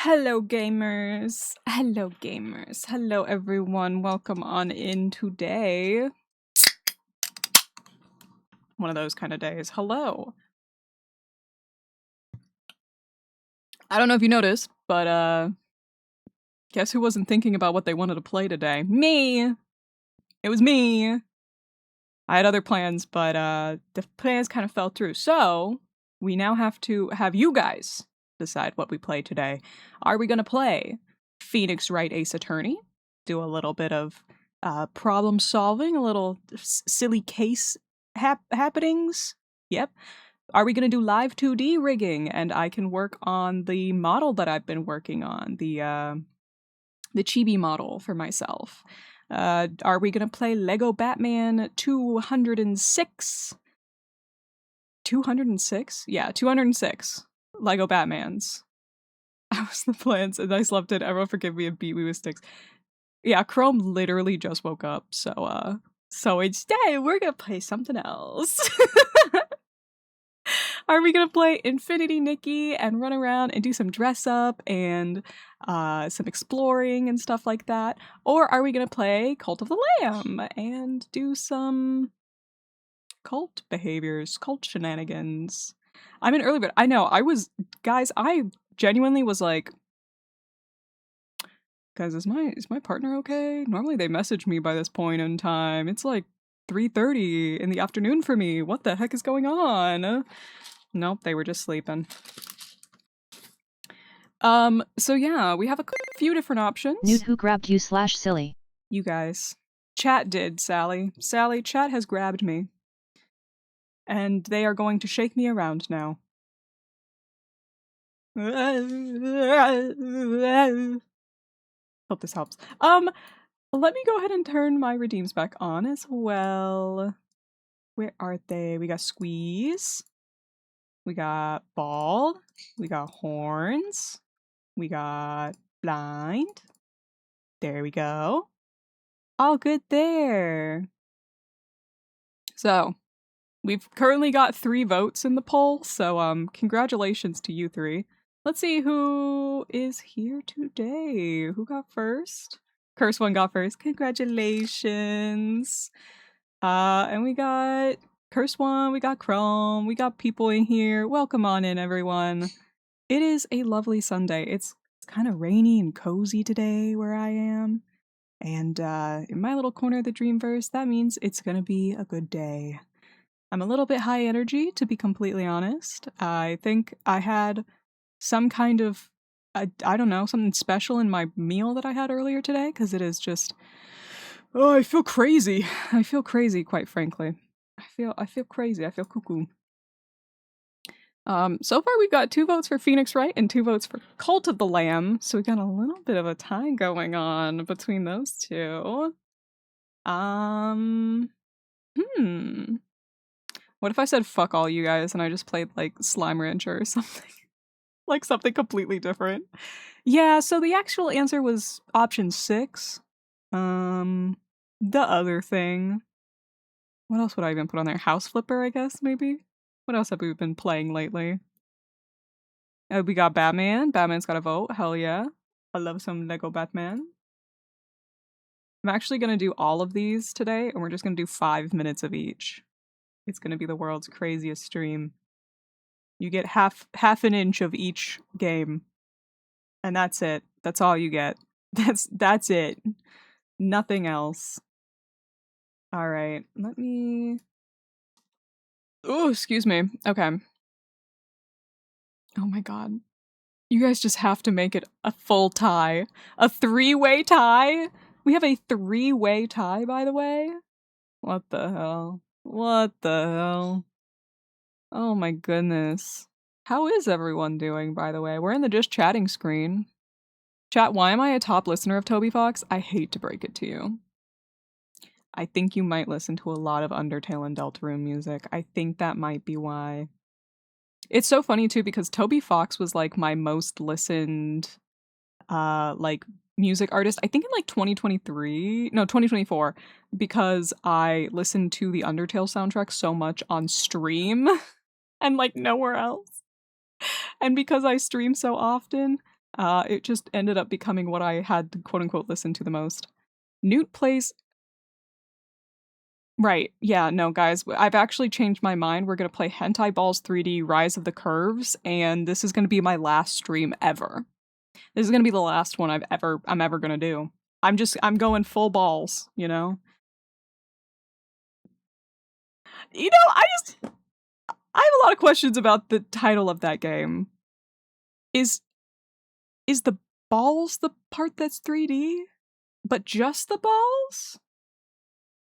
Hello gamers. Hello gamers. Hello everyone. Welcome on in today. One of those kind of days. Hello. I don't know if you noticed, but guess who wasn't thinking about what they wanted to play today? Me. It was me. I had other plans, but the plans kind of fell through. So, we now have to have you guys decide what we play today. Are we going to play Phoenix Wright Ace Attorney? Do a little bit of problem solving, a little silly case happenings? Yep. Are we going to do live 2D rigging? And I can work on the model that I've been working on, the chibi model for myself. Are we going to play Lego Batman 206? 206? Yeah, 206 Lego Batmans. That was the plans, and I slept in. Everyone forgive me and beat me with sticks. Yeah, Chrome literally just woke up, so instead we're gonna play something else. Are we gonna play Infinity Nikki and run around and do some dress up and some exploring and stuff like that? Or are we gonna play Cult of the Lamb and do some cult behaviors, cult shenanigans? I'm an early bird. I know, I genuinely was like, guys, is my partner okay? Normally they message me by this point in time. It's like 3:30 in the afternoon for me. What the heck is going on? Nope, they were just sleeping. So yeah, we have a few different options. Newt, who grabbed you /silly? You guys. Chat did, Sally. Sally, chat has grabbed me. And they are going to shake me around now. Hope this helps. Let me go ahead and turn my redeems back on as well. Where are they? We got Squeeze. We got Bald. We got Horns. We got Blind. There we go. All good there. So, we've currently got 3 votes in the poll, so congratulations to you 3. Let's see who is here today. Who got first? Curse one got first. Congratulations. And we got Curse one, we got Chrome, we got people in here. Welcome on in, everyone. It is a lovely Sunday. It's kind of rainy and cozy today where I am. And in my little corner of the Dreamverse, that means it's gonna be a good day. I'm a little bit high energy, to be completely honest. I think I had some kind of, I don't know, something special in my meal that I had earlier today, because it is just, oh, I feel crazy. I feel crazy, quite frankly. I feel crazy. I feel cuckoo. So far we've got 2 votes for Phoenix Wright and 2 votes for Cult of the Lamb, so we got a little bit of a tie going on between those 2. What if I said fuck all you guys and I just played like Slime Rancher or something? Like something completely different. Yeah, so the actual answer was option 6. The other thing. What else would I even put on there? House Flipper, I guess, maybe? What else have we been playing lately? We got Batman. Batman's got a vote. Hell yeah. I love some Lego Batman. I'm actually gonna do all of these today, and we're just gonna do 5 minutes of each. It's gonna be the world's craziest stream. You get half an inch of each game. And that's it. That's all you get. That's it. Nothing else. Alright, let me... Oh, excuse me. Okay. Oh my god. You guys just have to make it a full tie. A 3-way tie? We have a 3-way tie, by the way? What the hell? What the hell? Oh my goodness. How is everyone doing, by the way? We're in the just chatting screen. Chat, why am I a top listener of Toby Fox? I hate to break it to you. I think you might listen to a lot of Undertale and Deltarune music. I think that might be why. It's so funny too because Toby Fox was like my most listened like music artist, I think in like 2024, because I listened to the Undertale soundtrack so much on stream and like nowhere else. And because I stream so often, It just ended up becoming what I had to quote unquote listen to the most. Newt plays. Right. Yeah, no, guys, I've actually changed my mind. We're gonna play Hentai Balls 3D Rise of the Curves, and this is gonna be my last stream ever. This is gonna be the last one I'm ever gonna do. I'm going full balls, you know? I have a lot of questions about the title of that game. Is the balls the part that's 3D? But just the balls?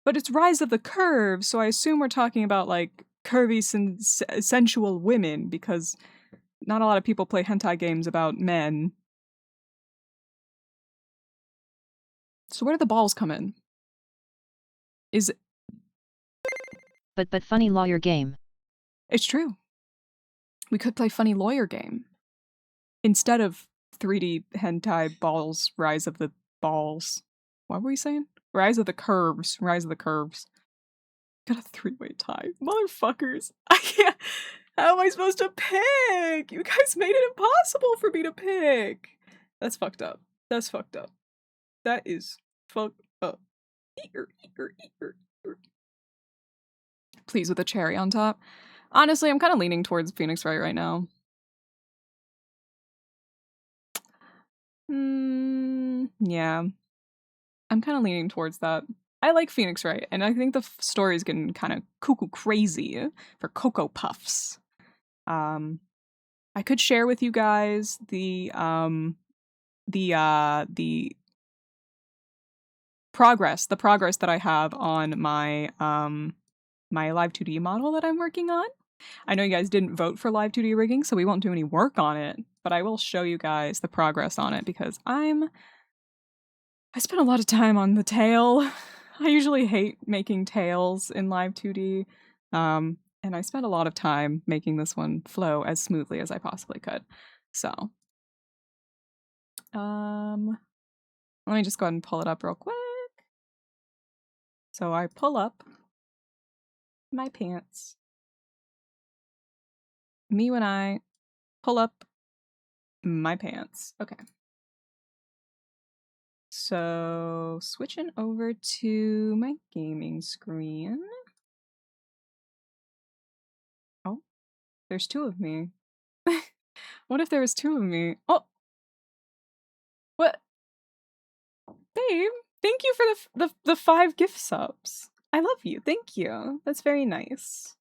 But it's Rise of the Curves, so I assume we're talking about like curvy sensual women because not a lot of people play hentai games about men. So where do the balls come in? Is But funny lawyer game. It's true. We could play funny lawyer game instead of 3D hentai balls Rise of the Balls. What were we saying? Rise of the Curves. Rise of the Curves. Got a three-way tie. Motherfuckers. I can't. How am I supposed to pick? You guys made it impossible for me to pick. That's fucked up. That's fucked up. That is fucked up. Please with a cherry on top. Honestly, I'm kind of leaning towards Phoenix Wright right now. Yeah. I'm kind of leaning towards that. I like Phoenix Wright, and I think the story's getting kind of cuckoo crazy for Cocoa Puffs. I could share with you guys the progress that I have on my my Live 2D model that I'm working on. I know you guys didn't vote for Live 2D rigging, so we won't do any work on it, but I will show you guys the progress on it because I spent a lot of time on the tail. I usually hate making tails in Live 2D. And I spent a lot of time making this one flow as smoothly as I possibly could. So, let me just go ahead and pull it up real quick. So I pull up my pants. Me when I pull up my pants. Okay. So switching over to my gaming screen. Oh, there's two of me. What if there was two of me? Oh, what? Babe, thank you for the 5 gift subs. I love you. Thank you. That's very nice.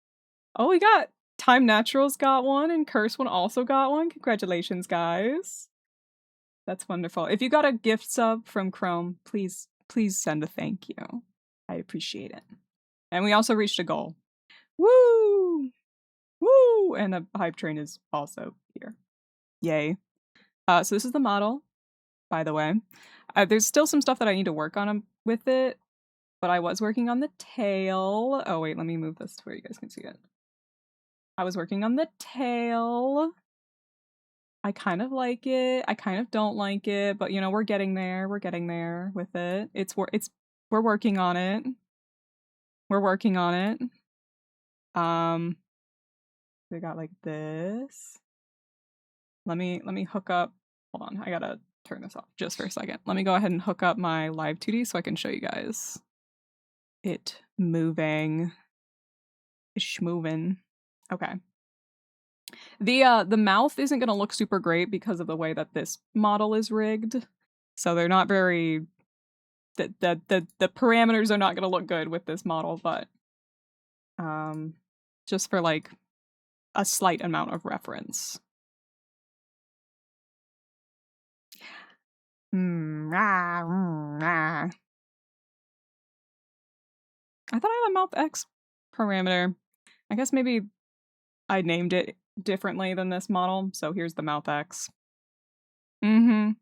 Oh, we got Time Naturals got one and Curse one also got one. Congratulations, guys. That's wonderful. If you got a gift sub from Chrome, please send a thank you. I appreciate it. And we also reached a goal. Woo! Woo! And a hype train is also here. Yay. So this is the model, by the way. There's still some stuff that I need to work on with it, but I was working on the tail. Oh wait, let me move this to where you guys can see it. I was working on the tail. I kind of like it. I kind of don't like it, but you know, we're getting there. We're getting there with it. We're working on it. We're working on it. We got like this. Let me hook up. Hold on, I gotta turn this off just for a second. Let me go ahead and hook up my Live 2D so I can show you guys it moving. It's moving. Okay. The mouth isn't gonna look super great because of the way that this model is rigged. So they're not very the parameters are not gonna look good with this model, but just for like a slight amount of reference. I thought I had a mouth X parameter. I guess maybe I named it differently than this model, so here's the mouth X. We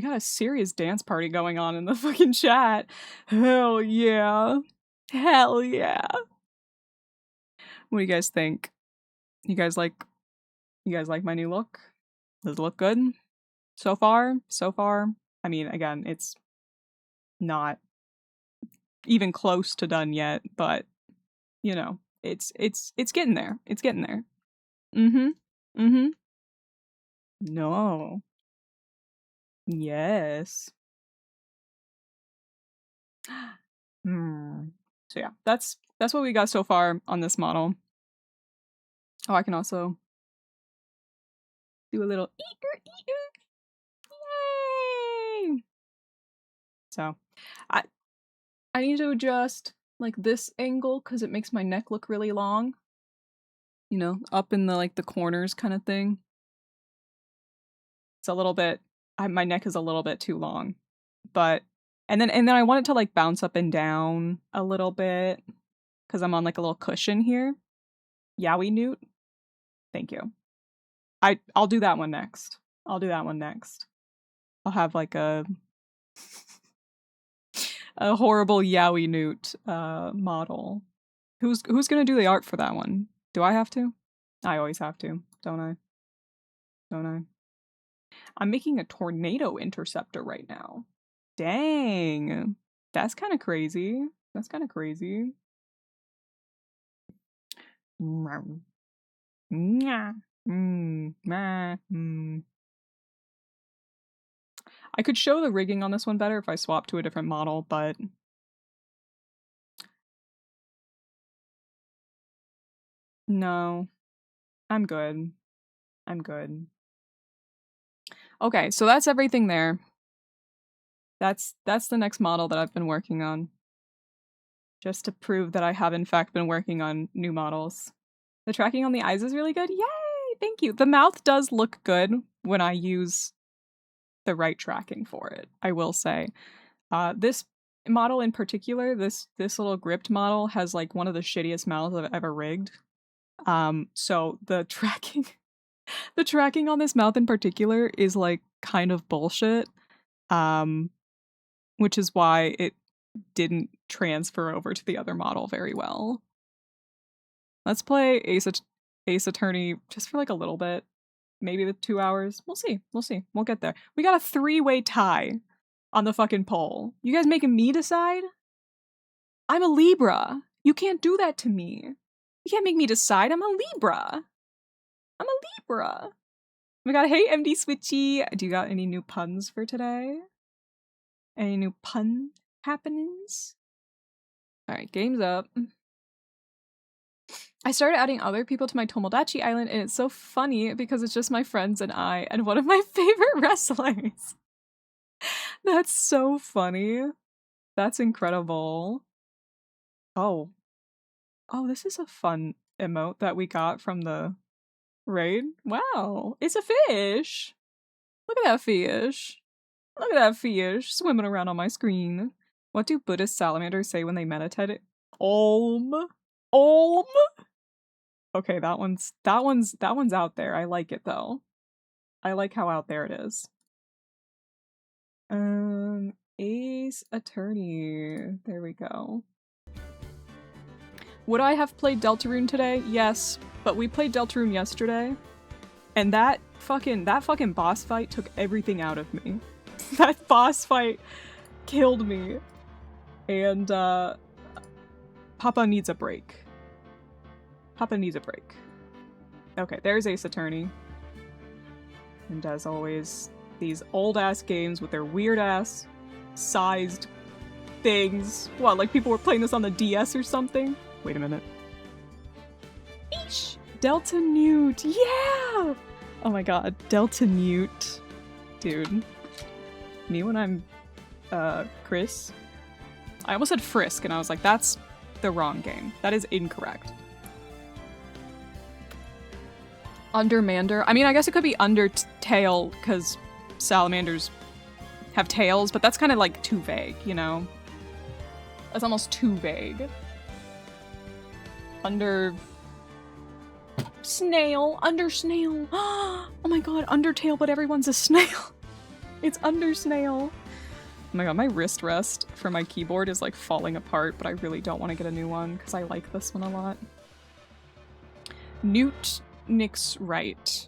got a serious dance party going on in the fucking chat. Hell yeah. Hell yeah. What do you guys think? You guys like my new look? Does it look good? So far? So far? I mean, again, it's not even close to done yet, but you know, it's getting there. It's getting there. No. Yes. So yeah, that's what we got so far on this model. Oh, I can also do a little yay! So, I need to adjust like this angle because it makes my neck look really long. You know, up in the like the corners kind of thing. It's a little bit. My neck is a little bit too long, but and then I want it to like bounce up and down a little bit because I'm on like a little cushion here. Yowie Newt. Thank you. I'll do that one next. I'll do that one next. I'll have like a horrible Yowie Newt model. Who's gonna do the art for that one? Do I have to? I always have to, don't I? Don't I? I'm making a tornado interceptor right now. Dang. That's kind of crazy. That's kind of crazy. I could show the rigging on this one better if I swap to a different model, but no. I'm good. I'm good. Okay, so that's everything there. That's the next model that I've been working on. Just to prove that I have in fact been working on new models. The tracking on the eyes is really good. Yay! Thank you. The mouth does look good when I use the right tracking for it, I will say. This model in particular, this little gripped model has like one of the shittiest mouths I've ever rigged. So the tracking the tracking on this mouth in particular is like kind of bullshit. Which is why it didn't transfer over to the other model very well. Let's play Ace Attorney just for like a little bit. Maybe the 2 hours. We'll see. We'll see. We'll get there. We got a 3-way tie on the fucking poll. You guys making me decide? I'm a Libra. You can't do that to me. You can't make me decide. I'm a Libra. I'm a Libra. Oh my god, hey MD Switchy. Do you got any new puns for today? Any new pun happenings? Alright, game's up. I started adding other people to my Tomodachi Island, and it's so funny because it's just my friends and I and one of my favorite wrestlers. That's so funny. That's incredible. Oh. Oh, this is a fun emote that we got from the raid. Wow, it's a fish. Look at that fish. Look at that fish swimming around on my screen. What do Buddhist salamanders say when they meditate? Om. Om. Okay, that one's out there. I like it though. I like how out there it is. Ace Attorney. There we go. Would I have played Deltarune today? Yes, but we played Deltarune yesterday, and that fucking boss fight took everything out of me. That boss fight killed me, and Papa needs a break. Papa needs a break. Okay, there's Ace Attorney. And as always, these old-ass games with their weird-ass sized things. What, like people were playing this on the DS or something? Wait a minute. Eesh! Delta Newt! Yeah! Oh my god, Delta Newt. Dude. Me when I'm, Chris. I almost said Frisk, and I was like, that's the wrong game. That is incorrect. Undermander. I mean, I guess it could be Undertale, because salamanders have tails, but that's kind of like too vague, you know? That's almost too vague. Under snail. Under snail. Oh my god, Undertale, but everyone's a snail. It's Under snail. Oh my god, my wrist rest for my keyboard is like falling apart, but I really don't want to get a new one because I like this one a lot. Newt Nix Wright.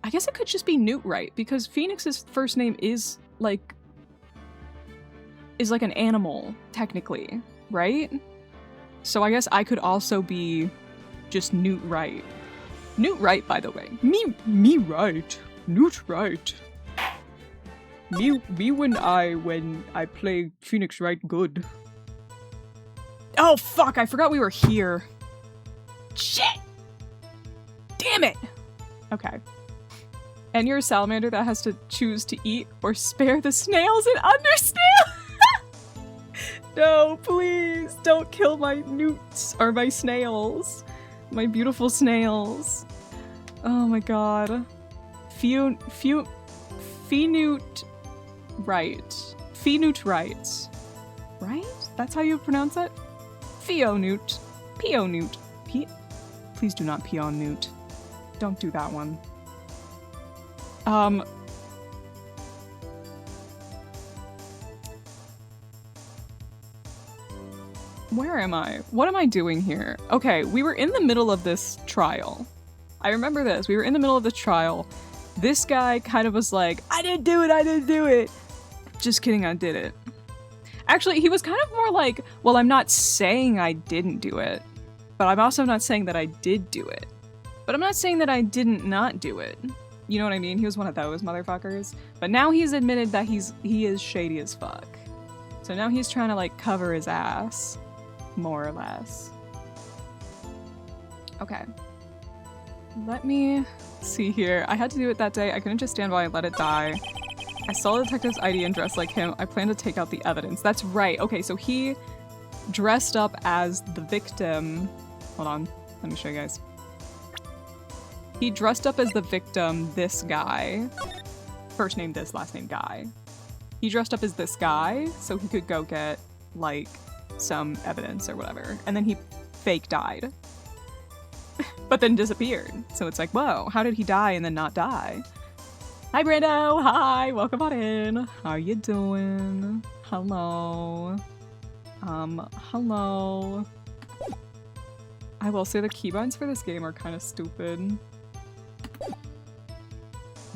I guess it could just be Newt Wright because Phoenix's first name is like an animal, technically, right? So I guess I could also be just Newt Wright. Newt Wright, by the way. Me right. Newt Wright. Me when I play Phoenix Wright good. Oh fuck, I forgot we were here. Shit! Damn it! Okay. And you're a salamander that has to choose to eat or spare the snails and undersnail? No, please, don't kill my newts or my snails. My beautiful snails. Oh my god. Phoenute Wright. Phoenute Wright. Right? That's how you pronounce it? Pheonute. Peonute. Please do not pee on newt. Don't do that one. Where am I? What am I doing here? Okay, we were in the middle of this trial. I remember this. We were in the middle of the trial. This guy kind of was like, I didn't do it. Just kidding, I did it. Actually, he was kind of more like, well, I'm not saying I didn't do it, but I'm also not saying that I did do it. But I'm not saying that I didn't not do it. You know what I mean? He was one of those motherfuckers. But now he's admitted that he is shady as fuck. So now he's trying to like cover his ass. More or less. Okay. Let me see here. I had to do it that day. I couldn't just stand by and let it die. I saw the detective's ID and dressed like him. I plan to take out the evidence. That's right. Okay, so he dressed up as the victim. Hold on. Let me show you guys. He dressed up as the victim, this guy. First name this, last name guy. He dressed up as this guy so he could go get, like, some evidence or whatever. And then he fake died. But then disappeared. So it's like, whoa, how did he die and then not die? Hi, Brando. Hi, welcome on in. How you doing? Hello. Hello. I will say the keybinds for this game are kind of stupid.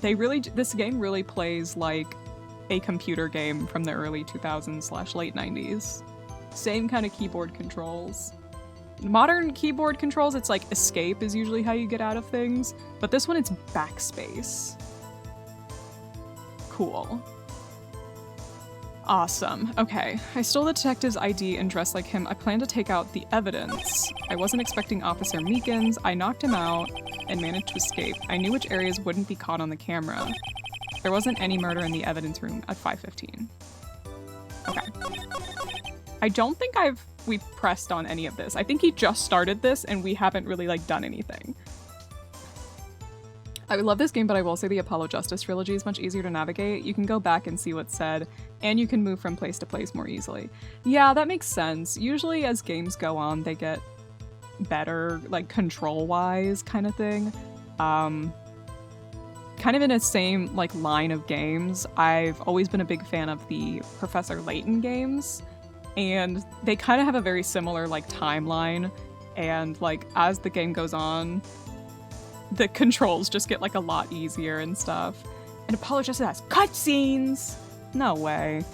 This game really plays like a computer game from the early 2000s / late 90s. Same kind of keyboard controls. Modern keyboard controls, it's like escape is usually how you get out of things, but this one it's backspace. Cool. Awesome. Okay. I stole the detective's ID and dressed like him. I plan to take out the evidence. I wasn't expecting Officer Meekins. I knocked him out and managed to escape. I knew which areas wouldn't be caught on the camera. There wasn't any murder in the evidence room at 5:15. Okay. I don't think we've pressed on any of this. I think he just started this and we haven't really like done anything. I love this game, but I will say the Apollo Justice trilogy is much easier to navigate. You can go back and see what's said, and you can move from place to place more easily. Yeah, that makes sense. Usually as games go on, they get better, like control-wise kind of thing. Kind of in the same like line of games, I've always been a big fan of the Professor Layton games, and they kind of have a very similar like timeline, and like as the game goes on, the controls just get like a lot easier and stuff. And Apollo Justice has cutscenes! No way.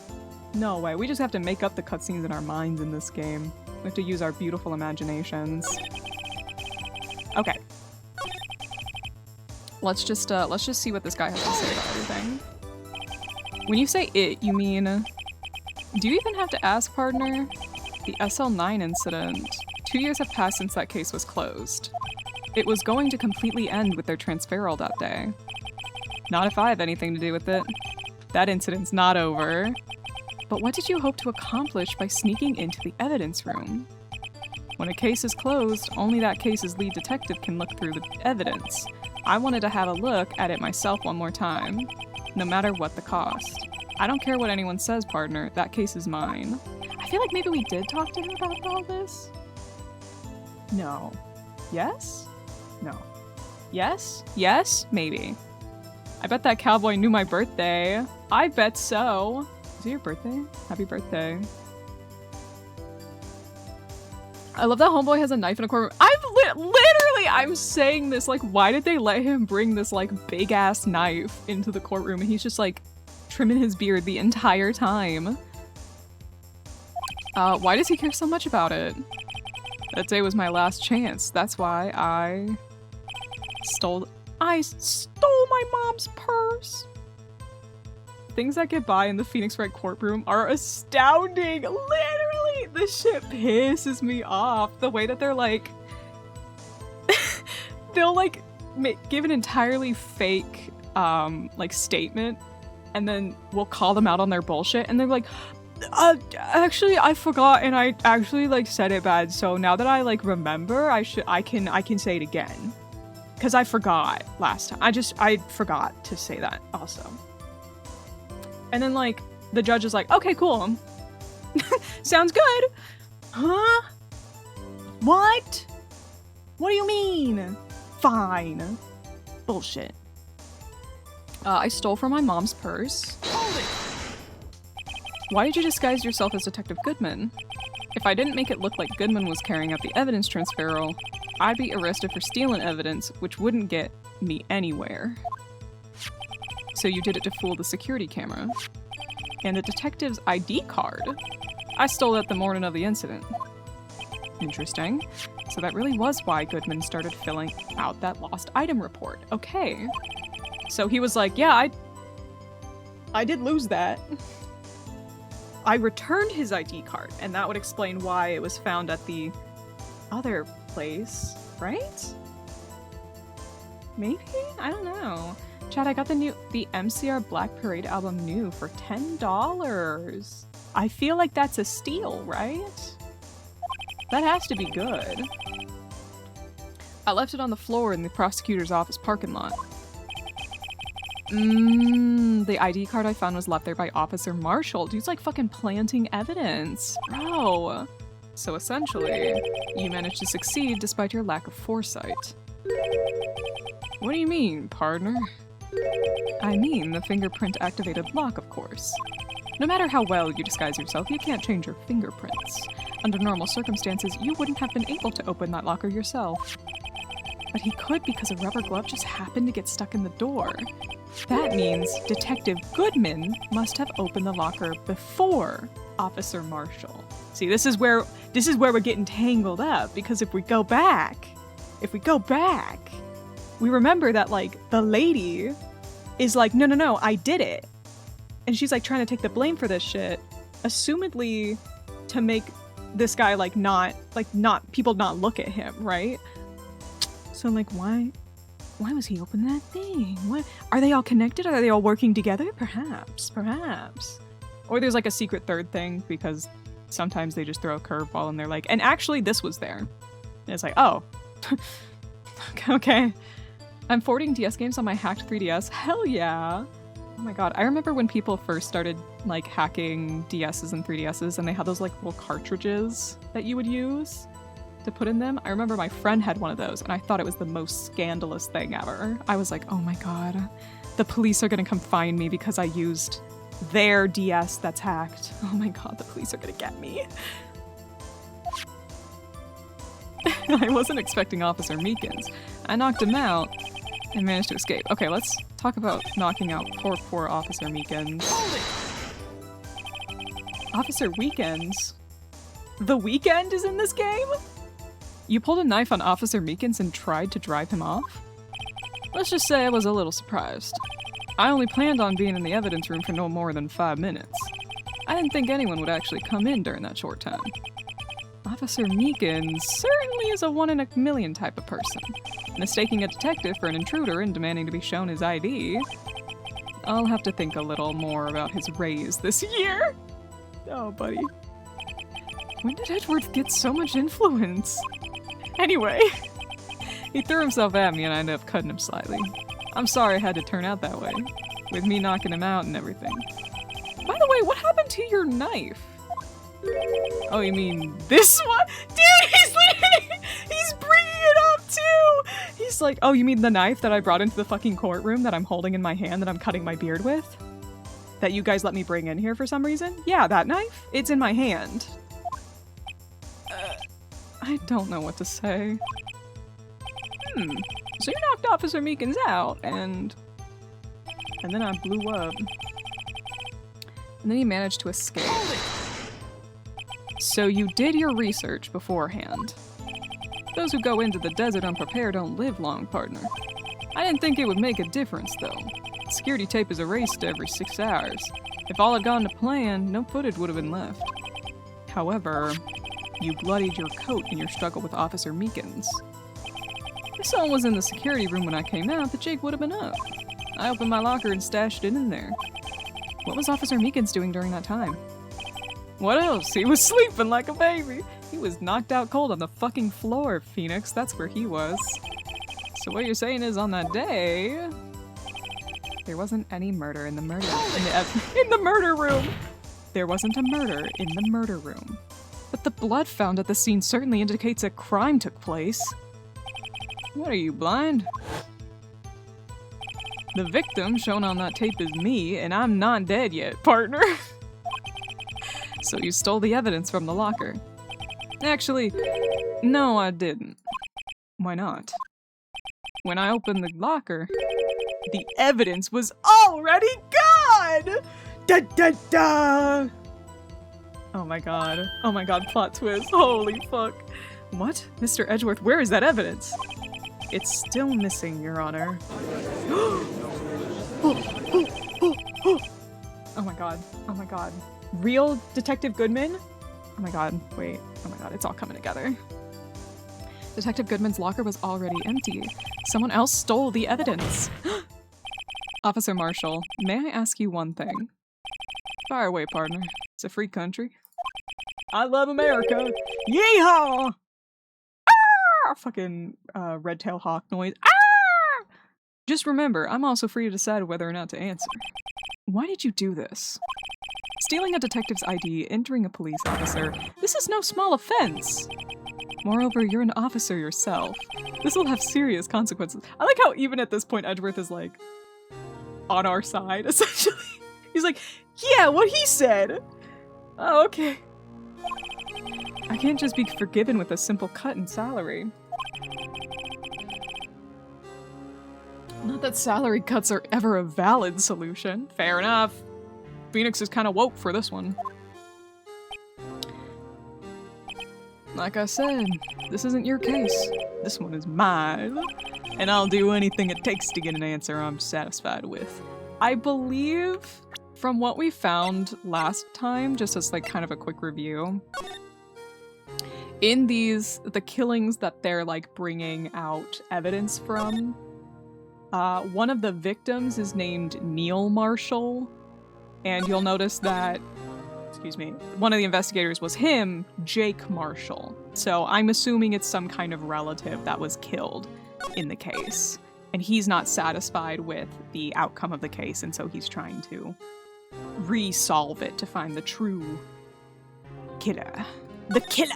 No way. We just have to make up the cutscenes in our minds in this game. We have to use our beautiful imaginations. Okay. Let's just see what this guy has to say about everything. When you say it, you mean... Do you even have to ask, partner? The SL9 incident. 2 years have passed since that case was closed. It was going to completely end with their transferal that day. Not if I have anything to do with it. That incident's not over. But what did you hope to accomplish by sneaking into the evidence room? When a case is closed, only that case's lead detective can look through the evidence. I wanted to have a look at it myself one more time, no matter what the cost. I don't care what anyone says, partner. That case is mine. I feel like maybe we did talk to him about all this. No. Yes? No. Yes? Yes? Maybe. I bet that cowboy knew my birthday. I bet so. Is it your birthday? Happy birthday. I love that homeboy has a knife in a courtroom. I'm saying this, like, why did they let him bring this, like, big-ass knife into the courtroom and he's just, like, trimming his beard the entire time? Why does he care so much about it? That day was my last chance. That's why I I stole my mom's purse. Things that get by in the Phoenix Wright courtroom are astounding. Literally, this shit pisses me off. The way that they're like, they'll like give an entirely fake like statement, and then we'll call them out on their bullshit, and they're like, actually I forgot, and I actually like said it bad, so now that I like remember, I can say it again. Cause I forgot last time. I forgot to say that also. And then like the judge is like, okay, cool. Sounds good. Huh? What? What do you mean? Fine. Bullshit. I stole from my mom's purse. Hold it. Why did you disguise yourself as Detective Goodman? If I didn't make it look like Goodman was carrying out the evidence transferal, I'd be arrested for stealing evidence, which wouldn't get me anywhere. So you did it to fool the security camera. And the detective's ID card. I stole it the morning of the incident. Interesting. So that really was why Goodman started filling out that lost item report. Okay. So he was like, yeah, I did lose that. I returned his ID card, and that would explain why it was found at the other place, right? Maybe? I don't know. Chad, I got the MCR Black Parade album new for $10. I feel like that's a steal, right? That has to be good. I left it on the floor in the prosecutor's office parking lot. The ID card I found was left there by Officer Marshall. Dude's like fucking planting evidence. Bro. So essentially, you managed to succeed despite your lack of foresight. What do you mean, partner? I mean the fingerprint-activated lock, of course. No matter how well you disguise yourself, you can't change your fingerprints. Under normal circumstances, you wouldn't have been able to open that locker yourself. But he could because a rubber glove just happened to get stuck in the door. That means Detective Goodman must have opened the locker before Officer Marshall. See, this is where we're getting tangled up, because if we go back, we remember that like the lady is like, no, I did it. And she's like trying to take the blame for this shit, assumedly to make this guy not people not look at him, right? So like, why was he opening that thing? What are they all connected? Are they all working together? Perhaps. Or there's like a secret third thing, because sometimes they just throw a curveball and they're like, and actually this was there. And it's like, oh, okay. I'm forwarding DS games on my hacked 3DS. Hell yeah. Oh my god, I remember when people first started like hacking DSs and 3DSs, and they had those like little cartridges that you would use to put in them. I remember my friend had one of those, and I thought it was the most scandalous thing ever. I was like, oh my god, the police are gonna come find me because I used their DS that's hacked. Oh my god, the police are gonna get me. I wasn't expecting Officer Meekins. I knocked him out and managed to escape. Okay, let's talk about knocking out poor Officer Meekins. Officer Weekends? The Weekend is in this game? You pulled a knife on Officer Meekins and tried to drive him off? Let's just say I was a little surprised. I only planned on being in the evidence room for no more than 5 minutes. I didn't think anyone would actually come in during that short time. Officer Meekins certainly is a 1 in a million type of person. Mistaking a detective for an intruder and demanding to be shown his ID. I'll have to think a little more about his raise this year. Oh, buddy. When did Edward get so much influence? Anyway, he threw himself at me and I ended up cutting him slightly. I'm sorry it had to turn out that way, with me knocking him out and everything. By the way, what happened to your knife? Oh, you mean this one? Dude, he's bringing it up too! He's like, oh, you mean the knife that I brought into the fucking courtroom that I'm holding in my hand that I'm cutting my beard with? That you guys let me bring in here for some reason? Yeah, that knife? It's in my hand. I don't know what to say. So you knocked Officer Meekins out, and then I blew up. And then he managed to escape. So you did your research beforehand. Those who go into the desert unprepared don't live long, partner. I didn't think it would make a difference, though. Security tape is erased every 6 hours. If all had gone to plan, no footage would have been left. However, you bloodied your coat in your struggle with Officer Meekins. If someone was in the security room when I came out, the jig would have been up. I opened my locker and stashed it in there. What was Officer Meekins doing during that time? What else? He was sleeping like a baby. He was knocked out cold on the fucking floor, Phoenix. That's where he was. So what you're saying is on that day, there wasn't any murder in the murder in the murder room. There wasn't a murder in the murder room. But the blood found at the scene certainly indicates a crime took place. What are you, blind? The victim shown on that tape is me, and I'm not dead yet, partner. So you stole the evidence from the locker. Actually, no, I didn't. Why not? When I opened the locker, the evidence was already gone! Da da da! Oh my god, plot twist. Holy fuck. What? Mr. Edgeworth, where is that evidence? It's still missing, Your Honor. Oh my god, oh my god. Real Detective Goodman? Oh my god, wait. Oh my god, it's all coming together. Detective Goodman's locker was already empty. Someone else stole the evidence. Officer Marshall, may I ask you one thing? Fire away, partner. It's a free country. I love America! Yeehaw! Ah! Fucking red-tail hawk noise. Ah! Just remember, I'm also free to decide whether or not to answer. Why did you do this? Stealing a detective's ID, entering a police officer, this is no small offense. Moreover, you're an officer yourself. This will have serious consequences. I like how even at this point Edgeworth is like, on our side, essentially. He's like, yeah, what he said! Oh, okay. I can't just be forgiven with a simple cut in salary. Not that salary cuts are ever a valid solution. Fair enough. Phoenix is kind of woke for this one. Like I said, this isn't your case. This one is mine. And I'll do anything it takes to get an answer I'm satisfied with. I believe, from what we found last time, just as like kind of a quick review, in the killings that they're like bringing out evidence from, one of the victims is named Neil Marshall, and you'll notice that, excuse me, one of the investigators was him, Jake Marshall. So I'm assuming it's some kind of relative that was killed in the case, and he's not satisfied with the outcome of the case, and so he's trying to resolve it to find the true killer. The killer!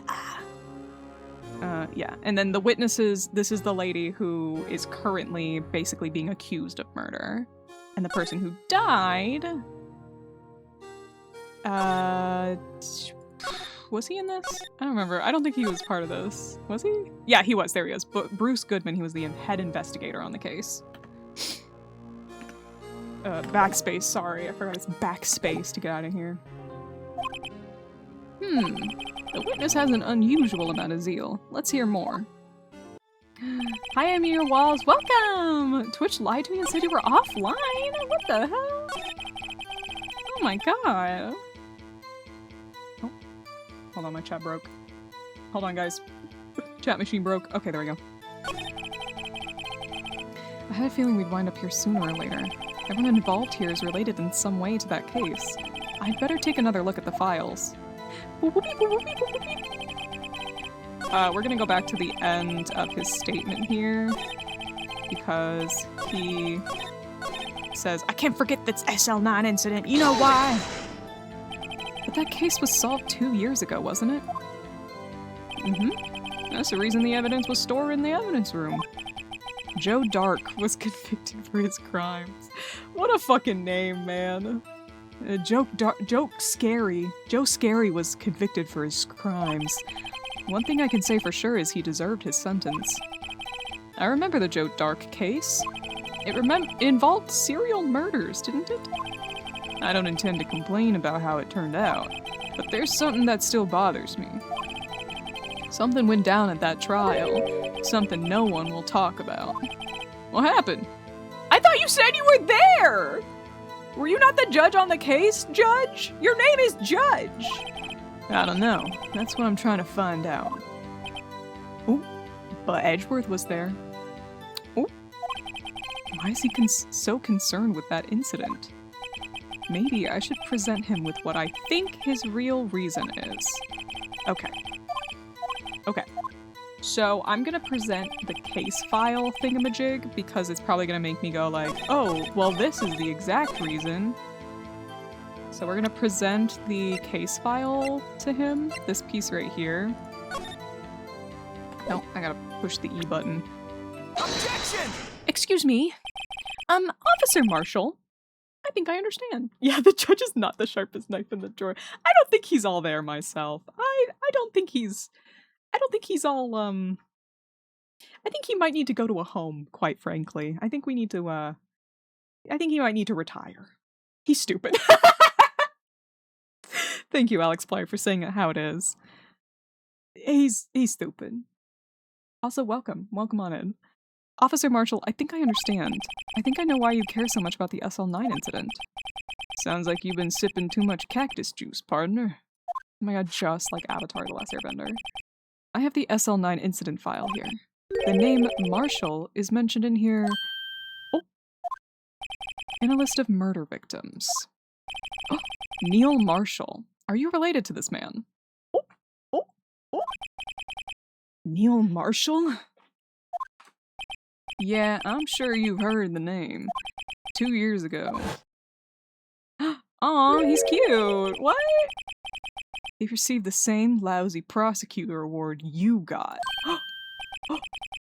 Yeah, and then the witnesses, this is the lady who is currently basically being accused of murder. And the person who died... was he in this? I don't remember. I don't think he was part of this. Was he? Yeah, he was. There he is. But Bruce Goodman, he was the head investigator on the case. Backspace, sorry. I forgot it's backspace to get out of here. The witness has an unusual amount of zeal. Let's hear more. Hi, I'm your walls. Welcome! Twitch lied to me and said you were offline? What the hell? Oh my god. Oh. Hold on, my chat broke. Hold on, guys. Chat machine broke. Okay, there we go. I had a feeling we'd wind up here sooner or later. Everyone involved here is related in some way to that case. I'd better take another look at the files. We're gonna go back to the end of his statement here, because he says, I can't forget this SL9 incident, you know why? But that case was solved 2 years ago, wasn't it? Mm-hmm. That's the reason the evidence was stored in the evidence room. Joe Dark was convicted for his crimes. What a fucking name, man. Joe Scary. Joe Scary was convicted for his crimes. One thing I can say for sure is he deserved his sentence. I remember the Joe Dark case. It involved serial murders, didn't it? I don't intend to complain about how it turned out, but there's something that still bothers me. Something went down at that trial. Something no one will talk about. What happened? I thought you said you were there! Were you not the judge on the case, Judge? Your name is Judge! I don't know. That's what I'm trying to find out. Ooh, but Edgeworth was there. Ooh. Why is he so concerned with that incident? Maybe I should present him with what I think his real reason is. Okay. Okay. So I'm gonna present the case file thingamajig because it's probably gonna make me go like, oh, well this is the exact reason. So we're gonna present the case file to him, this piece right here. No, I gotta push the E button. Objection! Excuse me. Officer Marshall. I think I understand. Yeah, the judge is not the sharpest knife in the drawer. I don't think he's all there myself. I don't think he's all, I think he might need to go to a home, quite frankly. I think we need to, I think he might need to retire. He's stupid. Thank you, Alex Plyer, for saying it how it is. He's stupid. Also, welcome. Welcome on in. Officer Marshall, I think I understand. I think I know why you care so much about the SL9 incident. Sounds like you've been sipping too much cactus juice, partner. Oh my god, just like Avatar: The Last Airbender. I have the SL9 incident file here. The name Marshall is mentioned in here. Oh! In a list of murder victims. Oh, Neil Marshall. Are you related to this man? Oh! Oh! Oh! Neil Marshall? Yeah, I'm sure you've heard the name. 2 years ago. Aw, he's cute! What? He received the same lousy prosecutor award you got.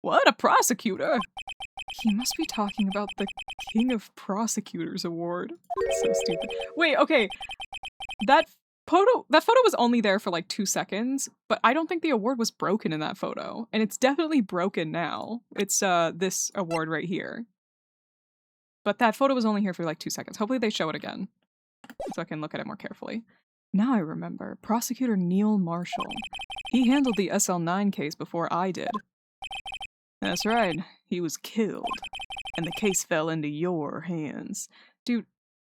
What? A prosecutor? He must be talking about the King of Prosecutors award. So stupid. Wait, okay. That photo was only there for like 2 seconds, but I don't think the award was broken in that photo. And it's definitely broken now. It's this award right here. But that photo was only here for like 2 seconds. Hopefully they show it again, so I can look at it more carefully. Now I remember. Prosecutor Neil Marshall. He handled the SL9 case before I did. That's right. He was killed. And the case fell into your hands. Dude,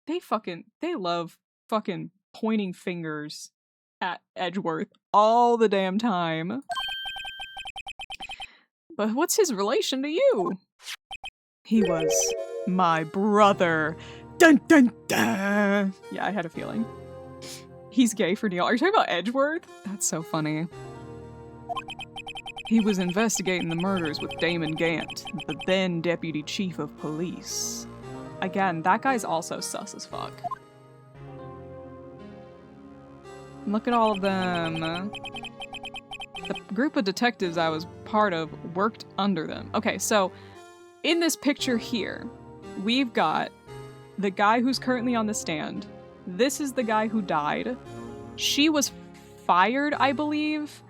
they love fucking pointing fingers at Edgeworth all the damn time. But what's his relation to you? He was my brother. Dun dun dun! Yeah, I had a feeling. He's gay for Neil. Are you talking about Edgeworth? That's so funny. He was investigating the murders with Damon Gant, the then Deputy Chief of Police. Again, that guy's also sus as fuck. Look at all of them. The group of detectives I was part of worked under them. Okay, so in this picture here, we've got the guy who's currently on the stand. This is the guy who died. She was fired, I believe,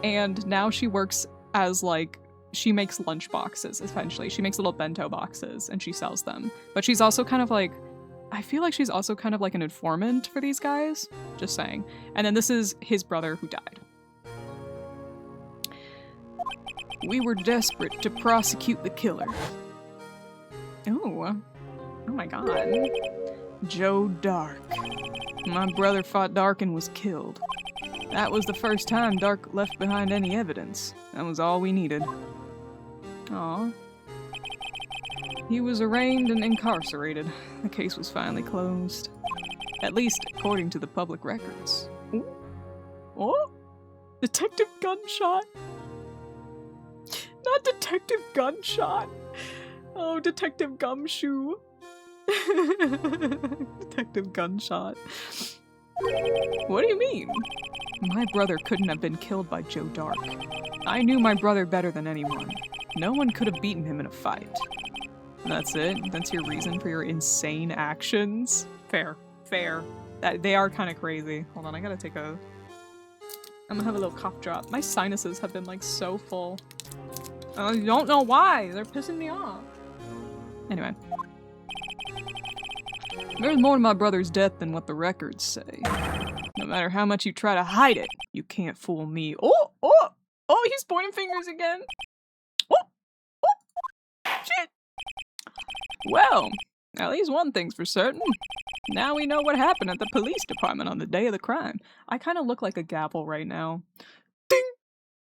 and now she works as, like, she makes lunch boxes, essentially. She makes little bento boxes, and she sells them. But she's also kind of like, I feel like she's also kind of like an informant for these guys. Just saying. And then this is his brother who died. We were desperate to prosecute the killer. Oh. Oh my god. Joe Dark. My brother fought Dark and was killed. That was the first time Dark left behind any evidence. That was all we needed. Aw. He was arraigned and incarcerated. The case was finally closed. At least according to the public records. Ooh. Oh! Detective Gunshot! Not Detective Gunshot! Oh, Detective Gumshoe! Detective Gunshot. What do you mean? My brother couldn't have been killed by Joe Dark. I knew my brother better than anyone. No one could have beaten him in a fight. That's it? That's your reason for your insane actions? Fair. Fair. They are kind of crazy. Hold on, I gotta take a... I'm gonna have a little cough drop. My sinuses have been, like, so full. I don't know why. They're pissing me off. Anyway. There's more to my brother's death than what the records say. No matter how much you try to hide it, you can't fool me. Oh! Oh! Oh, he's pointing fingers again! Oh! Oh! Shit! Well, at least one thing's for certain. Now we know what happened at the police department on the day of the crime. I kind of look like a gavel right now. Ding!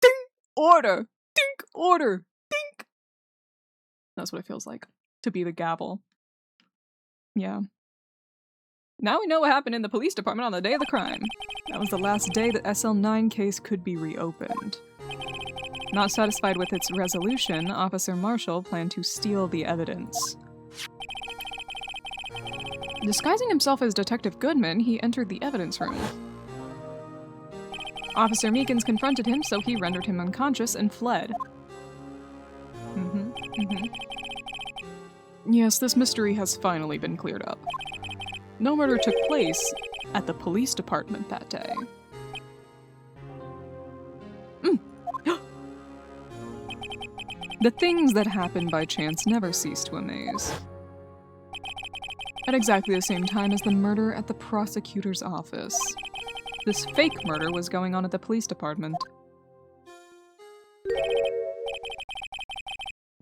Ding! Order! Dink! Order! Dink! That's what it feels like, to be the gavel. Yeah. Now we know what happened in the police department on the day of the crime. That was the last day the SL9 case could be reopened. Not satisfied with its resolution, Officer Marshall planned to steal the evidence. Disguising himself as Detective Goodman, he entered the evidence room. Officer Meekins confronted him, so he rendered him unconscious and fled. Yes, this mystery has finally been cleared up. No murder took place at the police department that day. The things that happen by chance never cease to amaze. At exactly the same time as the murder at the prosecutor's office, this fake murder was going on at the police department.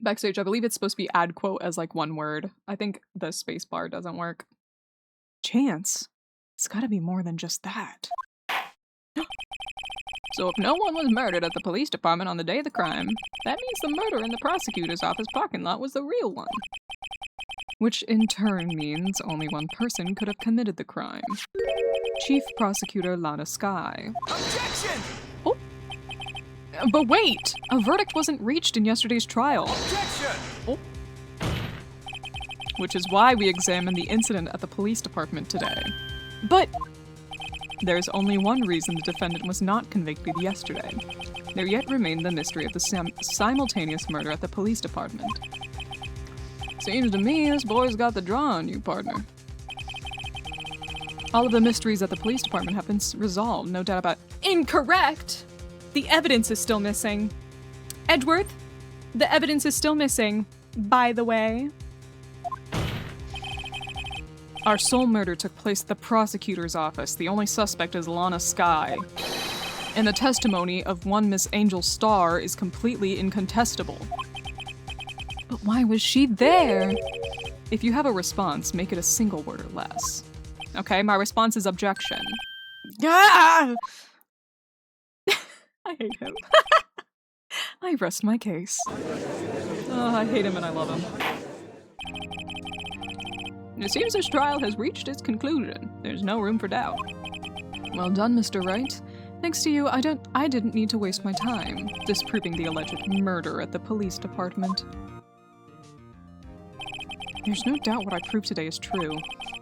Backstage, I believe it's supposed to be add quote as like one word. I think the space bar doesn't work. Chance? It's gotta be more than just that. So if no one was murdered at the police department on the day of the crime, that means the murder in the prosecutor's office parking lot was the real one. Which in turn means only one person could have committed the crime. Chief Prosecutor Lana Skye. Objection! Oh. But wait! A verdict wasn't reached in yesterday's trial. Objection! Oh. Which is why we examined the incident at the police department today. But there's only one reason the defendant was not convicted yesterday. There yet remained the mystery of the simultaneous murder at the police department. Seems to me this boy's got the draw on you, partner. All of the mysteries at the police department have been resolved, no doubt about it. Incorrect! The evidence is still missing. Edgeworth, the evidence is still missing, by the way. Our sole murder took place at the prosecutor's office. The only suspect is Lana Skye. And the testimony of one Miss Angel Starr is completely incontestable. But why was she there? If you have a response, make it a single word or less. Okay, my response is objection. Ah! I hate him. I rest my case. Oh, I hate him and I love him. It seems this trial has reached its conclusion. There's no room for doubt. Well done, Mr. Wright. Thanks to you, I didn't need to waste my time disproving the alleged murder at the police department. There's no doubt what I proved today is true.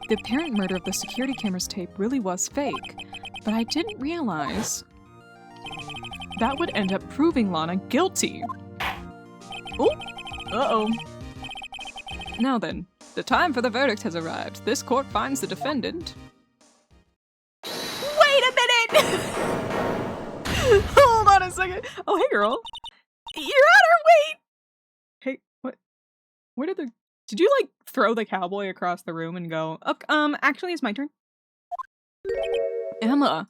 The apparent murder of the security camera's tape really was fake, but I didn't realize that would end up proving Lana guilty. Oh, uh-oh. Now then, the time for the verdict has arrived. This court finds the defendant. Wait a minute! Hold on a second. Oh, hey, girl. Your Honor, wait! Hey, what? Where did you, like, throw the cowboy across the room and go, oh, actually, it's my turn? Emma.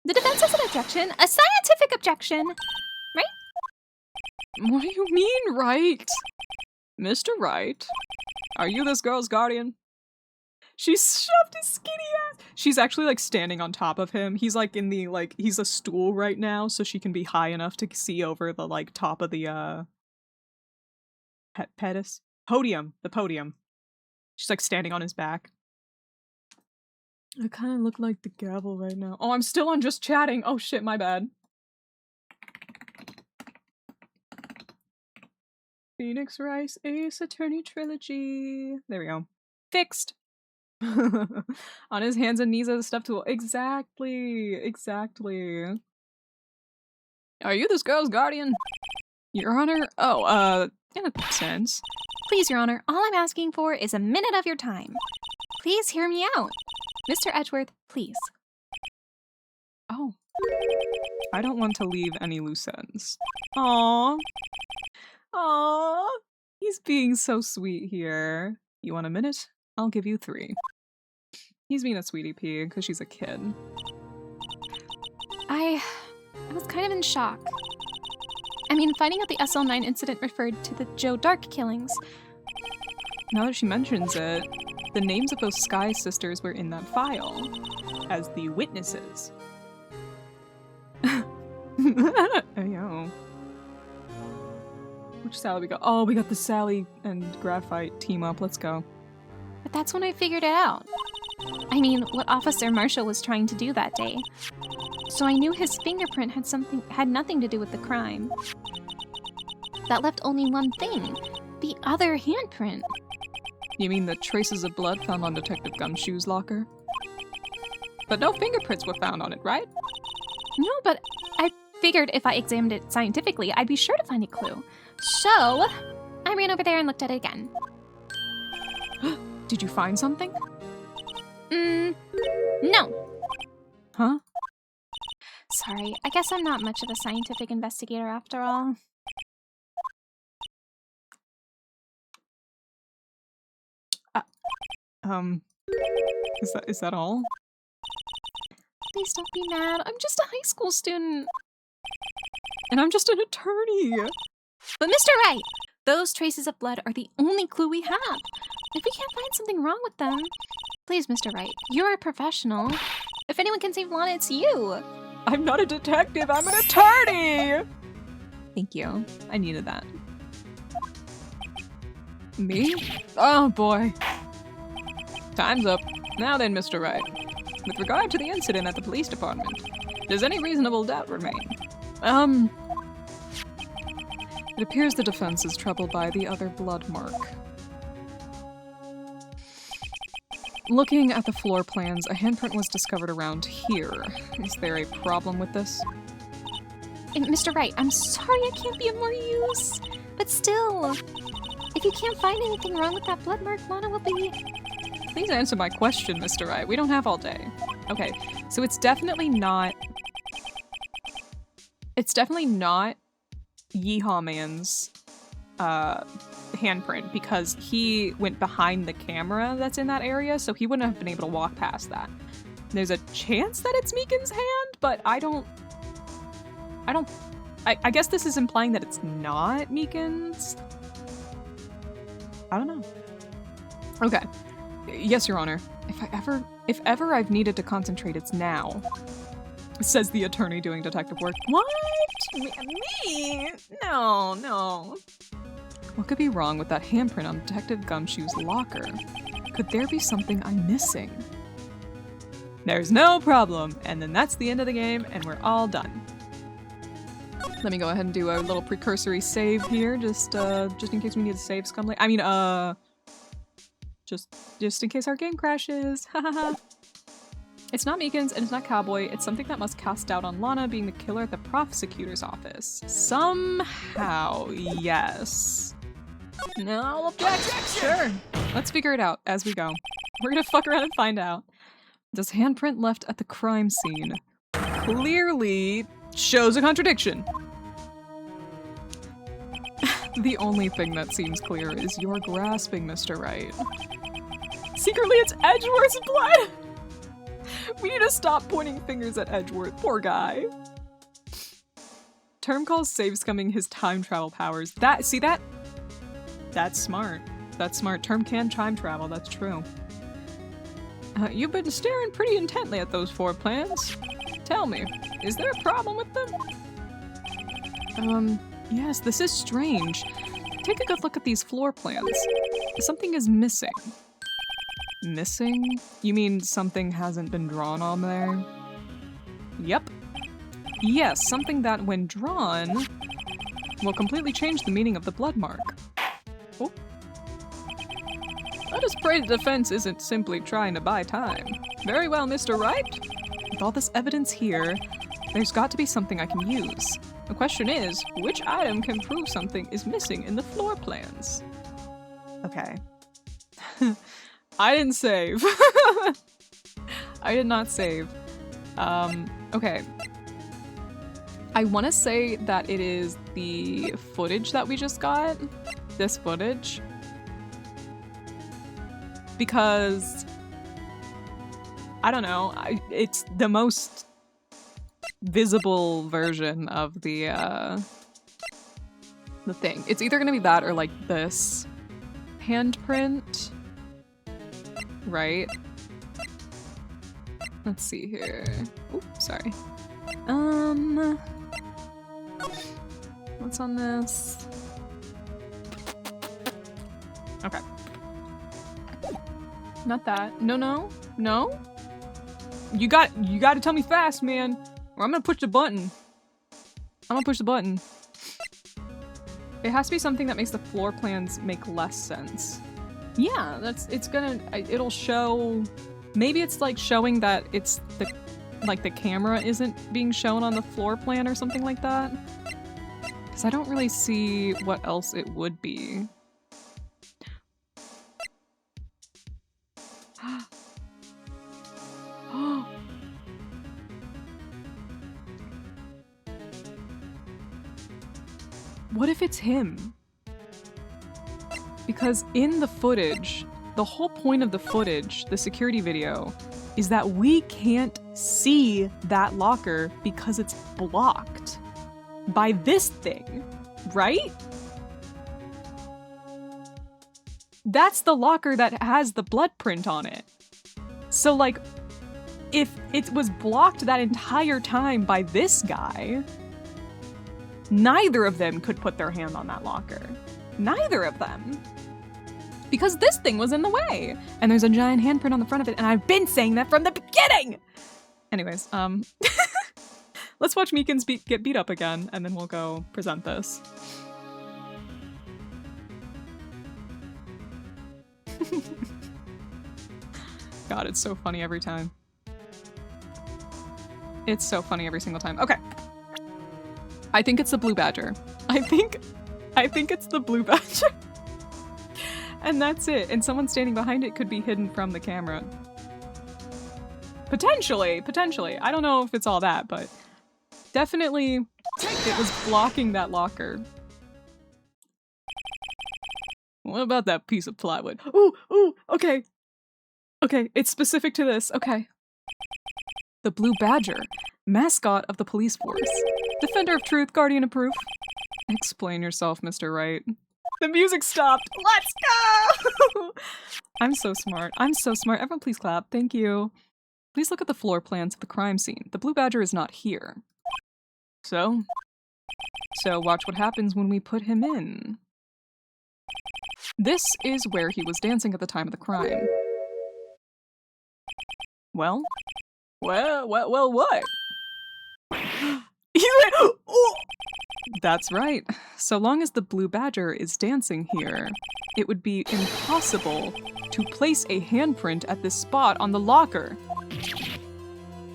The defense has an objection. A scientific objection. Right? What do you mean, right? Mr. Wright, are you this girl's guardian? She shoved his skinny ass. She's actually like standing on top of him. He's like in the he's a stool right now, so she can be high enough to see over the like top of the podium. The podium. She's like standing on his back. I kind of look like the gavel right now. Oh, I'm still on just chatting. Oh shit, my bad. Phoenix Rice Ace Attorney Trilogy. There we go. Fixed. On his hands and knees as a step tool. Exactly. Exactly. Are you this girl's guardian? Your Honor? Oh, in a sense. Please, Your Honor, all I'm asking for is a minute of your time. Please hear me out. Mr. Edgeworth, please. Oh. I don't want to leave any loose ends. Aww. Aww. He's being so sweet here. You want a minute? I'll give you 3. He's being a sweetie pea because she's a kid. I was kind of in shock. I mean, finding out the SL9 incident referred to the Joe Dark killings. now that she mentions it, the names of those Sky sisters were in that file as the witnesses. Yo. Which Sally we got? Oh, we got the Sally and Graphite team up. Let's go. But that's when I figured it out. I mean, what Officer Marshall was trying to do that day. So I knew his fingerprint had nothing to do with the crime. That left only one thing. The other handprint. You mean the traces of blood found on Detective Gumshoe's locker? But no fingerprints were found on it, right? No, but I figured if I examined it scientifically, I'd be sure to find a clue. So, I ran over there and looked at it again. Did you find something? No. Huh? Sorry, I guess I'm not much of a scientific investigator after all. Is that all? Please don't be mad. I'm just a high school student. And I'm just an attorney. But Mr. Wright, those traces of blood are the only clue we have. If we can't find something wrong with them, please, Mr. Wright, you're a professional. If anyone can save Lana, it's you. I'm not a detective, I'm an attorney! Thank you. I needed that. Me? Oh boy. Time's up. Now then, Mr. Wright. With regard to the incident at the police department, does any reasonable doubt remain? It appears the defense is troubled by the other blood mark. Looking at the floor plans, a handprint was discovered around here. Is there a problem with this? And Mr. Wright, I'm sorry I can't be of more use. But still, if you can't find anything wrong with that blood mark, Lana will be... Please answer my question, Mr. Wright. We don't have all day. Okay, so it's definitely not... It's definitely not Yeehaw Man's handprint because he went behind the camera that's in that area, so he wouldn't have been able to walk past that. There's a chance that it's Meekin's hand, but I guess this is implying that it's not Meekin's. I don't know. Okay. Yes, Your Honor. If ever I've needed to concentrate, it's now. Says the attorney doing detective work. What? Me? No. What could be wrong with that handprint on Detective Gumshoe's locker? Could there be something I'm missing? There's no problem, and then that's the end of the game, and we're all done. Let me go ahead and do a little precursory save here, just in case we need to save Scumley. I mean, just in case our game crashes. Hahaha. It's not Meekin's and it's not Cowboy. It's something that must cast doubt on Lana being the killer at the prosecutor's office. Somehow, yes. No objection. Sure. Let's figure it out as we go. We're gonna fuck around and find out. This handprint left at the crime scene clearly shows a contradiction. The only thing that seems clear is you're grasping, Mr. Wright. Secretly, it's Edgeworth's blood! We need to stop pointing fingers at Edgeworth. Poor guy. Term calls save scumming his time travel powers. See that? That's smart. That's smart. Term can time travel, that's true. You've been staring pretty intently at those 4 plans. Tell me, is there a problem with them? Yes, this is strange. Take a good look at these floor plans. Something is missing. Missing? You mean something hasn't been drawn on there? Yep. Yes, something that, when drawn, will completely change the meaning of the blood mark. Oh. Let us pray the defense isn't simply trying to buy time. Very well, Mr. Wright. With all this evidence here, there's got to be something I can use. The question is, which item can prove something is missing in the floor plans? Okay. I didn't save. I did not save. Okay. I want to say that it is the footage that we just got. This footage. Because, I don't know, it's the most visible version of the thing. It's either gonna be that or like this handprint. Right. Let's see here. Oops, sorry. What's on this? Okay. Not that. No. You got to tell me fast, man, or I'm gonna push the button. It has to be something that makes the floor plans make less sense. Yeah, it'll show, maybe it's like showing that it's the camera isn't being shown on the floor plan or something like that. Because I don't really see what else it would be. What if it's him? Because in the footage, the whole point of the footage, the security video, is that we can't see that locker because it's blocked by this thing, right? That's the locker that has the blood print on it. So, like, if it was blocked that entire time by this guy, neither of them could put their hand on that locker. Neither of them. Because this thing was in the way. And there's a giant handprint on the front of it, and I've been saying that from the beginning! Anyways, let's watch Meekins get beat up again, and then we'll go present this. God, it's so funny every time. It's so funny every single time. Okay. I think it's the blue badger. I think it's the blue badger. And that's it. And someone standing behind it could be hidden from the camera. Potentially. I don't know if it's all that, but definitely it was blocking that locker. What about that piece of plywood? Ooh, okay. Okay, it's specific to this. Okay. The blue badger, mascot of the police force. Defender of truth, guardian of proof. Explain yourself, Mr. Wright. The music stopped. Let's go! I'm so smart. Everyone please clap. Thank you. Please look at the floor plans of the crime scene. The blue badger is not here. So watch what happens when we put him in. This is where he was dancing at the time of the crime. Well, what? He went, oh! That's right. So long as the blue badger is dancing here, it would be impossible to place a handprint at this spot on the locker.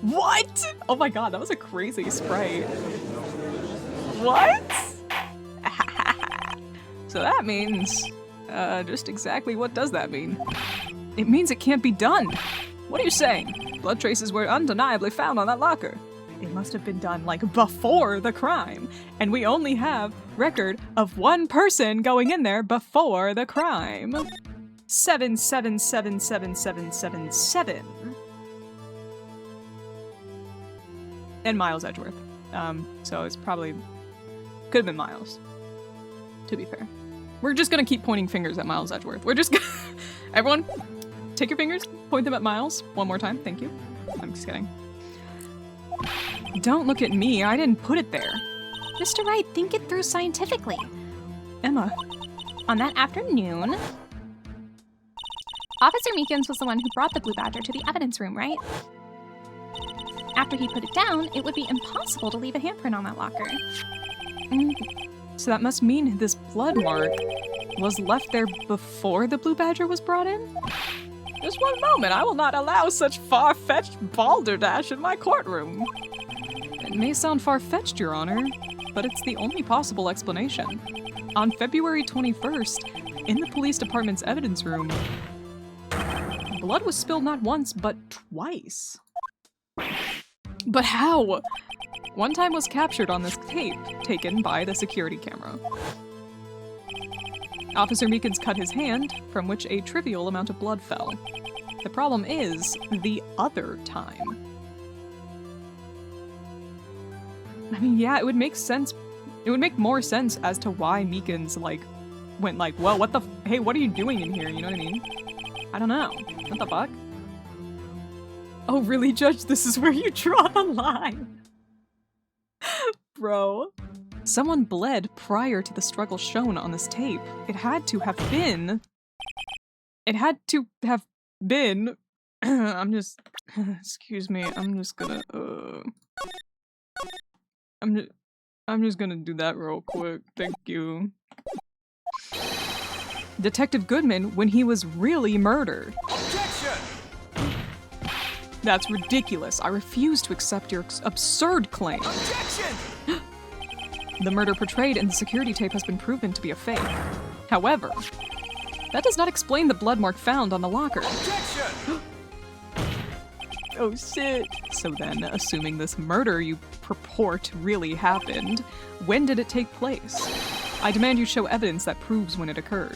What? Oh my god, that was a crazy sprite. What? So that means, just exactly what does that mean? It means it can't be done. What are you saying? Blood traces were undeniably found on that locker. It must have been done, like, before the crime. And we only have record of one person going in there before the crime. 7777777. And Miles Edgeworth. So it's probably... could have been Miles. To be fair. We're just gonna keep pointing fingers at Miles Edgeworth. We're just gonna... Everyone, take your fingers, point them at Miles. One more time, thank you. I'm just kidding. Don't look at me, I didn't put it there. Mr. Wright, think it through scientifically. Emma. On that afternoon, Officer Meekins was the one who brought the blue badger to the evidence room, right? After he put it down, it would be impossible to leave a handprint on that locker. So that must mean this blood mark was left there before the blue badger was brought in? Just one moment, I will not allow such far-fetched balderdash in my courtroom. It may sound far-fetched, Your Honor, but it's the only possible explanation. On February 21st, in the police department's evidence room, blood was spilled not once, but twice. But how? One time was captured on this tape, taken by the security camera. Officer Meekins cut his hand, from which a trivial amount of blood fell. The problem is the other time. I mean, yeah, it would make sense. It would make more sense as to why Meekins, like, went like, whoa, what the hey, what are you doing in here? You know what I mean? I don't know. What the fuck? Oh, really, Judge? This is where you draw the line. Bro. Someone bled prior to the struggle shown on this tape. It had to have been... It had to have been... I'm just... Excuse me, I'm just gonna... I'm just gonna do that real quick. Thank you. Detective Goodman when he was really murdered. Objection! That's ridiculous. I refuse to accept your absurd claim. Objection! The murder portrayed in the security tape has been proven to be a fake. However, that does not explain the blood mark found on the locker. Objection! Oh shit. So then, assuming this murder you purport really happened, when did it take place? I demand you show evidence that proves when it occurred.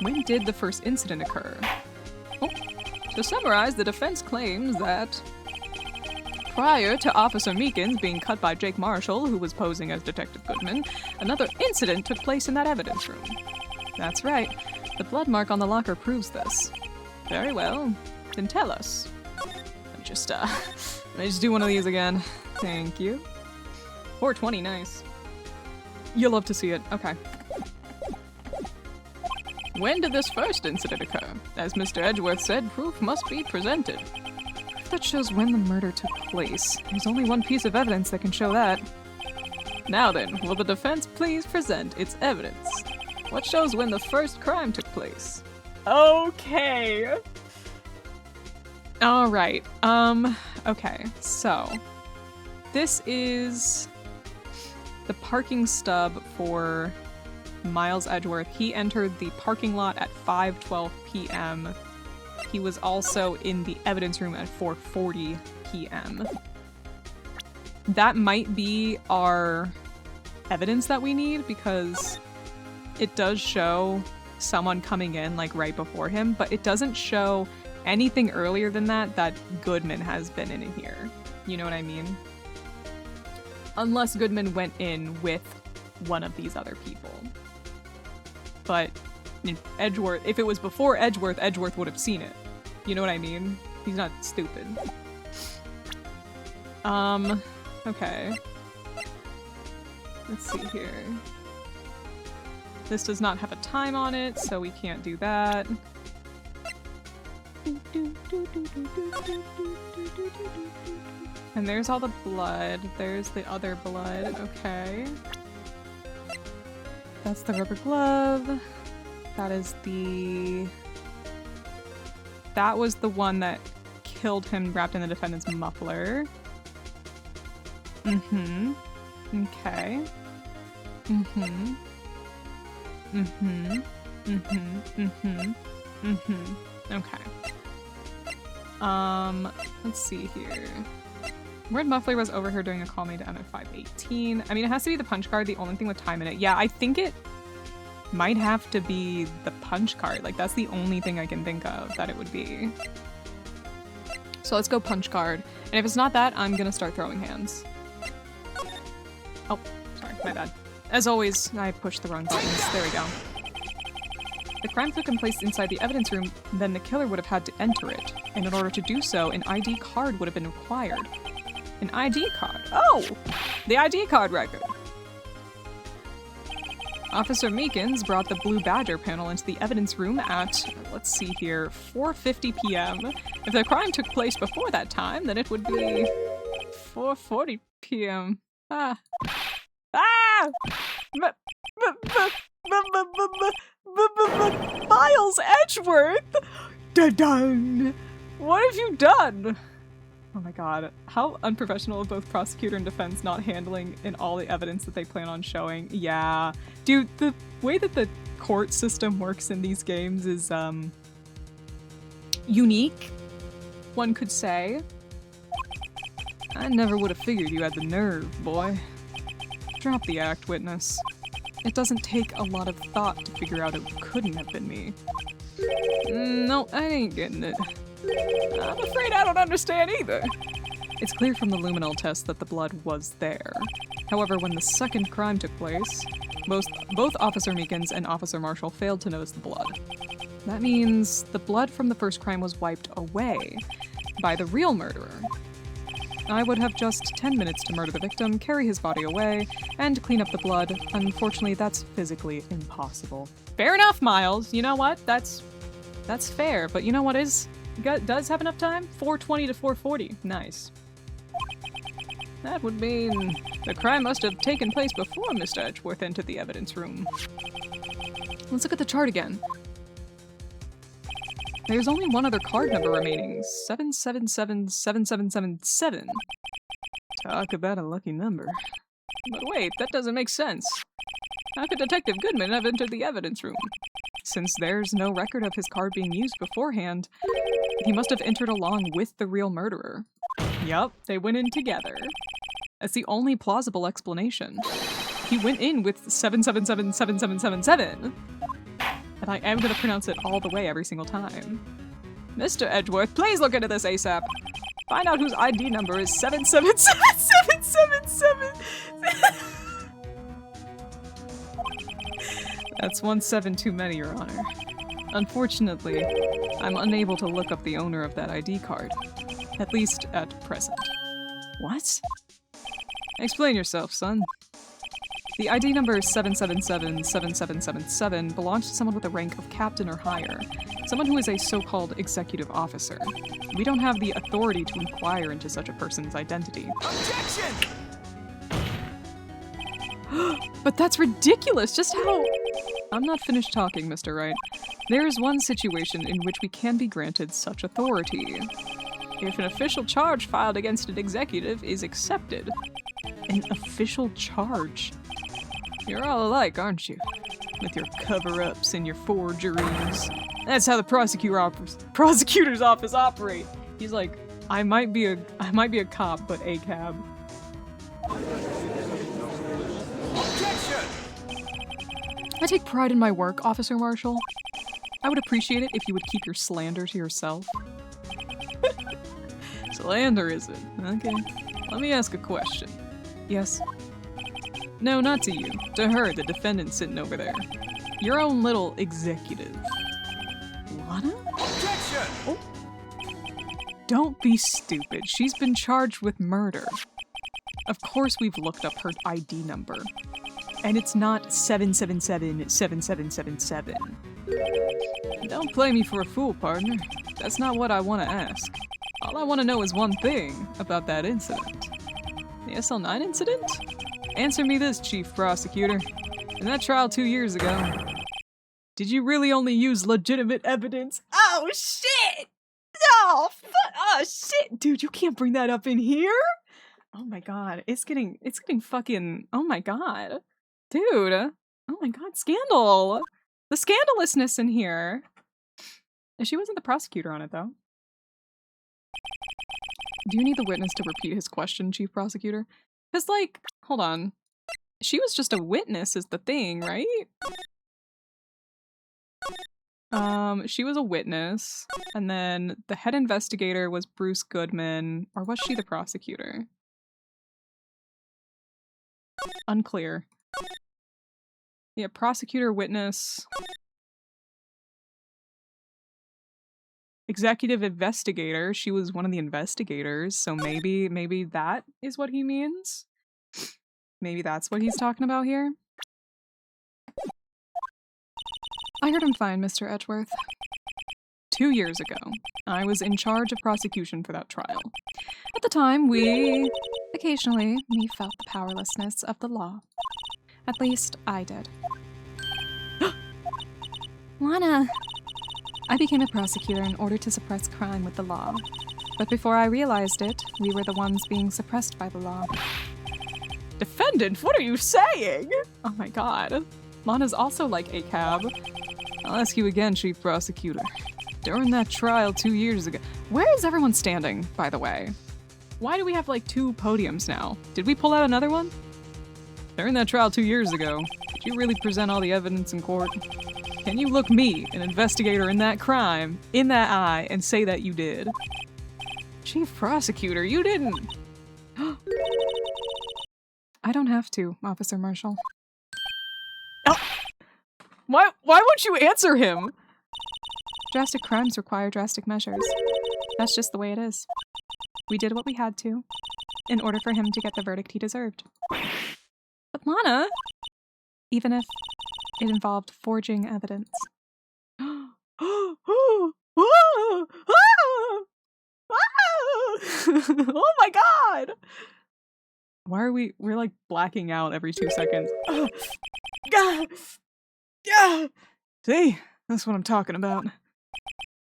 When did the first incident occur? Oh. To summarize, the defense claims that prior to Officer Meekins being cut by Jake Marshall, who was posing as Detective Goodman, another incident took place in that evidence room. That's right. The blood mark on the locker proves this. Very well. Then tell us. Let me just do one of these again. Thank you. 420, nice. You'll love to see it. Okay. When did this first incident occur? As Mr. Edgeworth said, proof must be presented. Proof that shows when the murder took place. There's only one piece of evidence that can show that. Now then, will the defense please present its evidence? What shows when the first crime took place? Okay. Alright, okay, so this is the parking stub for Miles Edgeworth. He entered the parking lot at 5:12 p.m. He was also in the evidence room at 4:40 p.m. That might be our evidence that we need because it does show someone coming in like right before him, but it doesn't show anything earlier than that Goodman has been in here. You know what I mean? Unless Goodman went in with one of these other people. But Edgeworth, if it was before Edgeworth, Edgeworth would have seen it. You know what I mean? He's not stupid. Okay. Let's see here. This does not have a time on it, so we can't do that. And there's all the blood. There's the other blood. Okay. That's the rubber glove. That is the... That was the one that killed him wrapped in the defendant's muffler. Mm-hmm. Okay. Mm-hmm. Mm-hmm. Mm-hmm. Mm-hmm. Mm-hmm. Okay. Let's see here. Word muffler was overheard during a call made to M at 5:18. I mean, it has to be the punch card, the only thing with time in it. Yeah, I think it might have to be the punch card. Like, that's the only thing I can think of that it would be. So let's go punch card. And if it's not that, I'm gonna start throwing hands. Oh, sorry, my bad. As always, I pushed the wrong buttons. There we go. The crime took place inside the evidence room, then the killer would have had to enter it. And in order to do so, an ID card would have been required. An ID card? Oh! The ID card record! Officer Meekins brought the Blue Badger panel into the evidence room at, let's see here, 4:50 p.m. If the crime took place before that time, then it would be 4:40 p.m. Ah. Ah! Miles Edgeworth! Dun-dun! What have you done? Oh my god. How unprofessional of both prosecutor and defense not handling in all the evidence that they plan on showing. Yeah. Dude, the way that the court system works in these games is, unique, one could say. I never would have figured you had the nerve, boy. Drop the act, witness. It doesn't take a lot of thought to figure out it couldn't have been me. No, I ain't getting it. I'm afraid I don't understand either. It's clear from the luminol test that the blood was there. However, when the second crime took place, Both Officer Meekins and Officer Marshall failed to notice the blood. That means the blood from the first crime was wiped away by the real murderer. I would have just 10 minutes to murder the victim, carry his body away, and clean up the blood. Unfortunately, that's physically impossible. Fair enough, Miles. You know what? That's fair. But you know what does have enough time? 4:20 to 4:40. Nice. That would mean the crime must have taken place before Mr. Edgeworth entered the evidence room. Let's look at the chart again. There's only one other card number remaining, 7777777. Talk about a lucky number. But wait, that doesn't make sense. How could Detective Goodman have entered the evidence room? Since there's no record of his card being used beforehand, he must have entered along with the real murderer. Yup, they went in together. That's the only plausible explanation. He went in with 7777777. And I am going to pronounce it all the way every single time. Mr. Edgeworth, please look into this ASAP. Find out whose ID number is 777777. That's 17 too many, Your Honor. Unfortunately, I'm unable to look up the owner of that ID card. At least at present. What? Explain yourself, son. The ID number 7777777 belongs to someone with a rank of captain or higher. Someone who is a so-called executive officer. We don't have the authority to inquire into such a person's identity. Objection! But that's ridiculous! Just how— I'm not finished talking, Mr. Wright. There is one situation in which we can be granted such authority. If an official charge filed against an executive is accepted. An official charge? You're all alike, aren't you? With your cover-ups and your forgeries. That's how the prosecutor's office operate. He's like, I might be a cop, but a cab. Objection! I take pride in my work, Officer Marshall. I would appreciate it if you would keep your slander to yourself. Slander, is it? Okay. Let me ask a question. Yes? No, not to you. To her, the defendant sitting over there. Your own little executive. Lana? Objection! Oh. Don't be stupid. She's been charged with murder. Of course we've looked up her ID number. And it's not 7777777. Don't play me for a fool, partner. That's not what I want to ask. All I want to know is one thing about that incident. The SL9 incident? Answer me this, Chief Prosecutor. In that trial 2 years ago, did you really only use legitimate evidence? Oh, shit! Oh, oh, shit! Dude, you can't bring that up in here? Oh my god, it's getting fucking— oh my god. Dude! Oh my god, scandal! The scandalousness in here! She wasn't the prosecutor on it, though. Do you need the witness to repeat his question, Chief Prosecutor? Because, like, hold on. She was just a witness is the thing, right? She was a witness, and then the head investigator was Bruce Goodman, or was she the prosecutor? Unclear. Yeah, prosecutor, witness. Executive investigator. She was one of the investigators, so maybe that is what he means? Maybe that's what he's talking about here? I heard him fine, Mr. Edgeworth. 2 years ago, I was in charge of prosecution for that trial. At the time, occasionally, we felt the powerlessness of the law. At least, I did. Lana, I became a prosecutor in order to suppress crime with the law. But before I realized it, we were the ones being suppressed by the law. Defendant, what are you saying? Oh my god. Lana's also like a cab. I'll ask you again, Chief Prosecutor. During that trial 2 years ago— where is everyone standing, by the way? Why do we have like 2 podiums now? Did we pull out another one? During that trial 2 years ago, did you really present all the evidence in court? Can you look me, an investigator in that crime, in that eye and say that you did? Chief Prosecutor, you didn't! I don't have to, Officer Marshall. Why won't you answer him? Drastic crimes require drastic measures. That's just the way it is. We did what we had to, in order for him to get the verdict he deserved. But Lana, even if it involved forging evidence. Oh my god! Why are we're like blacking out every 2 seconds? See? That's what I'm talking about.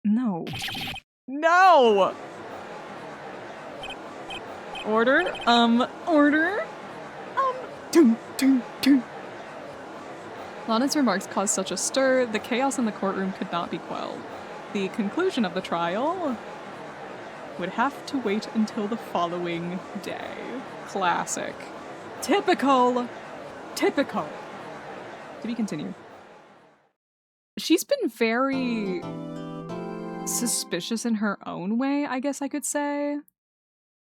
No. No! Order? Order? Doom, doom, doom. Lana's remarks caused such a stir, the chaos in the courtroom could not be quelled. The conclusion of the trial would have to wait until the following day. Classic. Typical. Typical. To be continued. She's been very suspicious in her own way, I guess I could say.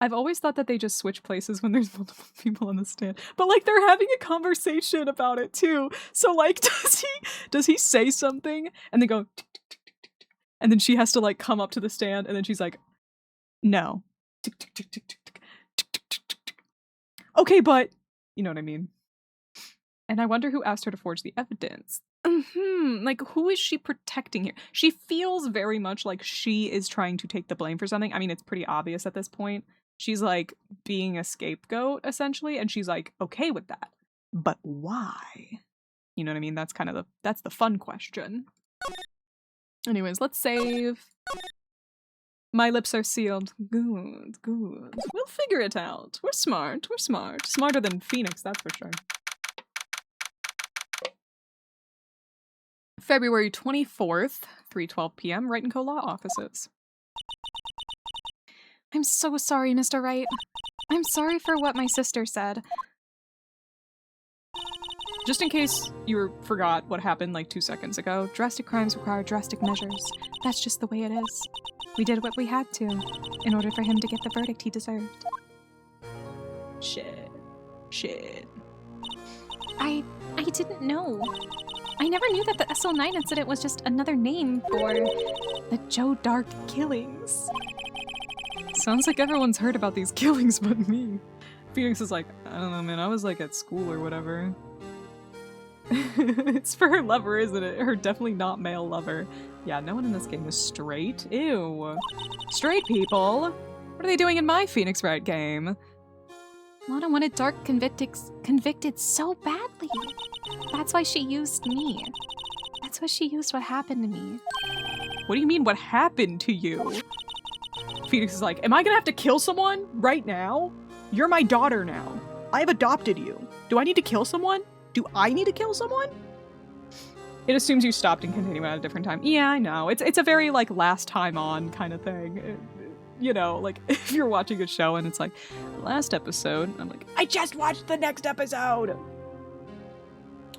I've always thought that they just switch places when there's multiple people on the stand. But like they're having a conversation about it too. So like does he say something and they go tick, tick, tick, tick, tick, and then she has to like come up to the stand and then she's like, no. Tick, tick, tick, tick, tick, tick, tick, tick, tick, tick, tick. Okay, but you know what I mean. And I wonder who asked her to forge the evidence. Like, who is she protecting here? She feels very much like she is trying to take the blame for something. I mean, it's pretty obvious at this point. She's like being a scapegoat, essentially, and she's like okay with that. But why? You know what I mean? That's kind of that's the fun question. Anyways, let's save. My lips are sealed. Good, good. We'll figure it out. We're smart. We're smart. Smarter than Phoenix, that's for sure. February 24th, 3:12 p.m., Wright & Co. Law Offices. I'm so sorry, Mr. Wright. I'm sorry for what my sister said. Just in case you forgot what happened like 2 seconds ago, drastic crimes require drastic measures. That's just the way it is. We did what we had to, in order for him to get the verdict he deserved. Shit. Shit. I didn't know. I never knew that the SL9 incident was just another name for the Joe Dark killings. Sounds like everyone's heard about these killings but me. Phoenix is like, I don't know, man, I was like at school or whatever. It's for her lover, isn't it? Her definitely not male lover. Yeah, no one in this game is straight. Ew. Straight people? What are they doing in my Phoenix Wright game? Lana wanted Dark convicted so badly. That's why she used me. That's why she used what happened to me. What do you mean, what happened to you? Phoenix is like, am I gonna have to kill someone right now? You're my daughter now. I've adopted you. Do I need to kill someone? Do I need to kill someone? It assumes you stopped and continued at a different time. Yeah, I know. It's a very, like, last time on kind of thing. You know, like, if you're watching a show and it's like, last episode, I'm like, I just watched the next episode!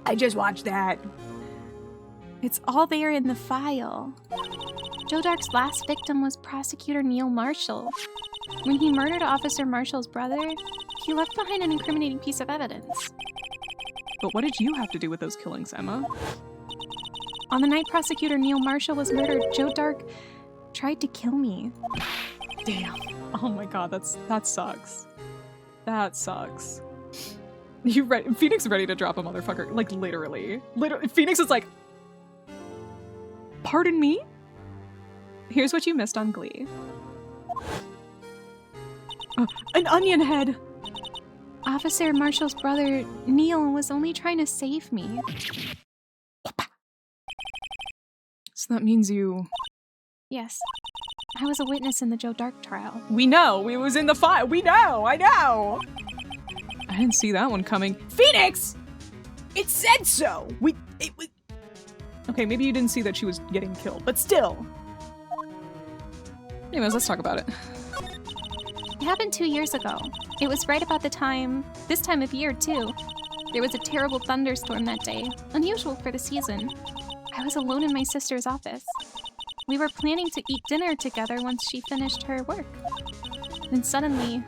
I just watched that. It's all there in the file. Joe Dark's last victim was Prosecutor Neil Marshall. When he murdered Officer Marshall's brother, he left behind an incriminating piece of evidence. But what did you have to do with those killings, Emma? On the night Prosecutor Neil Marshall was murdered, Joe Dark tried to kill me. Damn. Oh my god, that sucks. That sucks. Phoenix is ready to drop a motherfucker. Like, literally. Phoenix is like, pardon me? Here's what you missed on Glee. An onion head! Officer Marshall's brother, Neil, was only trying to save me. So that means you... Yes. I was a witness in the Joe Dark trial. We know! It was in the file! We know! I know! I didn't see that one coming. Phoenix! It said so! Okay, maybe you didn't see that she was getting killed, but still! Anyways, let's talk about it. It happened 2 years ago. It was right about this time of year too. There was a terrible thunderstorm that day, unusual for the season. I was alone in my sister's office. We were planning to eat dinner together once she finished her work. Then suddenly,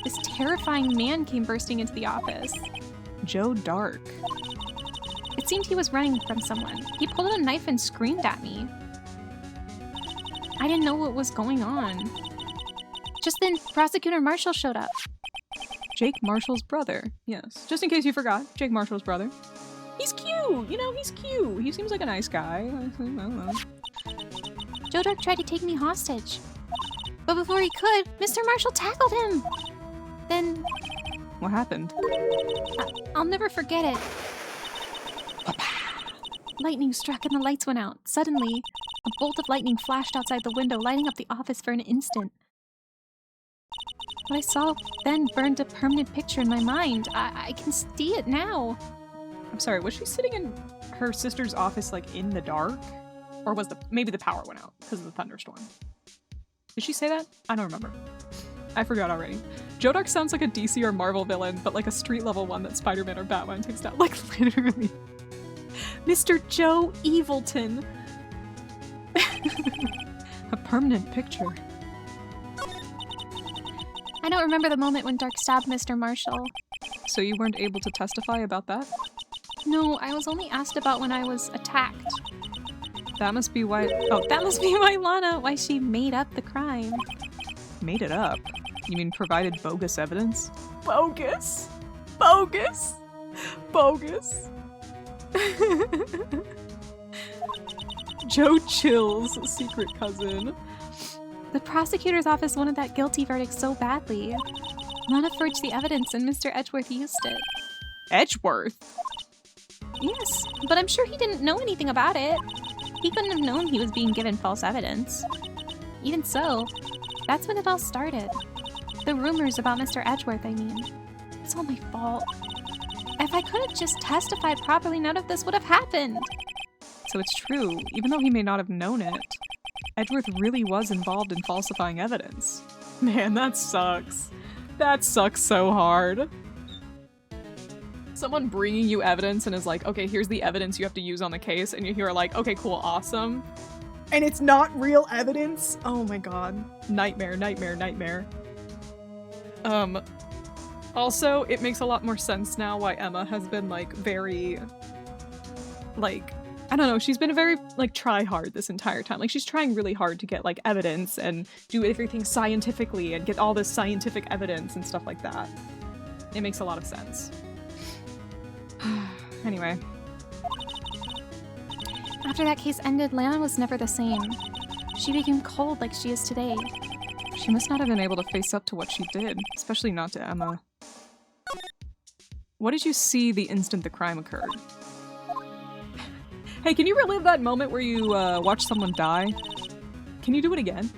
this terrifying man came bursting into the office. Joe Dark. It seemed he was running from someone. He pulled out a knife and screamed at me. I didn't know what was going on. Just then, Prosecutor Marshall showed up. Jake Marshall's brother. Yes. Just in case you forgot, Jake Marshall's brother. He's cute! You know, he's cute. He seems like a nice guy. I don't know. Joe Dark tried to take me hostage. But before he could, Mr. Marshall tackled him. Then... What happened? I'll never forget it. Lightning struck and the lights went out. Suddenly, a bolt of lightning flashed outside the window, lighting up the office for an instant. What I saw then burned a permanent picture in my mind. I can see it now. I'm sorry, was she sitting in her sister's office, like, in the dark? Or was maybe the power went out because of the thunderstorm? Did she say that? I don't remember. I forgot already. Joe Dark sounds like a DC or Marvel villain, but like a street-level one that Spider-Man or Batman takes down. Like, literally. Mr. Joe Evilton. A permanent picture. I don't remember the moment when Dark stabbed Mr. Marshall. So you weren't able to testify about that? No, I was only asked about when I was attacked. That must be why- That must be why she made up the crime. Made it up? You mean provided bogus evidence? Bogus? Bogus? Bogus? Joe Chill's secret cousin. The prosecutor's office wanted that guilty verdict so badly. Lana forged the evidence and Mr. Edgeworth used it. Edgeworth? Yes, but I'm sure he didn't know anything about it. He couldn't have known he was being given false evidence. Even so, that's when it all started. The rumors about Mr. Edgeworth, I mean. It's all my fault. If I could have just testified properly, none of this would have happened. So it's true, even though he may not have known it. Edgeworth really was involved in falsifying evidence. Man, that sucks. That sucks so hard. Someone bringing you evidence and is like, okay, here's the evidence you have to use on the case, and you're like, okay, cool, awesome. And it's not real evidence? Oh my god. Nightmare, nightmare, nightmare. Also, it makes a lot more sense now why Emma has been, like, very, like, I don't know, she's been a very, like, try-hard this entire time. Like, she's trying really hard to get, like, evidence and do everything scientifically and get all this scientific evidence and stuff like that. It makes a lot of sense. Anyway. After that case ended, Lana was never the same. She became cold like she is today. She must not have been able to face up to what she did, especially not to Emma. What did you see the instant the crime occurred? Hey, can you relive that moment where you watched someone die? Can you do it again?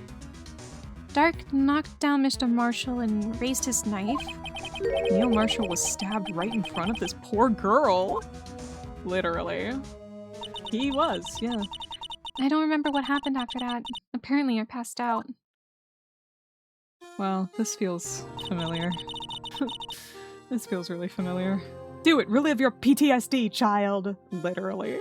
Dark knocked down Mr. Marshall and raised his knife. Neil Marshall was stabbed right in front of this poor girl. Literally. He was, yeah. I don't remember what happened after that. Apparently I passed out. Well, this feels familiar. This feels really familiar. Do it! Relive your PTSD, child! Literally.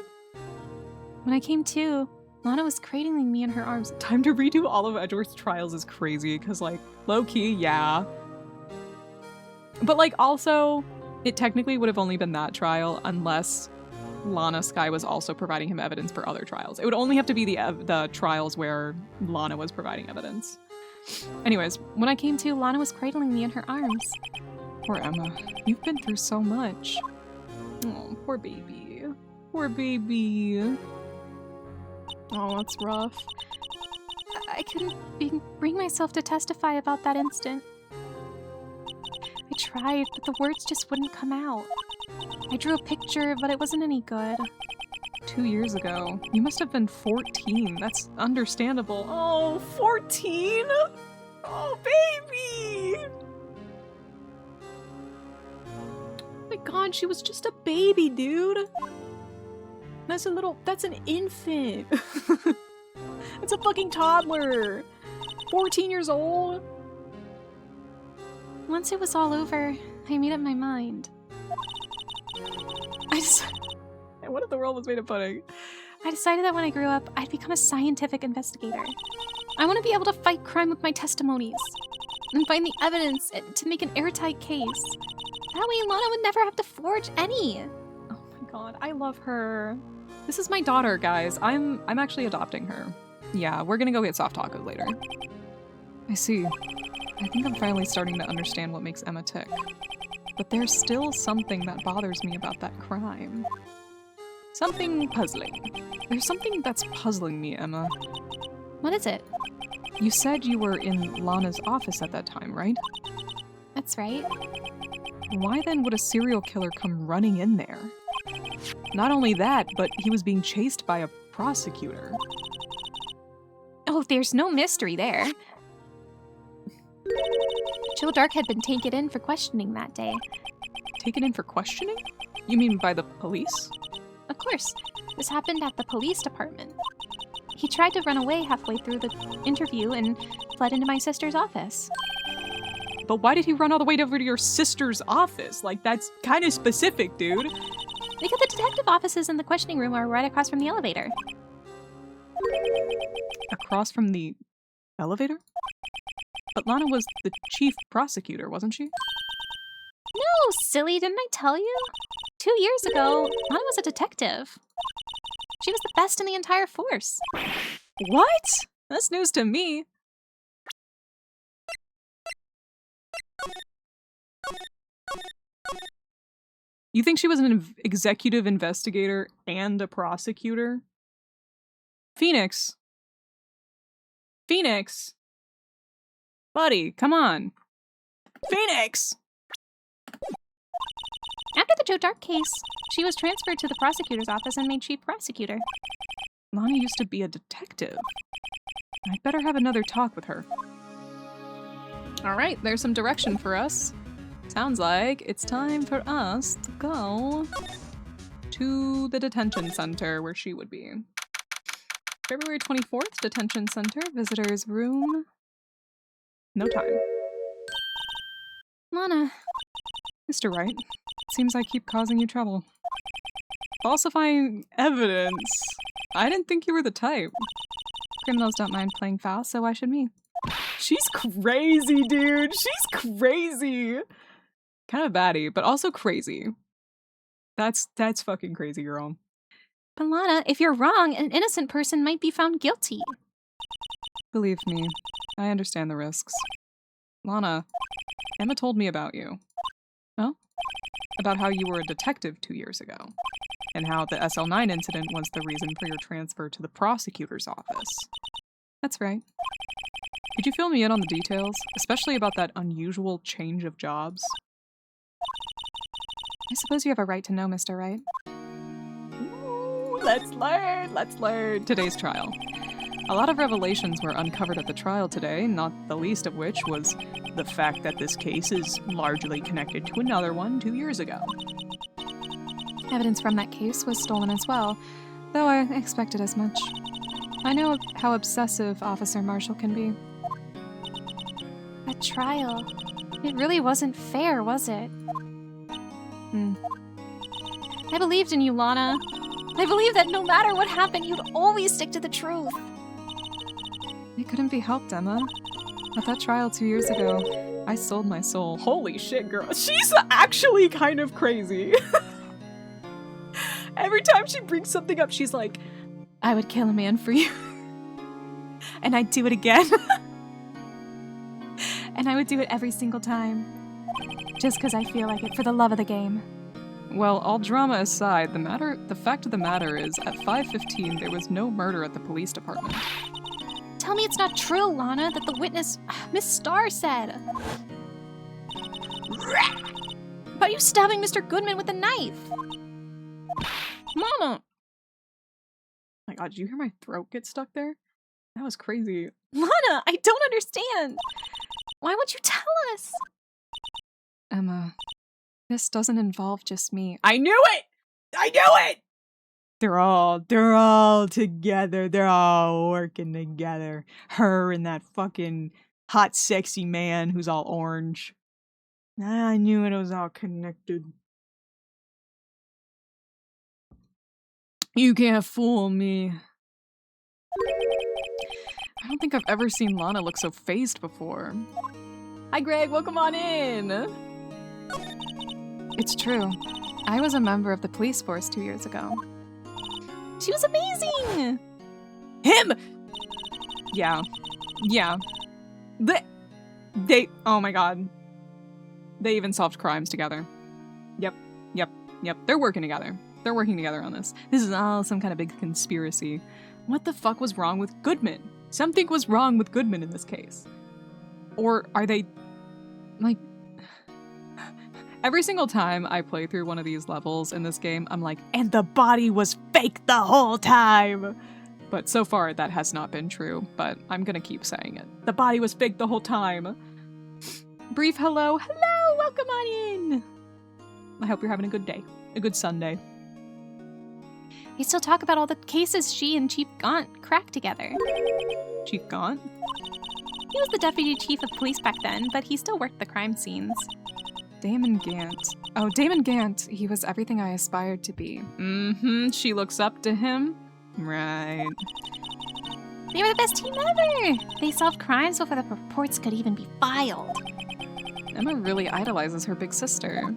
When I came to, Lana was cradling me in her arms. Time to redo all of Edgeworth's trials is crazy, because, like, low-key, yeah. But, like, also, it technically would have only been that trial unless Lana Skye was also providing him evidence for other trials. It would only have to be the trials where Lana was providing evidence. Anyways, when I came to, Lana was cradling me in her arms. Poor Emma. You've been through so much. Oh, poor baby. Poor baby. Oh, that's rough. I couldn't bring myself to testify about that instant. I tried, but the words just wouldn't come out. I drew a picture, but it wasn't any good. 2 years ago. You must have been 14. That's understandable. Oh, 14? Oh, baby! Oh my god, she was just a baby, dude. That's an infant. That's a fucking toddler. 14 years old? Once it was all over, I made up my mind. What if the world was made of pudding? I decided that when I grew up, I'd become a scientific investigator. I want to be able to fight crime with my testimonies and find the evidence to make an airtight case. That way Lana would never have to forge any. Oh my god, I love her. This is my daughter, guys. I'm actually adopting her. Yeah, we're gonna go get soft tacos later. I see. I think I'm finally starting to understand what makes Emma tick. But there's still something that bothers me about that crime. Something puzzling. There's something that's puzzling me, Emma. What is it? You said you were in Lana's office at that time, right? That's right. Why then would a serial killer come running in there? Not only that, but he was being chased by a prosecutor. Oh, there's no mystery there. Joe Dark had been taken in for questioning that day. Taken in for questioning? You mean by the police? Of course, this happened at the police department. He tried to run away halfway through the interview and fled into my sister's office. But why did he run all the way over to your sister's office? Like, that's kind of specific, dude. Because the detective offices and the questioning room are right across from the elevator. Across from the elevator? But Lana was the chief prosecutor, wasn't she? No, silly, didn't I tell you? 2 years ago, Lana was a detective. She was the best in the entire force. What? That's news to me. You think she was an executive investigator and a prosecutor? Phoenix. Phoenix. Buddy, come on. Phoenix! After the Joe Dark case, she was transferred to the prosecutor's office and made chief prosecutor. Lana used to be a detective. I'd better have another talk with her. Alright, there's some direction for us. Sounds like it's time for us to go to the detention center where she would be. February 24th, detention center, visitor's room. No time. Lana. Mr. Wright, seems I keep causing you trouble. Falsifying evidence? I didn't think you were the type. Criminals don't mind playing foul, so why should me? She's crazy, dude! She's crazy! Kind of baddie, but also crazy. That's fucking crazy, girl. But Lana, if you're wrong, an innocent person might be found guilty. Believe me, I understand the risks. Lana, Emma told me about you. Oh? About how you were a detective 2 years ago, and how the SL9 incident was the reason for your transfer to the prosecutor's office. That's right. Could you fill me in on the details, especially about that unusual change of jobs? I suppose you have a right to know, Mr. Wright. Ooh, let's learn! Today's trial. A lot of revelations were uncovered at the trial today, not the least of which was the fact that this case is largely connected to another one 2 years ago. Evidence from that case was stolen as well, though I expected as much. I know how obsessive Officer Marshall can be. That trial. It really wasn't fair, was it? I believed in you, Lana. I believed that no matter what happened, you'd always stick to the truth. It couldn't be helped, Emma. At that trial 2 years ago, I sold my soul. Holy shit, girl. She's actually kind of crazy. Every time she brings something up, she's like, I would kill a man for you. And I'd do it again. And I would do it every single time. Just because I feel like it, for the love of the game. Well, all drama aside, the fact of the matter is, at 5:15, there was no murder at the police department. Tell me it's not true, Lana, that the witness, Miss Starr, said. About you stabbing Mr. Goodman with a knife. Lana! Oh my god, did you hear my throat get stuck there? That was crazy. Lana, I don't understand. Why won't you tell us? Emma, this doesn't involve just me. I knew it! I knew it! They're all together. They're all working together. Her and that fucking hot, sexy man who's all orange. I knew it was all connected. You can't fool me. I don't think I've ever seen Lana look so phased before. Hi Greg, welcome on in! It's true. I was a member of the police force 2 years ago. She was amazing! Him! Yeah. Yeah. They, oh my god. They even solved crimes together. Yep. They're working together. They're working together on this. This is all some kind of big conspiracy. What the fuck was wrong with Goodman? Something was wrong with Goodman in this case. Or are they, like... Every single time I play through one of these levels in this game, I'm like, and the body was fake the whole time! But so far, that has not been true, but I'm gonna keep saying it. The body was fake the whole time. Brief hello. Hello! Welcome on in! I hope you're having a good day. A good Sunday. They still talk about all the cases she and Chief Gaunt cracked together. Chief Gaunt? He was the deputy chief of police back then, but he still worked the crime scenes. Damon Gant. Oh, Damon Gant. He was everything I aspired to be. Mm-hmm. She looks up to him. Right. They were the best team ever! They solved crimes before the reports could even be filed. Emma really idolizes her big sister.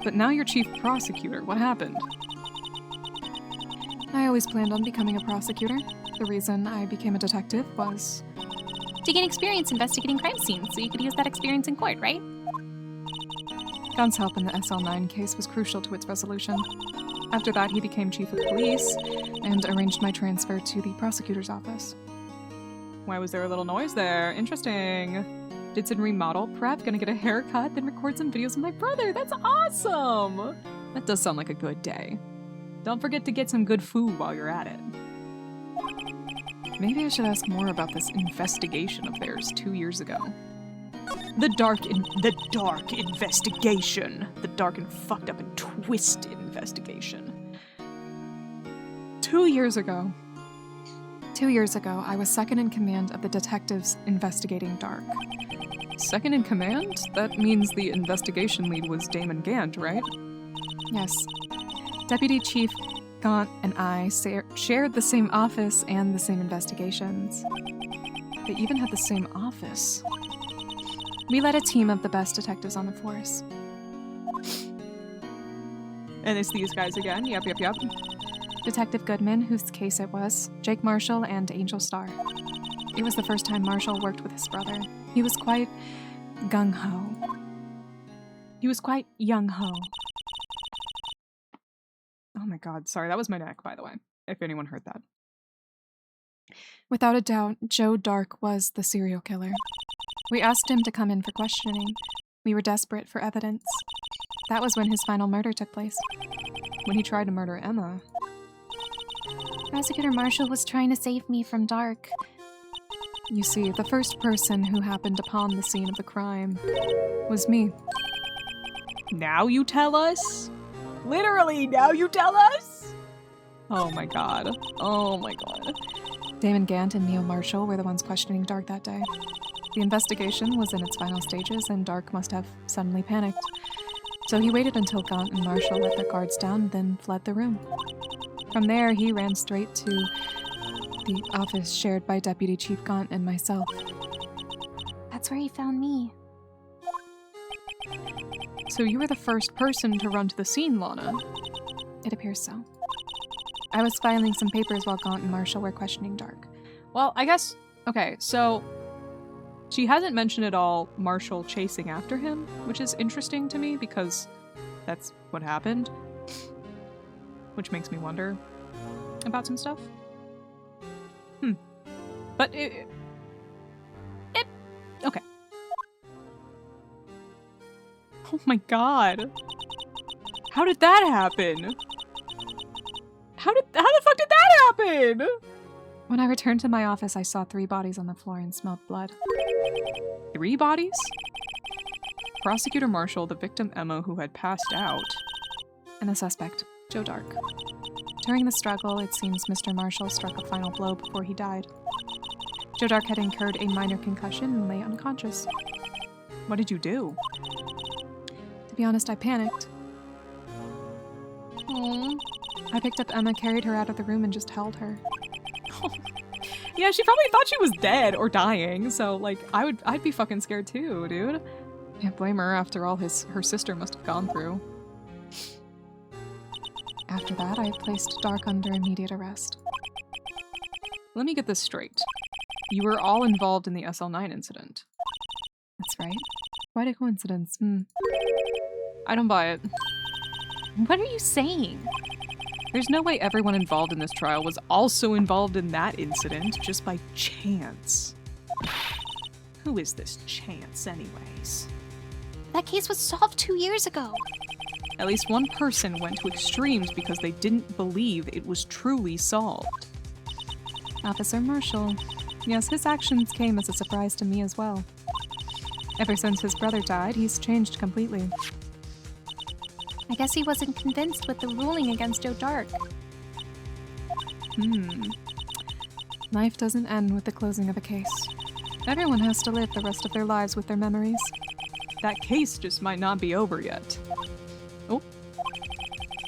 But now you're chief prosecutor. What happened? I always planned on becoming a prosecutor. The reason I became a detective was... to gain experience investigating crime scenes, so you could use that experience in court, right? Gaunt's help in the SL9 case was crucial to its resolution. After that, he became chief of police and arranged my transfer to the prosecutor's office. Why was there a little noise there? Interesting. Did some remodel prep, gonna get a haircut, then record some videos with my brother. That's awesome! That does sound like a good day. Don't forget to get some good food while you're at it. Maybe I should ask more about this investigation of theirs 2 years ago. The dark investigation. The dark and fucked up and twisted investigation. 2 years ago. 2 years ago, I was second in command of the detectives investigating Dark. Second in command? That means the investigation lead was Damon Gant, right? Yes. Deputy Chief Gaunt and I shared the same office and the same investigations. They even had the same office. We led a team of the best detectives on the force. And it's these guys again. Yep. Detective Goodman, whose case it was, Jake Marshall, and Angel Starr. It was the first time Marshall worked with his brother. He was quite gung-ho. He was quite young-ho. Oh my god, sorry, that was my neck, by the way, if anyone heard that. Without a doubt, Joe Dark was the serial killer. We asked him to come in for questioning. We were desperate for evidence. That was when his final murder took place. When he tried to murder Emma. Prosecutor Marshall was trying to save me from Dark. You see, the first person who happened upon the scene of the crime was me. Now you tell us? Literally, now you tell us? Oh my god. Oh my god. Damon Gant and Neil Marshall were the ones questioning Dark that day. The investigation was in its final stages, and Dark must have suddenly panicked. So he waited until Gaunt and Marshall let their guards down, then fled the room. From there, he ran straight to the office shared by Deputy Chief Gaunt and myself. That's where he found me. So you were the first person to run to the scene, Lana? It appears so. I was filing some papers while Gaunt and Marshall were questioning Dark. Well, I guess... Okay, so... She hasn't mentioned at all Marshall chasing after him, which is interesting to me because that's what happened. Which makes me wonder about some stuff. But okay. Oh my god. How did that happen? How the fuck did that happen? When I returned to my office, I saw 3 bodies on the floor and smelled blood. 3 bodies? Prosecutor Marshall, the victim Emma who had passed out, and the suspect, Joe Dark. During the struggle, it seems Mr. Marshall struck a final blow before he died. Joe Dark had incurred a minor concussion and lay unconscious. What did you do? To be honest, I panicked. I picked up Emma, carried her out of the room, and just held her. Yeah, she probably thought she was dead or dying, so, like, I'd be fucking scared too, dude. Can't blame her after all her sister must have gone through. After that, I placed Dark under immediate arrest. Let me get this straight. You were all involved in the SL9 incident. That's right. Quite a coincidence. I don't buy it. What are you saying? There's no way everyone involved in this trial was also involved in that incident just by chance. Who is this Chance, anyways? That case was solved 2 years ago. At least one person went to extremes because they didn't believe it was truly solved. Officer Marshall. Yes, his actions came as a surprise to me as well. Ever since his brother died, he's changed completely. I guess he wasn't convinced with the ruling against Joe Dark. Life doesn't end with the closing of a case. Everyone has to live the rest of their lives with their memories. That case just might not be over yet. Oh.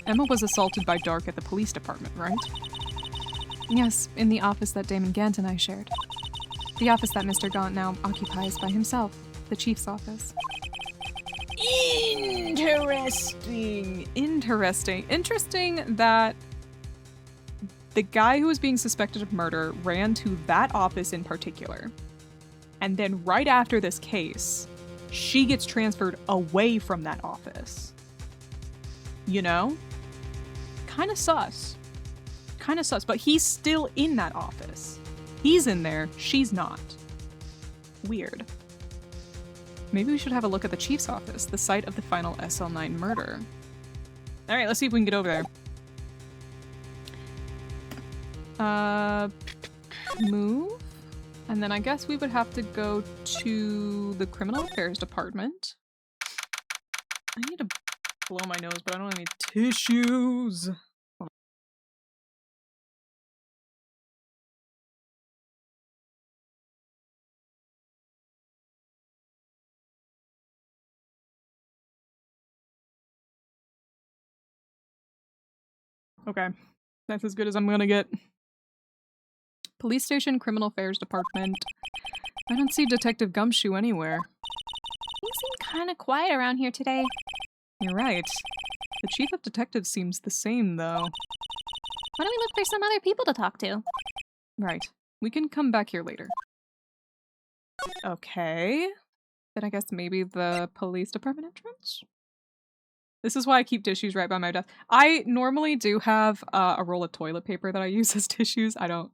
Emma was assaulted by Dark at the police department, right? Yes, in the office that Damon Gant and I shared. The office that Mr. Gaunt now occupies by himself, the chief's office. Interesting. Interesting that the guy who was being suspected of murder ran to that office in particular. And then right after this case, she gets transferred away from that office. You know? Kind of sus. But he's still in that office. He's in there, she's not. Weird. Maybe we should have a look at the chief's office, the site of the final SL9 murder. Alright, let's see if we can get over there. Move. And then I guess we would have to go to the criminal affairs department. I need to blow my nose, but I don't have any tissues. Okay, that's as good as I'm gonna get. Police station, criminal affairs department. I don't see Detective Gumshoe anywhere. Things seem kind of quiet around here today. You're right. The chief of detectives seems the same, though. Why don't we look for some other people to talk to? Right. We can come back here later. Okay. Then I guess maybe the police department entrance? This is why I keep tissues right by my desk. I normally do have a roll of toilet paper that I use as tissues. I don't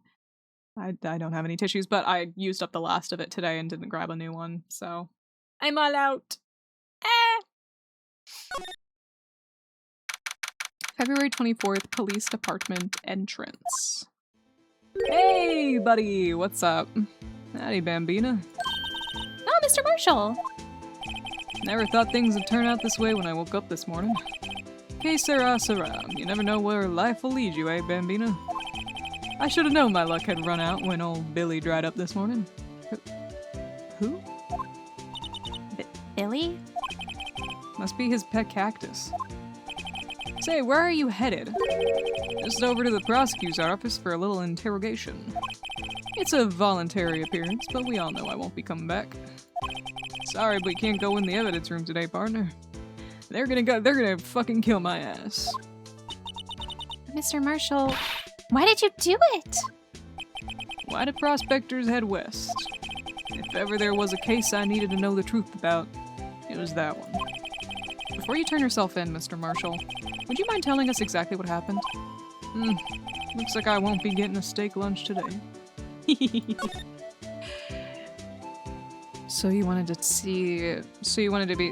have any tissues, but I used up the last of it today and didn't grab a new one, so I'm all out. February 24th, police department entrance. Hey, buddy, what's up? Howdy, Bambina. Oh, Mr. Marshall! Never thought things would turn out this way when I woke up this morning. Que sera, sera. You never know where life will lead you, eh, Bambina? I should have known my luck had run out when old Billy dried up this morning. Who? Billy? Must be his pet cactus. Say, where are you headed? Just over to the prosecutor's office for a little interrogation. It's a voluntary appearance, but we all know I won't be coming back. Sorry, but you can't go in the evidence room today, partner. They're gonna fucking kill my ass. Mr. Marshall, why did you do it? Why did prospectors head west? If ever there was a case I needed to know the truth about, it was that one. Before you turn yourself in, Mr. Marshall, would you mind telling us exactly what happened? Looks like I won't be getting a steak lunch today. So you wanted to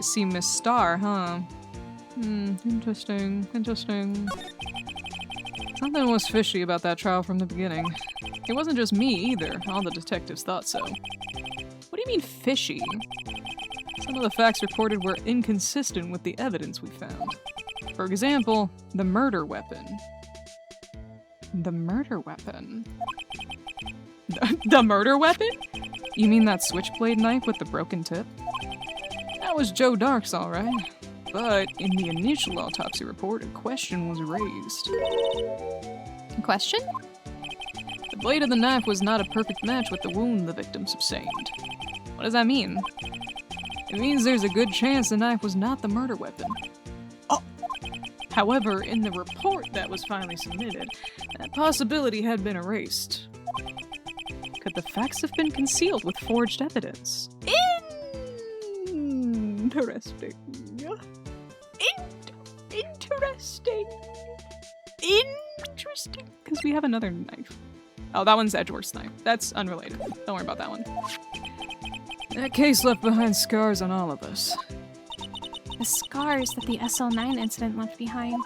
see Miss Star, huh? Interesting. Something was fishy about that trial from the beginning. It wasn't just me either, all the detectives thought so. What do you mean fishy? Some of the facts reported were inconsistent with the evidence we found. For example, the murder weapon. The murder weapon? The murder weapon? You mean that switchblade knife with the broken tip? That was Joe Dark's, alright. But in the initial autopsy report, a question was raised. A question? The blade of the knife was not a perfect match with the wound the victim sustained. What does that mean? It means there's a good chance the knife was not the murder weapon. Oh. However, in the report that was finally submitted, that possibility had been erased. Could the facts have been concealed with forged evidence? Interesting. Interesting. Interesting. Because we have another knife. Oh, that one's Edgeworth's knife. That's unrelated. Don't worry about that one. That case left behind scars on all of us. The scars that the SL9 incident left behind.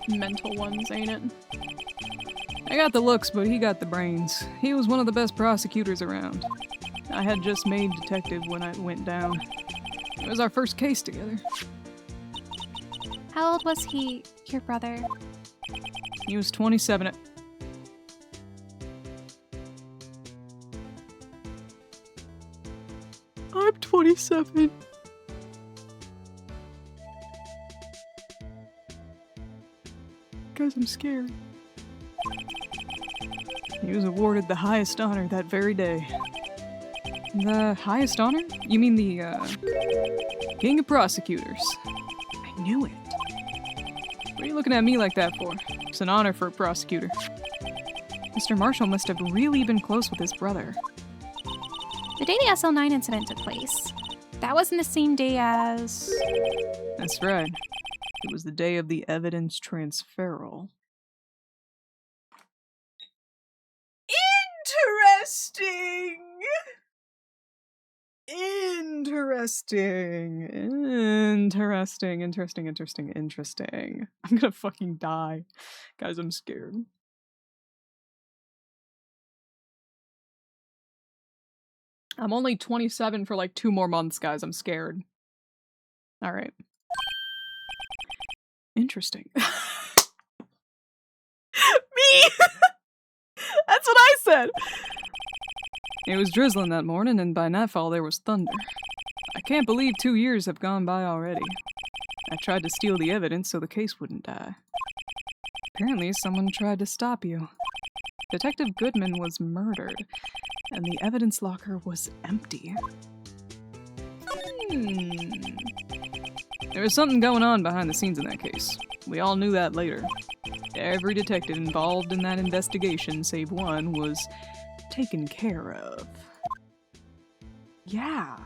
Mental ones, ain't it? I got the looks, but he got the brains. He was one of the best prosecutors around. I had just made detective when I went down. It was our first case together. How old was he, your brother? He was 27 at... I'm 27. Guys, I'm scared. He was awarded the highest honor that very day. The highest honor? You mean the, King of Prosecutors. I knew it. What are you looking at me like that for? It's an honor for a prosecutor. Mr. Marshall must have really been close with his brother. The day the SL9 incident took place, that wasn't the same day as... That's right. It was the day of the evidence transferal. Interesting! Interesting. I'm gonna fucking die. Guys, I'm scared. I'm only 27 for like 2 more months, guys. I'm scared. Alright. Interesting. Me! That's what I said! It was drizzling that morning, and by nightfall there was thunder. I can't believe 2 years have gone by already. I tried to steal the evidence so the case wouldn't die. Apparently someone tried to stop you. Detective Goodman was murdered, and the evidence locker was empty. There was something going on behind the scenes in that case. We all knew that later. Every detective involved in that investigation, save one, was taken care of. Yeah.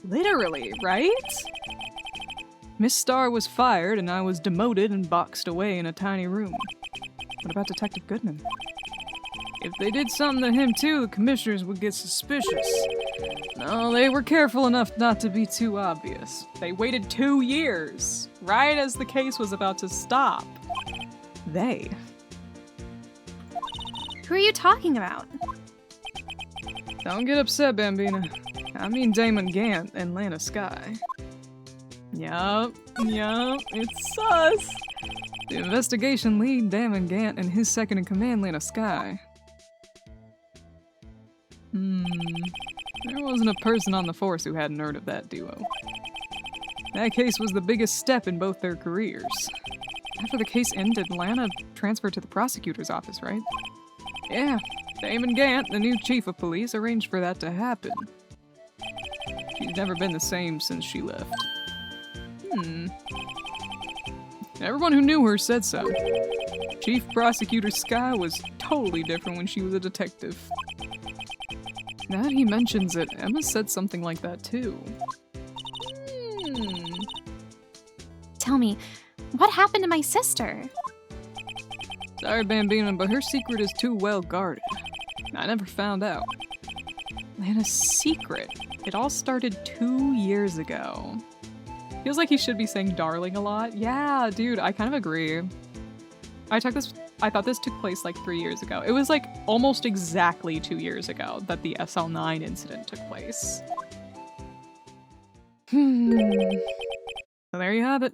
Literally, right? Miss Starr was fired and I was demoted and boxed away in a tiny room. What about Detective Goodman? If they did something to him too, the commissioners would get suspicious. No, they were careful enough not to be too obvious. They waited 2 years, right as the case was about to stop. They. Who are you talking about? Don't get upset, Bambina. I mean Damon Gant and Lana Sky. Yup, it's sus. The investigation lead, Damon Gant, and his second in command, Lana Sky. There wasn't a person on the force who hadn't heard of that duo. That case was the biggest step in both their careers. After the case ended, Lana transferred to the prosecutor's office, right? Yeah, Damon Gant, the new chief of police, arranged for that to happen. She's never been the same since she left. Everyone who knew her said so. Chief Prosecutor Sky was totally different when she was a detective. Now that he mentions it, Emma said something like that too. Tell me, what happened to my sister? Sorry, Bambina, but her secret is too well guarded. I never found out. Lana's secret. It all started 2 years ago. Feels like he should be saying darling a lot. Yeah, dude, I kind of agree. I thought this took place like 3 years ago. It was like almost exactly 2 years ago that the SL9 incident took place. So there you have it.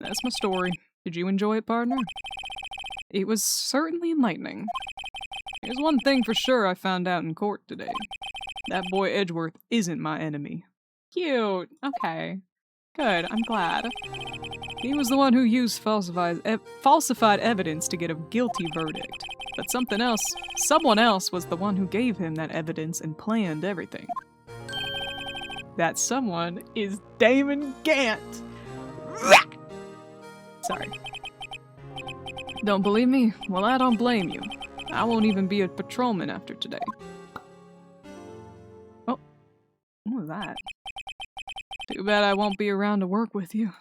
That's my story. Did you enjoy it, partner? It was certainly enlightening. Here's one thing for sure I found out in court today. That boy Edgeworth isn't my enemy. Cute. Okay. Good, I'm glad. He was the one who used falsified evidence to get a guilty verdict. But someone else was the one who gave him that evidence and planned everything. That someone is Damon Gant. Sorry. Don't believe me? Well, I don't blame you. I won't even be a patrolman after today. Oh, what was that? Too bad I won't be around to work with you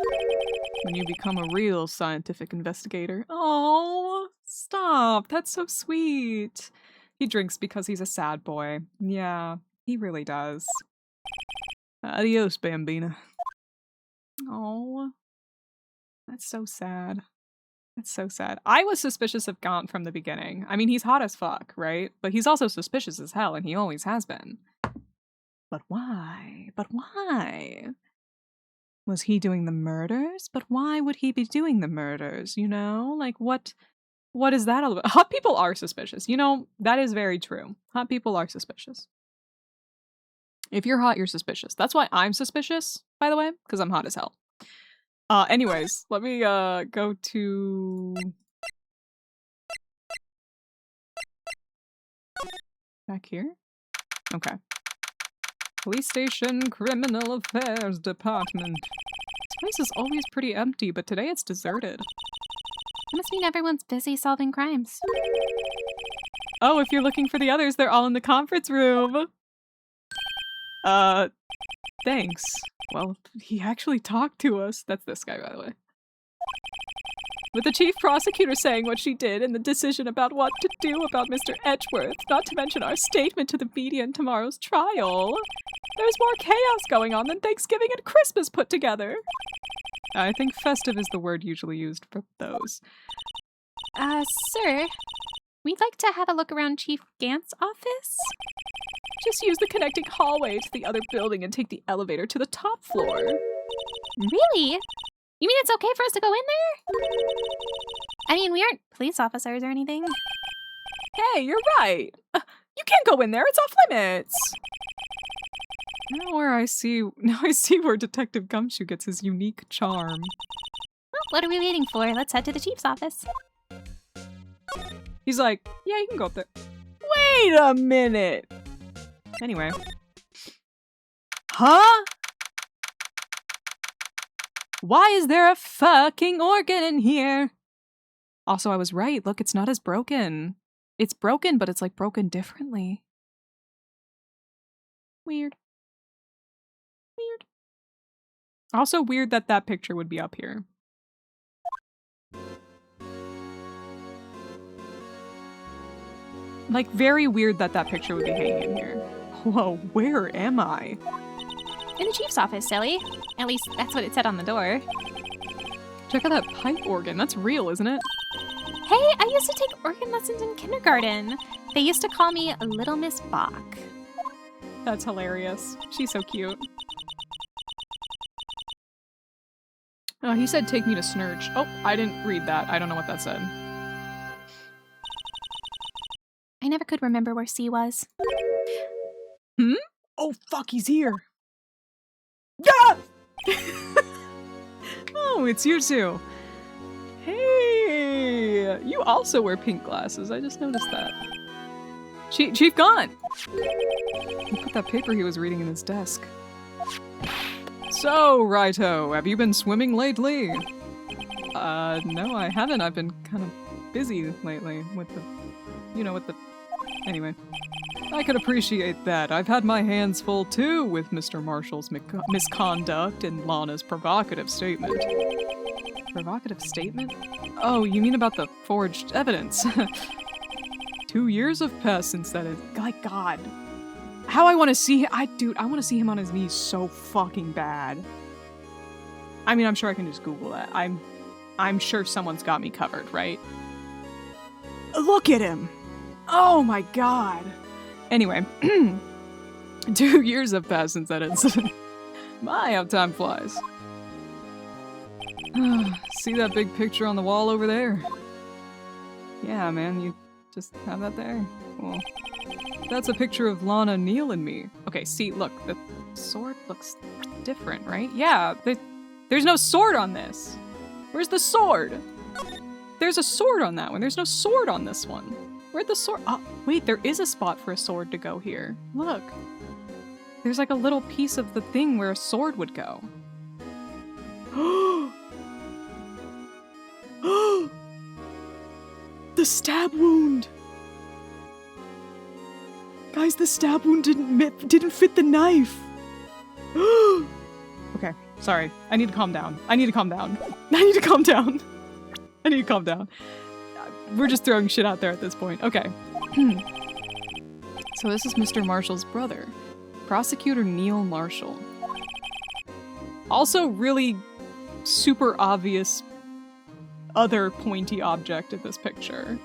when you become a real scientific investigator. Oh, stop. That's so sweet. He drinks because he's a sad boy. Yeah, he really does. Adios, Bambina. Oh, that's so sad. That's so sad. I was suspicious of Gaunt from the beginning. I mean, he's hot as fuck, right? But he's also suspicious as hell, and he always has been. But why? But why? Was he doing the murders? But why would he be doing the murders, you know? Like, what is that all about? Hot people are suspicious. You know, that is very true. Hot people are suspicious. If you're hot, you're suspicious. That's why I'm suspicious, by the way, because I'm hot as hell. Anyways, let me, go to... back here? Okay. Police Station, Criminal Affairs Department. This place is always pretty empty, but today it's deserted. It must mean everyone's busy solving crimes. Oh, if you're looking for the others, they're all in the conference room! Thanks. Well, he actually talked to us. That's this guy, by the way. With the chief prosecutor saying what she did and the decision about what to do about Mr. Edgeworth, not to mention our statement to the media in tomorrow's trial. There's more chaos going on than Thanksgiving and Christmas put together. I think festive is the word usually used for those. Sir, we'd like to have a look around Chief Gant's office. Just use the connecting hallway to the other building and take the elevator to the top floor. Really? You mean it's okay for us to go in there? I mean, we aren't police officers or anything. Hey, you're right. You can't go in there. It's off limits. Now I see where Detective Gumshoe gets his unique charm. Well, what are we waiting for? Let's head to the chief's office. He's like, yeah, you can go up there. Wait a minute. Anyway. Huh? Why is there a fucking organ in here? Also, I was right. Look, it's not as broken. It's broken, but it's like broken differently. Weird. Weird. Also weird that that picture would be up here. Like, very weird that that picture would be hanging in here. Whoa, where am I? In the chief's office, silly. At least that's what it said on the door. Check out that pipe organ. That's real, isn't it? Hey, I used to take organ lessons in kindergarten. They used to call me Little Miss Bach. That's hilarious. She's so cute. Oh, he said take me to Snurch. Oh, I didn't read that. I don't know what that said. I never could remember where C was. Hmm? Oh, fuck, he's here. Ah! Oh, it's you two. Hey, you also wear pink glasses. I just noticed that. Chief Gaunt! He put that paper he was reading in his desk. So, Righto, have you been swimming lately? No, I haven't. I've been kind of busy lately with the... You know, with the... Anyway. I could appreciate that. I've had my hands full too with Mr. Marshall's misconduct and Lana's provocative statement. Provocative statement? Oh, you mean about the forged evidence? 2 years have passed since that is... Like, God. How I want to see him... Dude, I want to see him on his knees so fucking bad. I mean, I'm sure I can just Google that. I'm sure someone's got me covered, right? Look at him! Oh my God! Anyway, 2 years have passed since that incident. My, how time flies. See that big picture on the wall over there? Yeah, man, you just have that there? Cool. That's a picture of Lana, Neil, and me. Okay, see, look, the sword looks different, right? Yeah, there's no sword on this. Where's the sword? There's a sword on that one. There's no sword on this one. Where'd the sword? Oh, wait, there is a spot for a sword to go here. Look. There's like a little piece of the thing where a sword would go. The stab wound! Guys, the stab wound didn't fit the knife! Okay, sorry. I need to calm down. I need to calm down. I need to calm down. I need to calm down. We're just throwing shit out there at this point. Okay. So this is Mr. Marshall's brother. Prosecutor Neil Marshall. Also really super obvious other pointy object in this picture.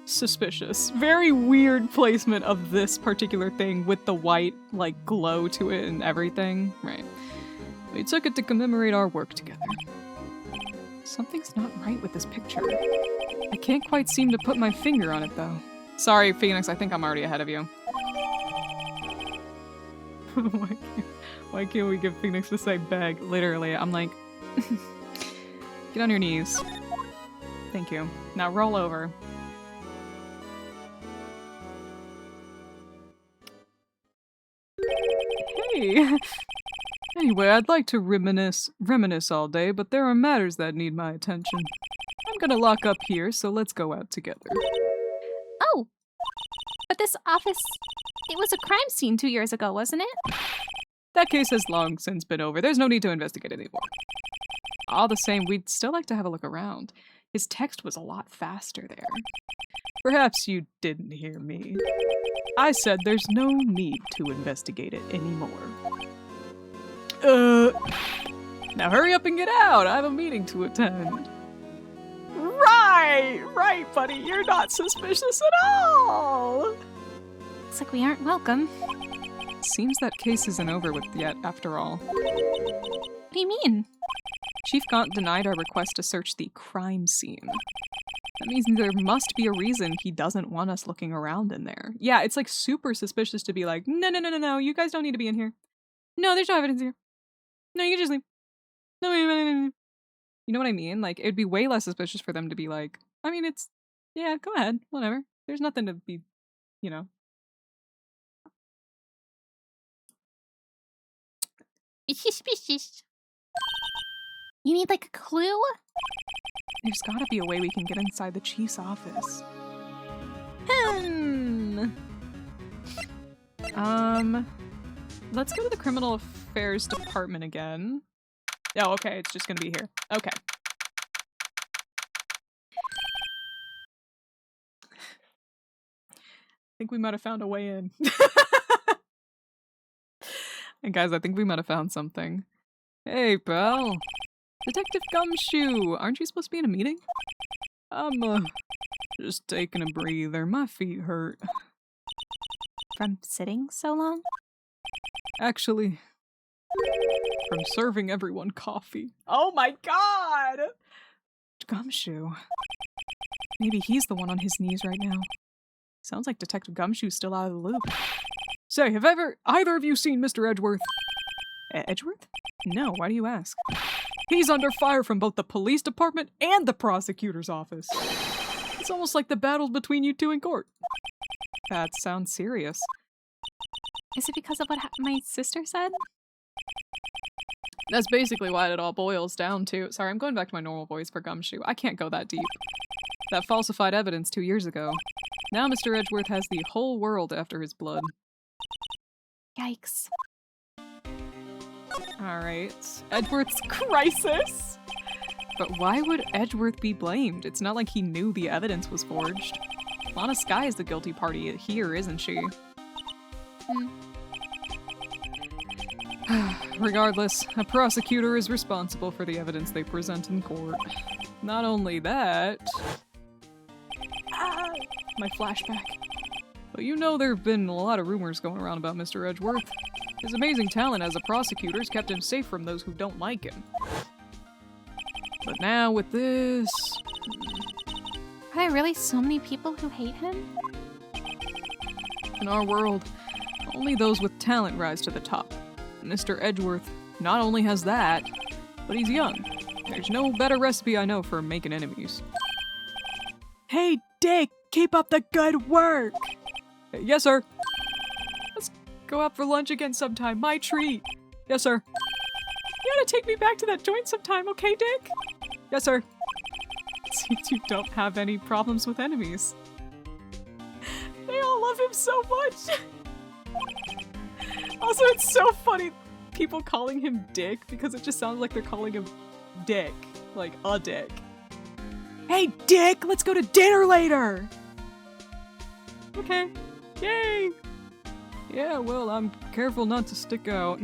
Suspicious. Very weird placement of this particular thing with the white, like, glow to it and everything. Right. We took it to commemorate our work together. Something's not right with this picture. I can't quite seem to put my finger on it, though. Sorry, Phoenix, I think I'm already ahead of you. Why can't we give Phoenix the same bag? Literally, I'm like... Get on your knees. Thank you. Now roll over. Hey! Anyway, I'd like to reminisce all day, but there are matters that need my attention. I'm gonna lock up here, so let's go out together. Oh! But this office... It was a crime scene 2 years ago, wasn't it? That case has long since been over. There's no need to investigate anymore. All the same, we'd still like to have a look around. His text was a lot faster there. Perhaps you didn't hear me. I said there's no need to investigate it anymore. Now hurry up and get out. I have a meeting to attend. Right, buddy. You're not suspicious at all. Looks like we aren't welcome. Seems that case isn't over with yet, after all. What do you mean? Chief Gaunt denied our request to search the crime scene. That means there must be a reason he doesn't want us looking around in there. Yeah, it's like super suspicious to be like, no, you guys don't need to be in here. No, there's no evidence here. No, you can just leave. No. You know what I mean? Like, it'd be way less suspicious for them to be like, I mean, it's, yeah, go ahead, whatever. There's nothing to be, you know. It's suspicious. You need, like, a clue? There's gotta be a way we can get inside the chief's office. Let's go to the Criminal Affairs Department again. Oh, okay, it's just gonna be here. Okay. I think we might have found a way in. And guys, I think we might have found something. Hey, pal. Detective Gumshoe, aren't you supposed to be in a meeting? I'm, just taking a breather. My feet hurt. From sitting so long? Actually, from serving everyone coffee. Oh my god! Gumshoe. Maybe he's the one on his knees right now. Sounds like Detective Gumshoe's still out of the loop. Say, have either of you seen Mr. Edgeworth? Edgeworth? No, why do you ask? He's under fire from both the police department and the prosecutor's office. It's almost like the battles between you two in court. That sounds serious. Is it because of what my sister said? That's basically what it all boils down to. Sorry, I'm going back to my normal voice for Gumshoe. I can't go that deep. That falsified evidence 2 years ago. Now Mr. Edgeworth has the whole world after his blood. Yikes. Alright. Edgeworth's crisis! But why would Edgeworth be blamed? It's not like he knew the evidence was forged. Lana Skye is the guilty party here, isn't she? Regardless, a prosecutor is responsible for the evidence they present in court. Not only that... my flashback. But you know there have been a lot of rumors going around about Mr. Edgeworth. His amazing talent as a prosecutor has kept him safe from those who don't like him. But now with this... Are there really so many people who hate him? In our world, only those with talent rise to the top. Mr. Edgeworth not only has that, but he's young. There's no better recipe I know for making enemies. Hey, Dick! Keep up the good work! Yes, sir! Let's Go out for lunch again sometime. My treat. Yes, sir. You gotta take me back to that joint sometime, okay, Dick? Yes, sir. Seems you don't have any problems with enemies. They all love him so much. Also, it's so funny people calling him Dick because it just sounds like they're calling him Dick. Like, a dick. Hey, Dick! Let's go to dinner later! Okay. Yay! Yeah, well, I'm careful not to stick out.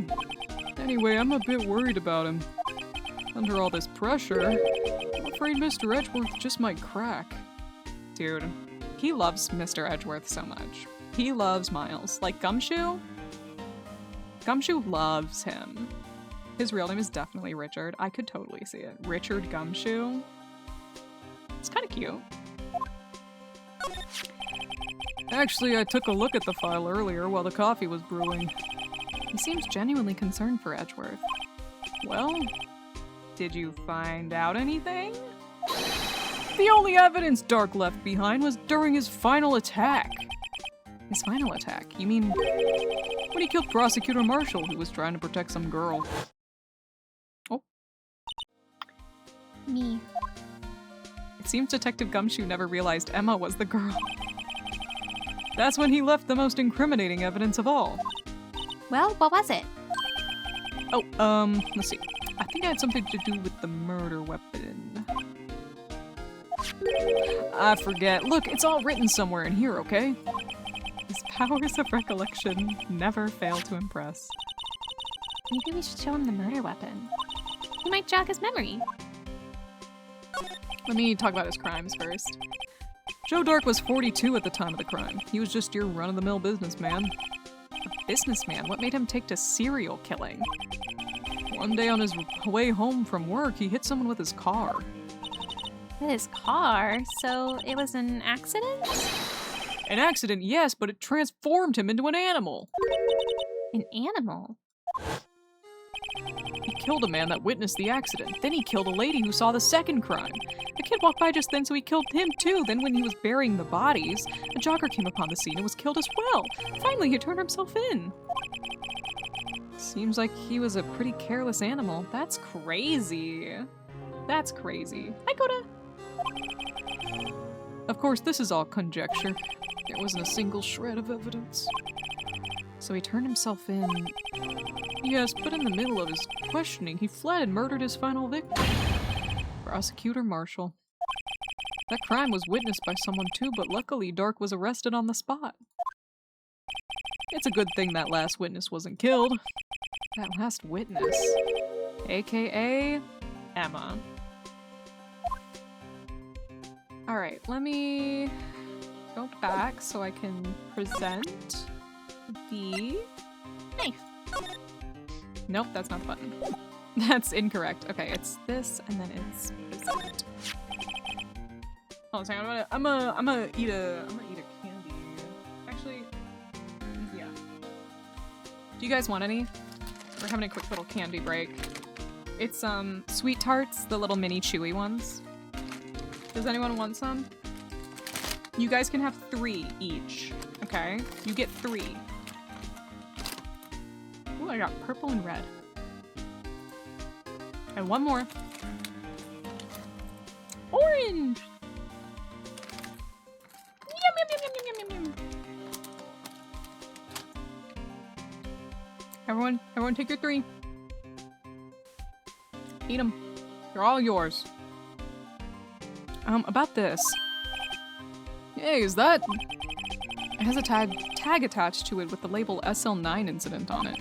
Anyway, I'm a bit worried about him. Under all this pressure, I'm afraid Mr. Edgeworth just might crack. Dude, he loves Mr. Edgeworth so much. He loves Miles. Like Gumshoe? Gumshoe loves him. His real name is definitely Richard. I could totally see it. Richard Gumshoe. It's kind of cute. Actually, I took a look at the file earlier while the coffee was brewing. He seems genuinely concerned for Edgeworth. Well, did you find out anything? The only evidence Dark left behind was during his final attack. His final attack? You mean when he killed Prosecutor Marshall, who was trying to protect some girl? Oh. Me. It seems Detective Gumshoe never realized Emma was the girl. That's when he left the most incriminating evidence of all. Well, what was it? Oh, let's see. I think it had something to do with the murder weapon. I forget. Look, it's all written somewhere in here, okay? His powers of recollection never fail to impress. Maybe we should show him the murder weapon. He might jog his memory. Let me talk about his crimes first. Joe Dark was 42 at the time of the crime. He was just your run-of-the-mill businessman. A businessman? What made him take to serial killing? One day on his way home from work, he hit someone with his car. His car? So it was an accident? An accident, yes, but it transformed him into an animal. An animal? He killed a man that witnessed the accident. Then he killed a lady who saw the second crime. A kid walked by just then, so he killed him too. Then when he was burying the bodies, a jogger came upon the scene and was killed as well. Finally, he turned himself in. Seems like he was a pretty careless animal. That's crazy. That's crazy. Hi, Coda. Of course, this is all conjecture. There wasn't a single shred of evidence. So he turned himself in. Yes, but in the middle of his questioning, he fled and murdered his final victim. Prosecutor Marshall. That crime was witnessed by someone too, but luckily Dark was arrested on the spot. It's a good thing that last witness wasn't killed. That last witness. AKA Emma. Alright, let me go back so I can present the knife. Nope, that's not the button. That's incorrect. Okay, it's this and then it's present. Oh, sorry, I'm gonna eat a candy. Actually, yeah. Do you guys want any? We're having a quick little candy break. It's Sweet Tarts, the little mini chewy ones. Does anyone want some? You guys can have 3 each, okay? You get 3. Ooh, I got purple and red. And one more. Orange! Yum, yum, yum, yum, yum, yum, yum. Everyone take your 3. Eat them. They're all yours. About this. Hey, is that... It has a tag attached to it with the label SL9 incident on it.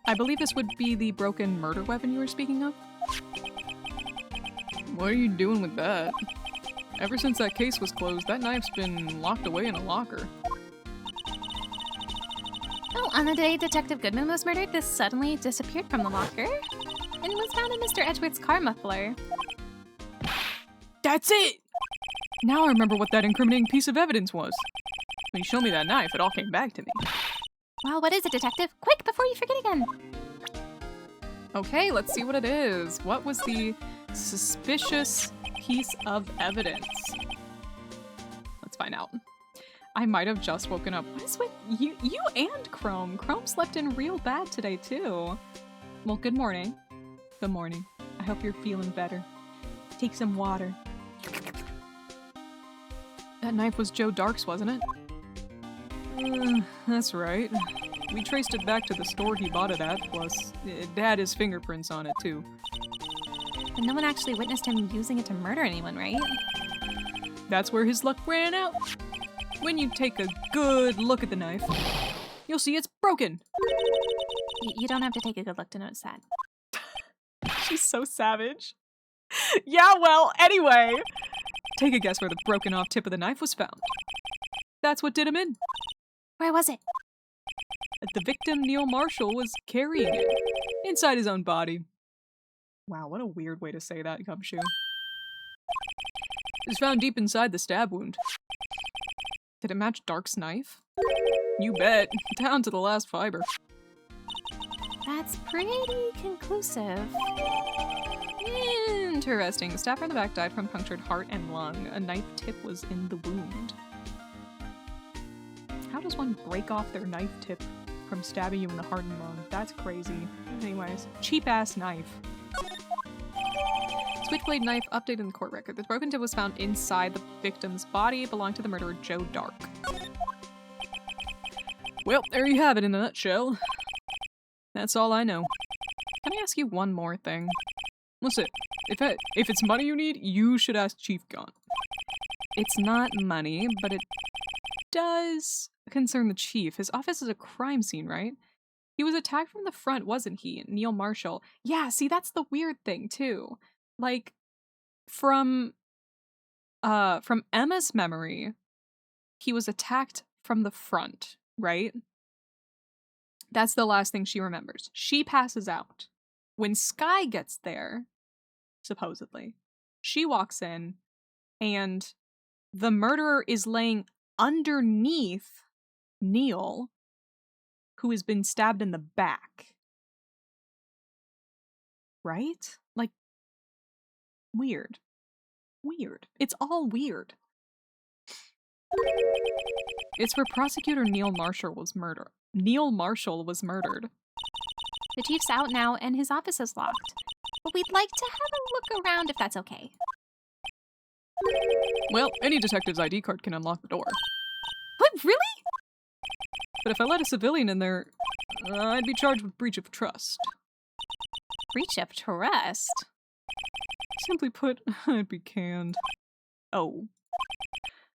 I believe this would be the broken murder weapon you were speaking of? What are you doing with that? Ever since that case was closed, that knife's been locked away in a locker. Oh, on the day Detective Goodman was murdered, this suddenly disappeared from the locker and was found in Mr. Edgeworth's car muffler. That's it! Now I remember what that incriminating piece of evidence was. When you showed me that knife, it all came back to me. Well, what is it, Detective? Quick, before you forget again! Okay, let's see what it is. What was the suspicious piece of evidence? Let's find out. I might have just woken up. What is with you and Chrome? Chrome slept in real bad today, too. Well, good morning. Good morning. I hope you're feeling better. Take some water. That knife was Joe Dark's, wasn't it? That's right. We traced it back to the store he bought it at, plus it had his fingerprints on it, too. But no one actually witnessed him using it to murder anyone, right? That's where his luck ran out. When you take a good look at the knife, you'll see it's broken. You don't have to take a good look to notice that. She's so savage. Yeah, well, anyway. Take a guess where the broken off tip of the knife was found. That's what did him in. Where was it? The victim, Neil Marshall, was carrying it inside his own body. Wow, what a weird way to say that, Gumshoe. It was found deep inside the stab wound. Did it match Dark's knife? You bet. Down to the last fiber. That's pretty conclusive. Interesting. The stabber in the back died from punctured heart and lung. A knife tip was in the wound. How does one break off their knife tip from stabbing you in the heart and lung? That's crazy. Anyways, cheap-ass knife. Switchblade knife updated in the court record. The broken tip was found inside the victim's body. It belonged to the murderer Joe Dark. Well, there you have it in a nutshell. That's all I know. Can I ask you one more thing? Listen, if it's money you need, you should ask Chief Gunn. It's not money, but it does concern the chief. His office is a crime scene, right? He was attacked from the front, wasn't he? Neil Marshall. Yeah, see, that's the weird thing, too. Like, from Emma's memory, he was attacked from the front, right? That's the last thing she remembers. She passes out. When Sky gets there, supposedly, she walks in, and the murderer is laying underneath Neil, who has been stabbed in the back. Right? Like, weird. Weird. It's all weird. It's where prosecutor Neil Marshall was murdered. Neil Marshall was murdered. The chief's out now and his office is locked. But we'd like to have a look around if that's okay. Well, any detective's ID card can unlock the door. What, really? But if I let a civilian in there, I'd be charged with breach of trust. Breach of trust? Simply put, I'd be canned. Oh.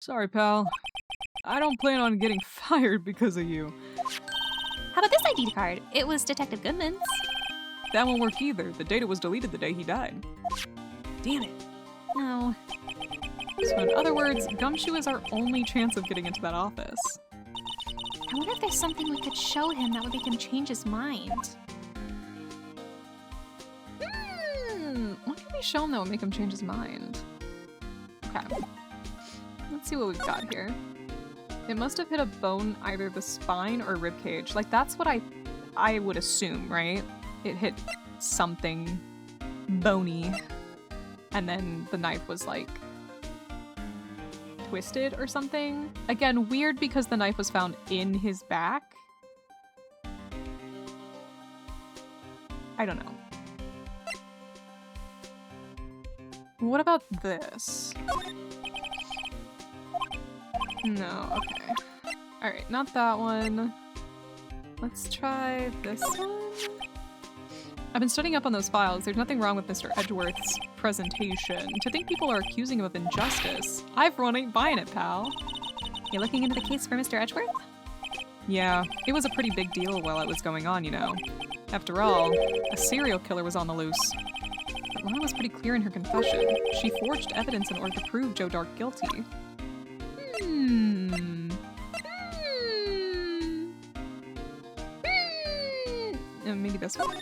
Sorry, pal. I don't plan on getting fired because of you. How about this ID card? It was Detective Goodman's. That won't work either. The data was deleted the day he died. Damn it. No. So in other words, Gumshoe is our only chance of getting into that office. I wonder if there's something we could show him that would make him change his mind. What can we show him that would make him change his mind? Okay. Let's see what we've got here. It must have hit a bone, either the spine or ribcage. Like, that's what I would assume, right? It hit something bony. And then the knife was, like, twisted or something. Again, weird because the knife was found in his back. I don't know. What about this? No, okay. Alright, not that one. Let's try this one. I've been studying up on those files. There's nothing wrong with Mr. Edgeworth's presentation. To think people are accusing him of injustice. Everyone ain't buying it, pal. You're looking into the case for Mr. Edgeworth? Yeah, it was a pretty big deal while it was going on, you know. After all, a serial killer was on the loose. But Lana was pretty clear in her confession. She forged evidence in order to prove Joe Dark guilty. Maybe this one?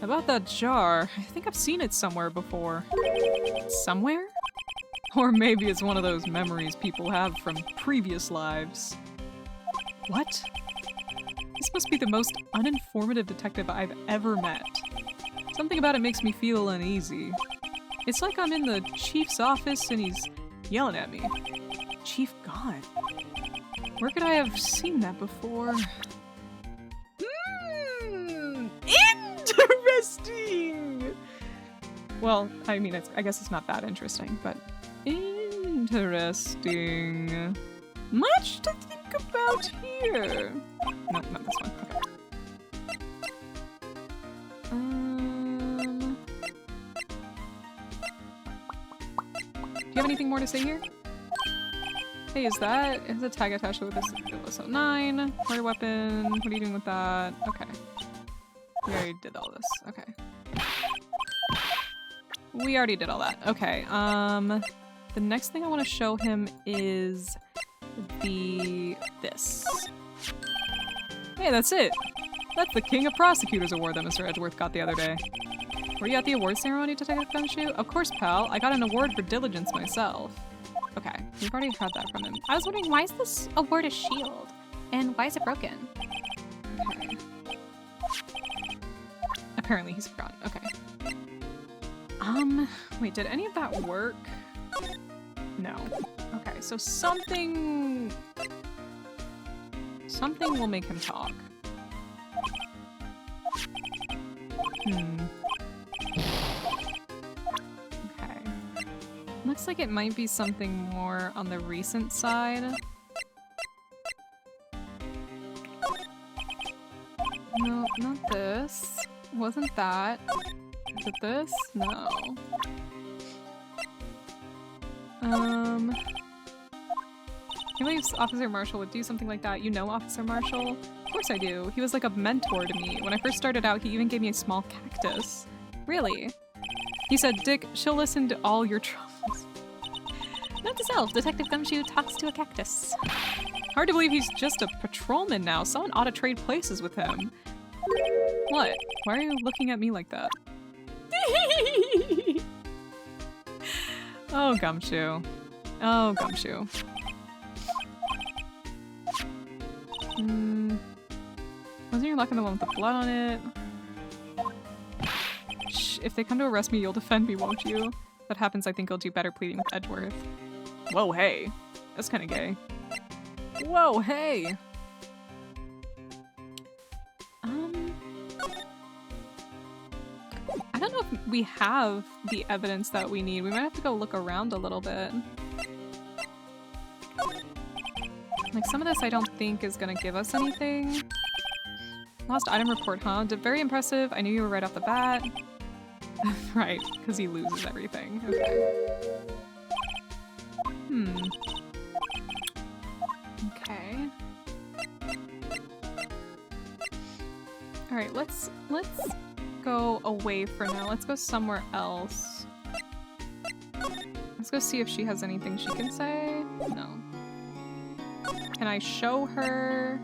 About that jar, I think I've seen it somewhere before. Somewhere? Or maybe it's one of those memories people have from previous lives. What? This must be the most uninformative detective I've ever met. Something about it makes me feel uneasy. It's like I'm in the chief's office and he's yelling at me. Chief God. Where could I have seen that before? Interesting! Well, I mean, I guess it's not that interesting, but interesting. Much to think about here. No, not this one. Okay. Do you have anything more to say here? Hey, is a tag attached with this 09? Murder weapon. What are you doing with that? Okay. We already did all this. Okay. We already did all that. Okay. The next thing I want to show him is this. Hey, that's it. That's the King of Prosecutors award that Mr. Edgeworth got the other day. Were you at the award ceremony, Detective Gumshoe? Of course, pal. I got an award for diligence myself. Okay, we've already heard that from him. I was wondering, why is this award a shield? And why is it broken? Okay. Apparently he's forgotten. Okay. Wait, did any of that work? No. Okay, so something will make him talk. Okay. Looks like it might be something more on the recent side. No, not this. Wasn't that. Is it this? No. He believes Officer Marshall would do something like that. You know Officer Marshall? Of course I do. He was like a mentor to me. When I first started out, he even gave me a small cactus. Really? He said, Dick, she'll listen to all your troubles. Note to self, Detective Gumshoe talks to a cactus. Hard to believe he's just a patrolman now. Someone ought to trade places with him. What? Why are you looking at me like that? Oh, Gumshoe. Oh, Gumshoe. Wasn't your luck in the one with the blood on it? Shh, if they come to arrest me, you'll defend me, won't you? If that happens, I think you'll do better pleading with Edgeworth. Whoa, hey. That's kind of gay. Whoa, hey! I don't know if we have the evidence that we need. We might have to go look around a little bit. Like, some of this I don't think is gonna give us anything. Lost item report, huh? Very impressive. I knew you were right off the bat. Right, because he loses everything. Okay. Okay. Alright, let's go away for now. Let's go somewhere else. Let's go see if she has anything she can say. No. Can I show her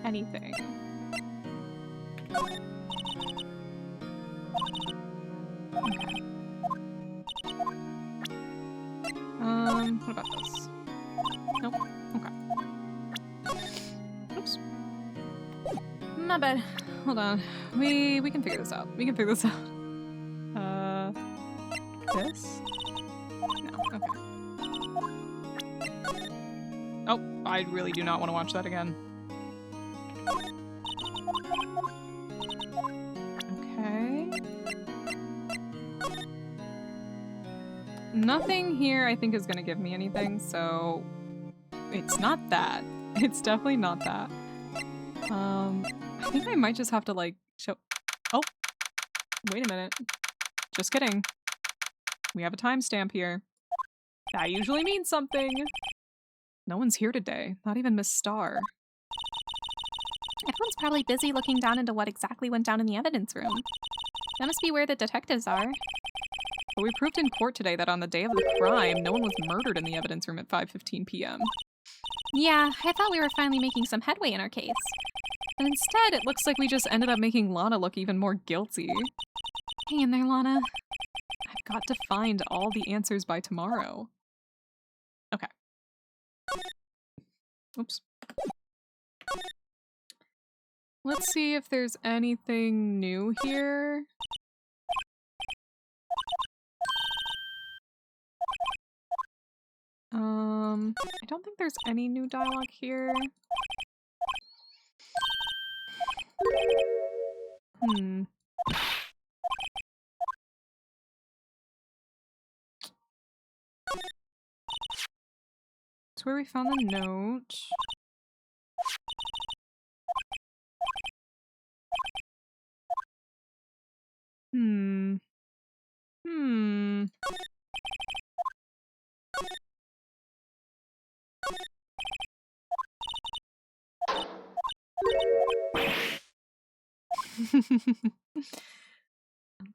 anything? Okay. What about this? Nope. Okay. Oops. My bad. Hold on. We can figure this out. We can figure this out. This? No. Okay. Oh, I really do not want to watch that again. Okay. Nothing here I think is gonna give me anything, so it's not that. It's definitely not that. I think I might just have to like show. Oh, wait a minute. Just kidding. We have a timestamp here. That usually means something. No one's here today. Not even Miss Starr. Everyone's probably busy looking down into what exactly went down in the evidence room. That must be where the detectives are. But we proved in court today that on the day of the crime, no one was murdered in the evidence room at 5:15 p.m. Yeah, I thought we were finally making some headway in our case. And instead, it looks like we just ended up making Lana look even more guilty. Hang in there, Lana. I've got to find all the answers by tomorrow. Okay. Oops. Let's see if there's anything new here. I don't think there's any new dialogue here. It's where we found the note.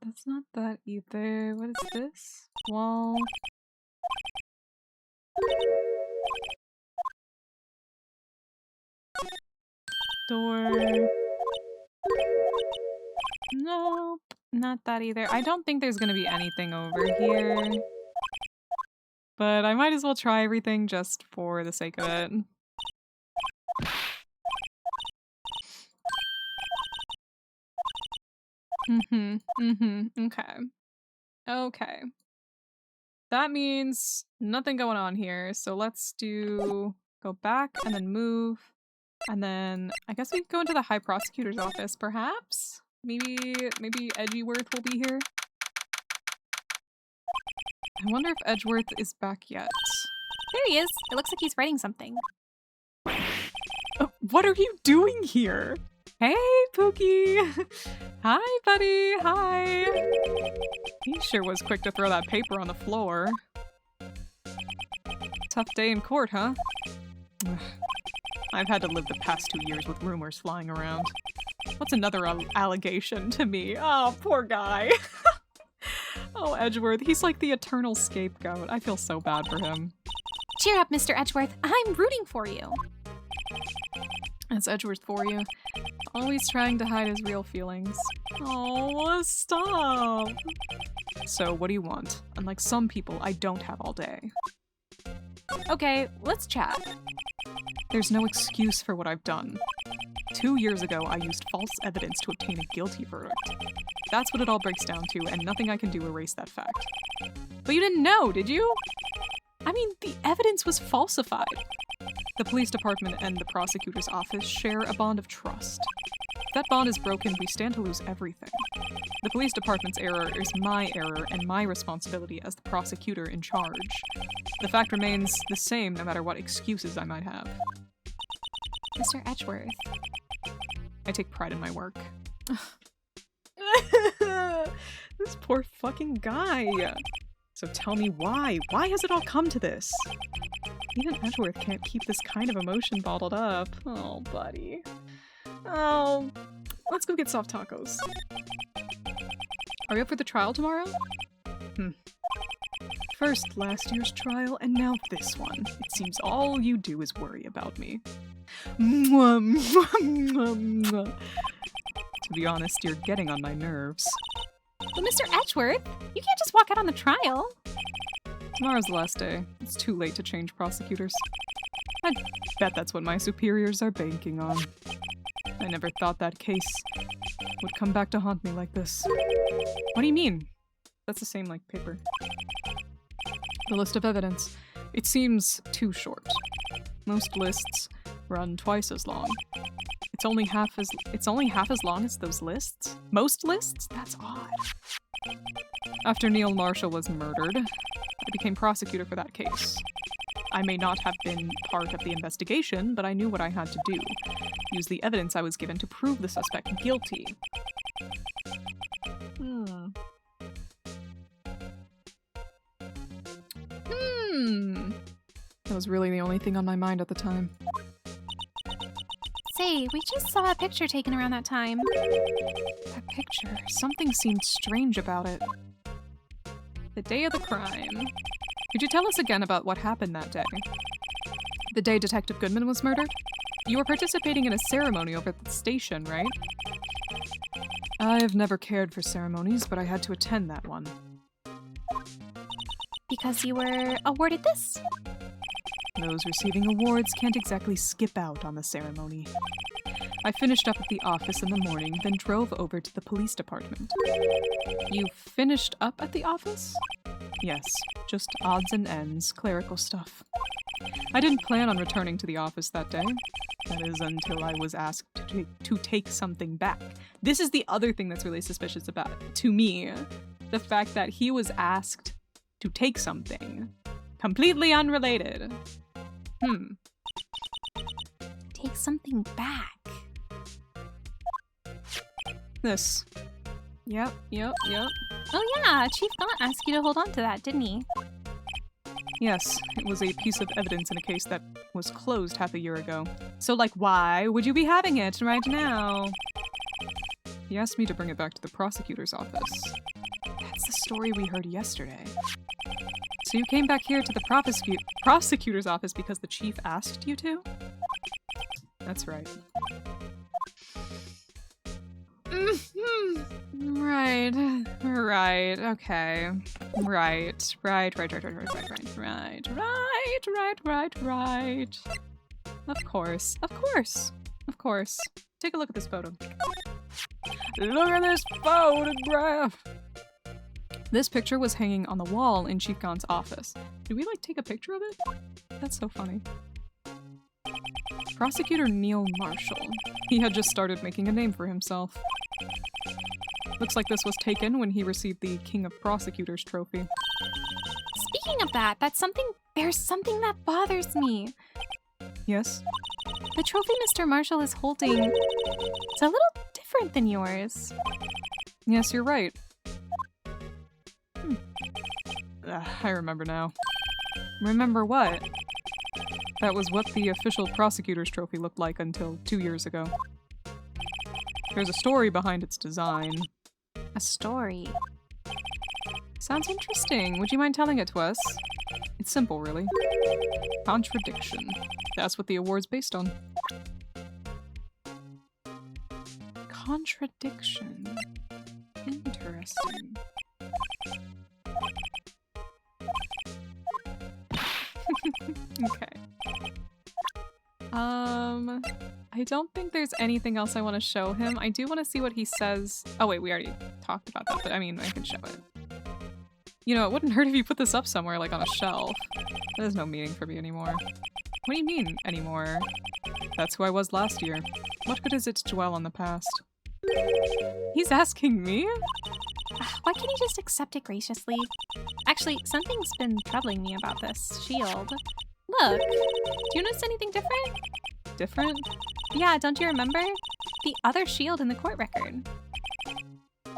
That's not that either. What is this? Wall. Door. Nope. Not that either. I don't think there's gonna be anything over here. But I might as well try everything just for the sake of it. Okay. Okay. That means nothing going on here, so let's go back and then move. And then I guess we can go into the High Prosecutor's office, perhaps? Maybe Edgeworth will be here? I wonder if Edgeworth is back yet. There he is. It looks like he's writing something. What are you doing here? Hey, Pookie! Hi, buddy! Hi! He sure was quick to throw that paper on the floor. Tough day in court, huh? I've had to live the past 2 years with rumors flying around. What's another allegation to me? Oh, poor guy. Oh, Edgeworth, he's like the eternal scapegoat. I feel so bad for him. Cheer up, Mr. Edgeworth. I'm rooting for you. It's Edgeworth for you. Always trying to hide his real feelings. Oh, stop! So, what do you want? Unlike some people, I don't have all day. Okay, let's chat. There's no excuse for what I've done. 2 years ago, I used false evidence to obtain a guilty verdict. That's what it all breaks down to, and nothing I can do erase that fact. But you didn't know, did you? I mean, the evidence was falsified. The police department and the prosecutor's office share a bond of trust. If that bond is broken, we stand to lose everything. The police department's error is my error and my responsibility as the prosecutor in charge. The fact remains the same no matter what excuses I might have. Mr. Edgeworth. I take pride in my work. This poor fucking guy. So tell me why? Why has it all come to this? Even Edgeworth can't keep this kind of emotion bottled up. Oh, buddy. Oh, let's go get soft tacos. Are we up for the trial tomorrow? First last year's trial, and now this one. It seems all you do is worry about me. To be honest, you're getting on my nerves. But Mr. Edgeworth, you can't just walk out on the trial. Tomorrow's the last day. It's too late to change prosecutors. I bet that's what my superiors are banking on. I never thought that case would come back to haunt me like this. What do you mean? That's the same, like, paper. The list of evidence. It seems too short. Most lists run twice as long. It's only half as long as those lists? Most lists? That's odd. After Neil Marshall was murdered, I became prosecutor for that case. I may not have been part of the investigation, but I knew what I had to do. Use the evidence I was given to prove the suspect guilty. That was really the only thing on my mind at the time. Say, we just saw a picture taken around that time. That picture, something seemed strange about it. The day of the crime. Could you tell us again about what happened that day? The day Detective Goodman was murdered? You were participating in a ceremony over at the station, right? I've never cared for ceremonies, but I had to attend that one. Because you were awarded this? Those receiving awards can't exactly skip out on the ceremony. I finished up at the office in the morning, then drove over to the police department. You finished up at the office? Yes, just odds and ends, clerical stuff. I didn't plan on returning to the office that day. That is, until I was asked to take something back. This is the other thing that's really suspicious about it, to me. The fact that he was asked to take something. Completely unrelated. Take something back. This. Yep. Oh yeah, Chief Gaunt asked you to hold on to that, didn't he? Yes, it was a piece of evidence in a case that was closed half a year ago. So, like, why would you be having it right now? He asked me to bring it back to the prosecutor's office. That's the story we heard yesterday. So you came back here to the prosecutor's office because the chief asked you to? That's right. Right, okay. Right. Of course. Take a look at this photo. Look at this photograph! This picture was hanging on the wall in Chief Gaunt's office. Did we, like, take a picture of it? That's so funny. Prosecutor Neil Marshall. He had just started making a name for himself. Looks like this was taken when he received the King of Prosecutors trophy. Speaking of that, there's something that bothers me. Yes? The trophy Mr. Marshall is holding, it's a little different than yours. Yes, you're right. I remember now. Remember what? That was what the official prosecutor's trophy looked like until 2 years ago. There's a story behind its design. A story? Sounds interesting. Would you mind telling it to us? It's simple, really. Contradiction. That's what the award's based on. Contradiction. Interesting. Okay. I don't think there's anything else I want to show him. I do want to see what he says. Oh wait, we already talked about that, but I mean, I can show it. You know, it wouldn't hurt if you put this up somewhere, like on a shelf. That has no meaning for me anymore. What do you mean, anymore? That's who I was last year. What good is it to dwell on the past? He's asking me? Why can't he just accept it graciously? Actually, something's been troubling me about this shield. Look, do you notice anything different? Different? Yeah, don't you remember? The other shield in the court record.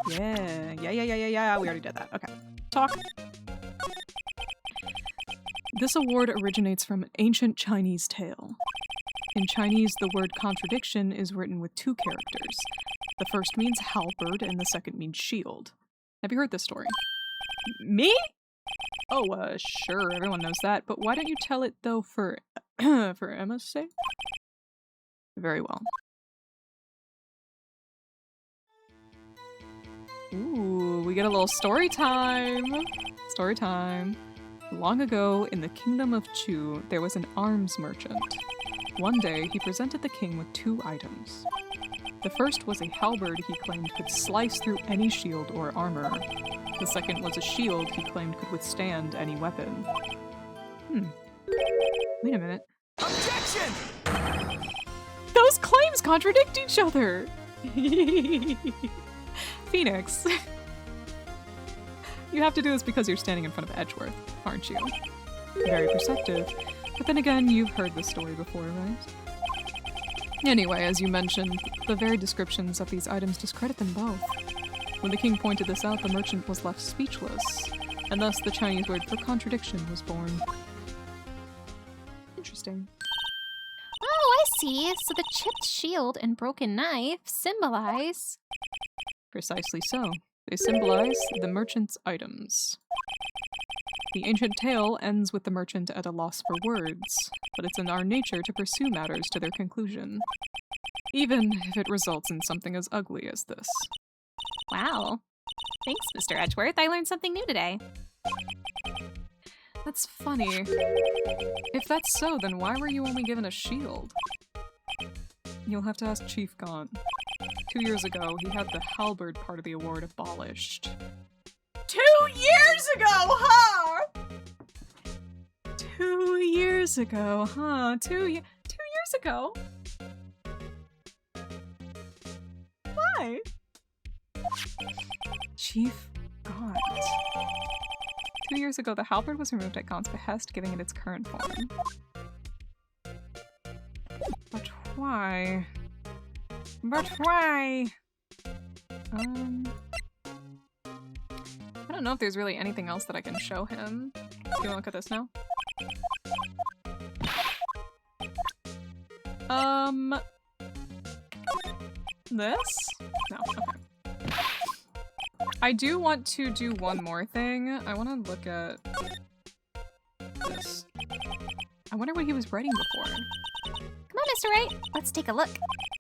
Yeah. We already did that. Okay. Talk. This award originates from an ancient Chinese tale. In Chinese, the word contradiction is written with 2 characters. The first means halberd and the second means shield. Have you heard this story? Me? Oh, sure, everyone knows that, but why don't you tell it, though, for for Emma's sake? Very well. Ooh, we get a little story time! Story time. Long ago, in the kingdom of Chu, there was an arms merchant. One day, he presented the king with 2 items. The first was a halberd he claimed could slice through any shield or armor. The second was a shield he claimed could withstand any weapon. Wait a minute. Objection! Those claims contradict each other! Phoenix. You have to do this because you're standing in front of Edgeworth, aren't you? Very perceptive. But then again, you've heard this story before, right? Anyway, as you mentioned, the very descriptions of these items discredit them both. When the king pointed this out, the merchant was left speechless, and thus the Chinese word for contradiction was born. Interesting. Oh, I see. So the chipped shield and broken knife symbolize... Precisely so. They symbolize the merchant's items. The ancient tale ends with the merchant at a loss for words, but it's in our nature to pursue matters to their conclusion, even if it results in something as ugly as this. Wow. Thanks, Mr. Edgeworth. I learned something new today. That's funny. If that's so, then why were you only given a shield? You'll have to ask Chief Gaunt. 2 years ago, he had the halberd part of the award abolished. 2 years ago, huh? 2 years ago, huh? 2 years ago? Why? Chief Gaunt. 2 years ago, the halberd was removed at Gaunt's behest, giving it its current form. But why? But why? I don't know if there's really anything else that I can show him. Do you want to look at this now? This? No, okay. I do want to do one more thing. I want to look at this. I wonder what he was writing before. Come on, Mr. Wright. Let's take a look.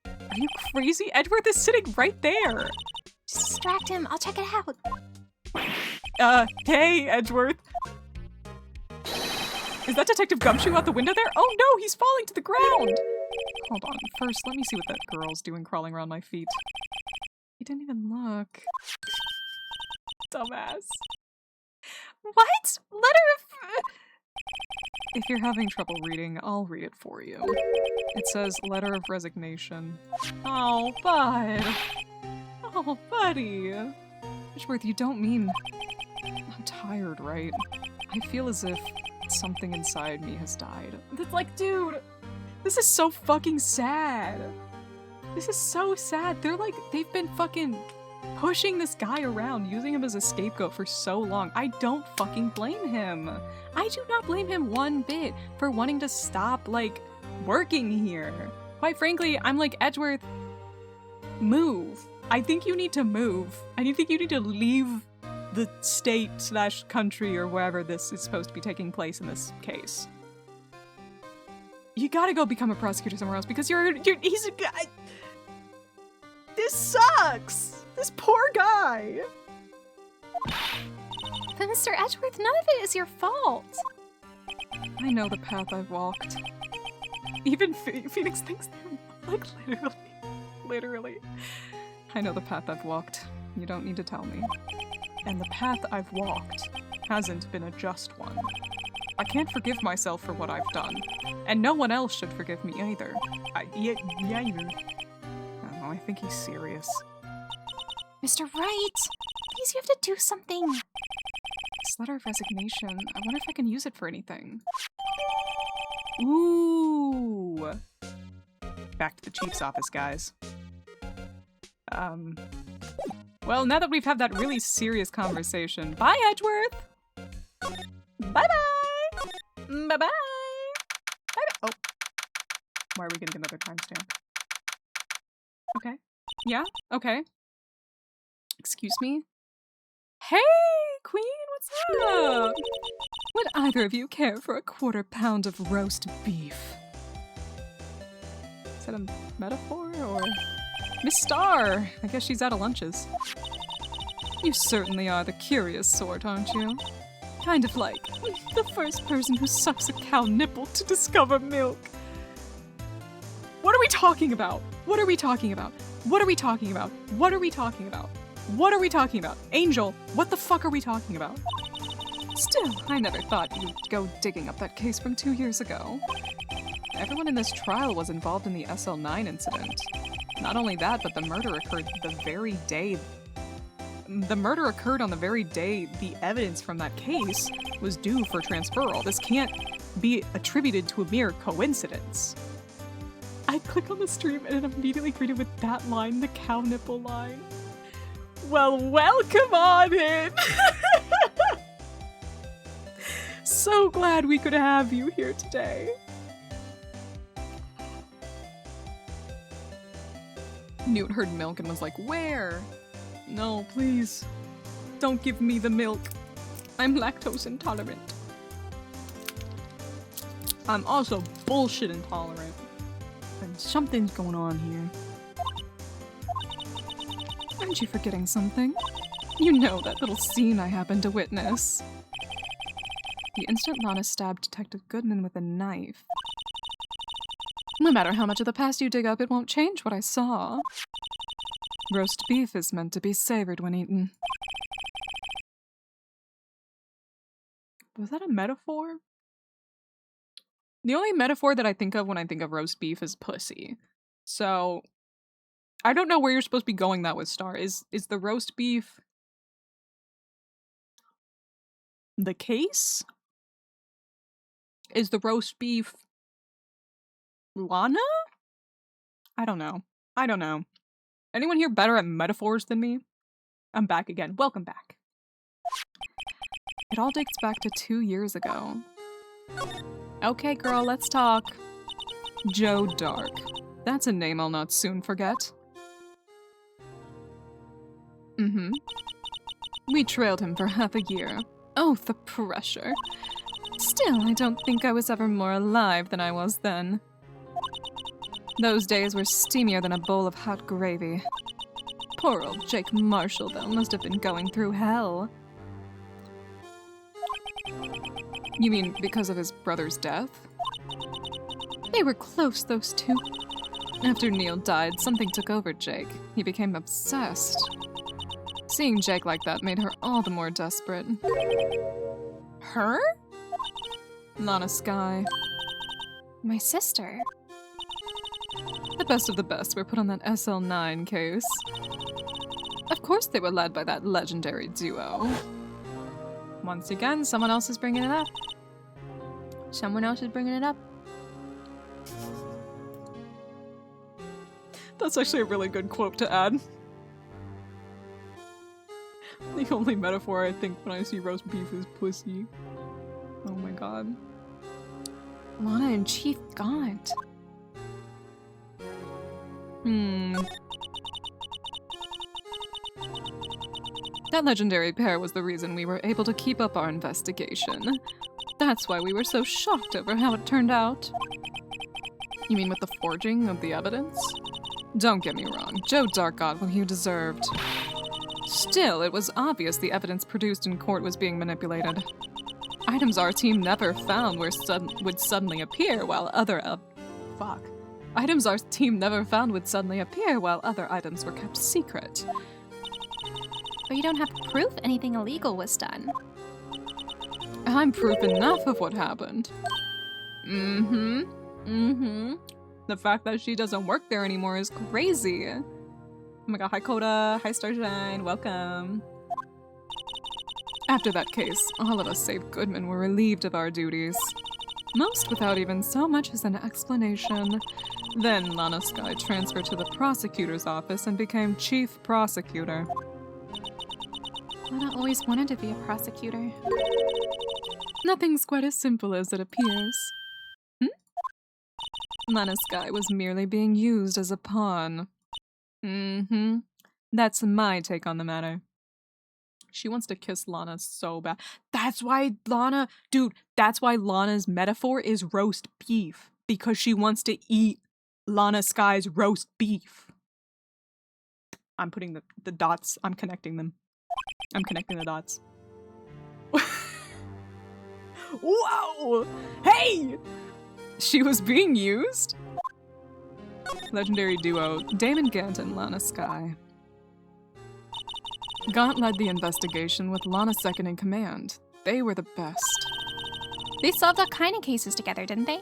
Are you crazy? Edgeworth is sitting right there. Just distract him. I'll check it out. Hey, Edgeworth. Is that Detective Gumshoe out the window there? Oh no, he's falling to the ground! Hold on, first let me see what that girl's doing crawling around my feet. He didn't even look. Dumbass. What? Letter of... If you're having trouble reading, I'll read it for you. It says, letter of resignation. Oh, bud. Oh, buddy. Edgeworth, you don't mean... I'm tired, right? I feel as if something inside me has died. It's like, dude, this is so fucking sad. This is so sad. They've been fucking pushing this guy around, using him as a scapegoat for so long. I don't fucking blame him. I do not blame him one bit for wanting to stop, like, working here. Quite frankly, I'm like, Edgeworth, move. I think you need to move. I think you need to leave the state/country or wherever this is supposed to be taking place in this case. You gotta go become a prosecutor somewhere else because he's a guy. This sucks! This poor guy! But Mr. Edgeworth, none of it is your fault. I know the path I've walked. Even Phoenix thinks they're, like, literally. I know the path I've walked. You don't need to tell me. And the path I've walked hasn't been a just one. I can't forgive myself for what I've done, and no one else should forgive me either. Yeah, I don't know, I think he's serious. Mr. Wright, please, you have to do something. This letter of resignation, I wonder if I can use it for anything. Ooh! Back to the chief's office, guys. Well, now that we've had that really serious conversation, bye, Edgeworth! Bye-bye! Bye-bye! Bye-bye! Oh. Why are we getting another timestamp? Okay. Yeah? Okay. Excuse me? Hey, Queen, what's up? Would either of you care for a 1/4 pound of roast beef? Is that a metaphor, or...? Miss Star! I guess she's out of lunches. You certainly are the curious sort, aren't you? Kind of like the first person who sucks a cow nipple to discover milk. What are we talking about? What are we talking about? What are we talking about? What are we talking about? What are we talking about? Angel, what the fuck are we talking about? Still, I never thought you'd go digging up that case from 2 years ago. Everyone in this trial was involved in the SL9 incident. Not only that, but the murder occurred on the very day the evidence from that case was due for transferal. This can't be attributed to a mere coincidence. I click on the stream and I'm immediately greeted with that line, the cow nipple line. Well, welcome on in! So glad we could have you here today. Newt heard milk and was like, where? No, please. Don't give me the milk. I'm lactose intolerant. I'm also bullshit intolerant. And something's going on here. Aren't you forgetting something? You know that little scene I happened to witness. The instant Lana stabbed Detective Goodman with a knife. No matter how much of the past you dig up, it won't change what I saw. Roast beef is meant to be savored when eaten. Was that a metaphor? The only metaphor that I think of when I think of roast beef is pussy. So I don't know where you're supposed to be going that with Star. Is the roast beef the case? Is the roast beef Lana? I don't know. I don't know. Anyone here better at metaphors than me? I'm back again. Welcome back. It all dates back to 2 years ago. Okay, girl, let's talk. Joe Dark. That's a name I'll not soon forget. We trailed him for half a year. Oh, the pressure. Still, I don't think I was ever more alive than I was then. Those days were steamier than a bowl of hot gravy. Poor old Jake Marshall, though, must have been going through hell. You mean because of his brother's death? They were close, those two. After Neil died, something took over Jake. He became obsessed. Seeing Jake like that made her all the more desperate. Her? Lana Skye. My sister. The best of the best were put on that SL9 case. Of course they were led by that legendary duo. Once again, someone else is bringing it up. Someone else is bringing it up. That's actually a really good quote to add. The only metaphor I think when I see roast beef is pussy. Oh my god. Lana and Chief Gaunt. That legendary pair was the reason we were able to keep up our investigation. That's why we were so shocked over how it turned out. You mean with the forging of the evidence? Don't get me wrong, Joe Dark got what he deserved. Still, it was obvious the evidence produced in court was being manipulated. Items our team never found would suddenly appear while other Items our team never found would suddenly appear while other items were kept secret. But you don't have proof anything illegal was done. I'm proof enough of what happened. The fact that she doesn't work there anymore is crazy. Oh my god, hi Coda, hi Starshine, welcome. After that case, all of us save Goodman were relieved of our duties. Most without even so much as an explanation. Then Lana Skye transferred to the prosecutor's office and became chief prosecutor. Lana always wanted to be a prosecutor. Nothing's quite as simple as it appears. Lana Skye was merely being used as a pawn. That's my take on the matter. She wants to kiss Lana so bad. That's why Lana's metaphor is roast beef. Because she wants to eat Lana Skye's roast beef. I'm putting the dots, I'm connecting them. I'm connecting the dots. Whoa! Hey! She was being used? Legendary duo, Damon Gant and Lana Skye. Gaunt led the investigation with Lana second in command. They were the best. They solved all kind of cases together, didn't they?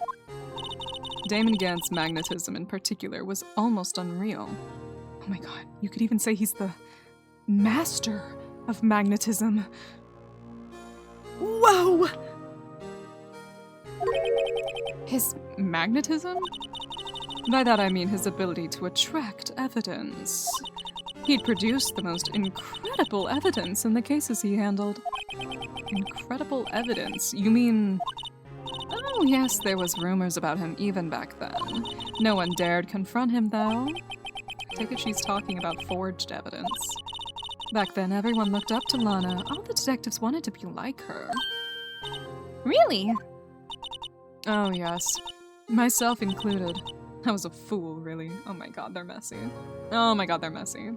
Damon Gant's magnetism in particular was almost unreal. Oh my god, you could even say he's the master of magnetism. Whoa! His magnetism? By that I mean his ability to attract evidence. He'd produced the most incredible evidence in the cases he handled. Incredible evidence? You mean... Oh yes, there was rumors about him even back then. No one dared confront him though. Take it she's talking about forged evidence. Back then everyone looked up to Lana. All the detectives wanted to be like her. Really? Oh yes. Myself included. I was a fool, really. Oh my god, they're messy. Oh my god, they're messy.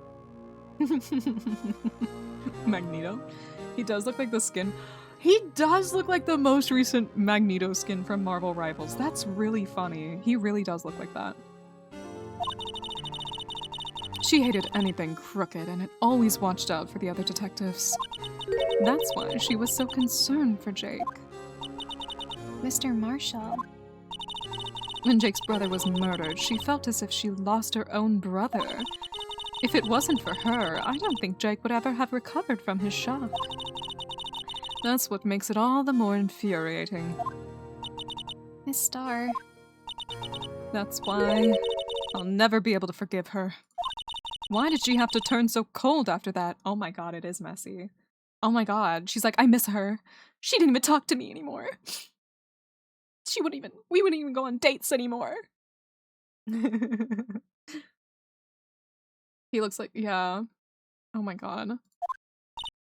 Magneto. He does look like the skin. He does look like the most recent Magneto skin from Marvel Rivals. That's really funny. He really does look like that. She hated anything crooked and had always watched out for the other detectives. That's why she was so concerned for Jake. Mr. Marshall. When Jake's brother was murdered, she felt as if she lost her own brother. If it wasn't for her, I don't think Jake would ever have recovered from his shock. That's what makes it all the more infuriating. Miss Starr. That's why I'll never be able to forgive her. Why did she have to turn so cold after that? Oh my god, it is messy. Oh my god, she's like, I miss her. She didn't even talk to me anymore. We wouldn't even go on dates anymore. He looks like, yeah. Oh my god.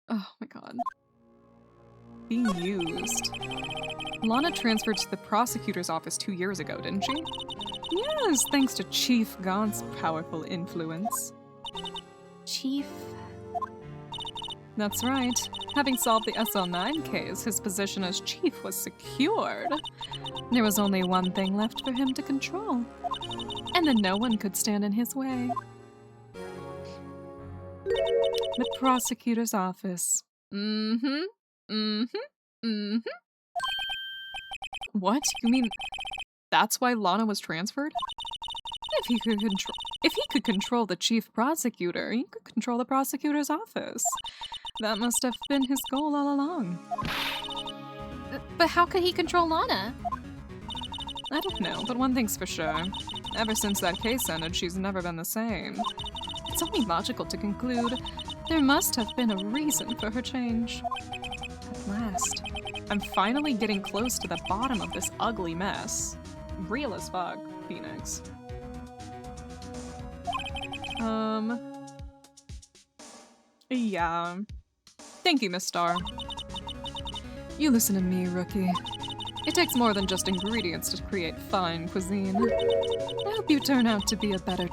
Oh my god. Being used. Lana transferred to the prosecutor's office 2 years ago, didn't she? Yes, thanks to Chief Gaunt's powerful influence. Chief. That's right. Having solved the SL9 case, his position as chief was secured. There was only one thing left for him to control. And then no one could stand in his way. The prosecutor's office. What? You mean that's why Lana was transferred? If he could control the chief prosecutor, he could control the prosecutor's office. That must have been his goal all along. But how could he control Lana? I don't know, but one thing's for sure. Ever since that case ended, she's never been the same. It's only logical to conclude there must have been a reason for her change. At last, I'm finally getting close to the bottom of this ugly mess. Real as fuck, Phoenix. Yeah. Thank you, Miss Starr. You listen to me, rookie. It takes more than just ingredients to create fine cuisine. I hope you turn out to be a better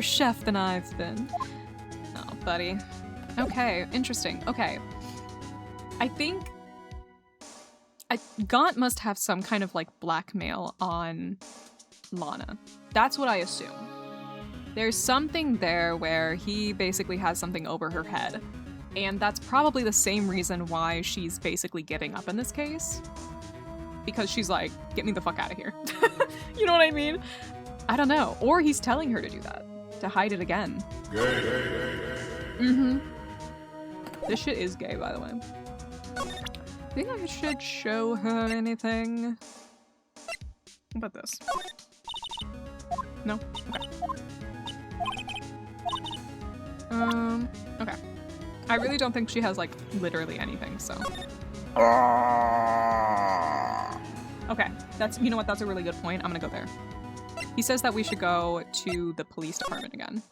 chef than I've been. Oh, buddy. Okay, interesting. Okay. I think Gaunt must have some kind of like blackmail on Lana. That's what I assume. There's something there where he basically has something over her head. And that's probably the same reason why she's basically giving up in this case. Because she's like, get me the fuck out of here. You know what I mean? I don't know. Or he's telling her to do that. To hide it again. Mm-hmm. This shit is gay, by the way. Think I should show her anything? How about this? No? Okay. Okay. I really don't think she has, like, literally anything, so. Okay, that's, you know what, that's a really good point. I'm gonna go there. He says that we should go to the police department again.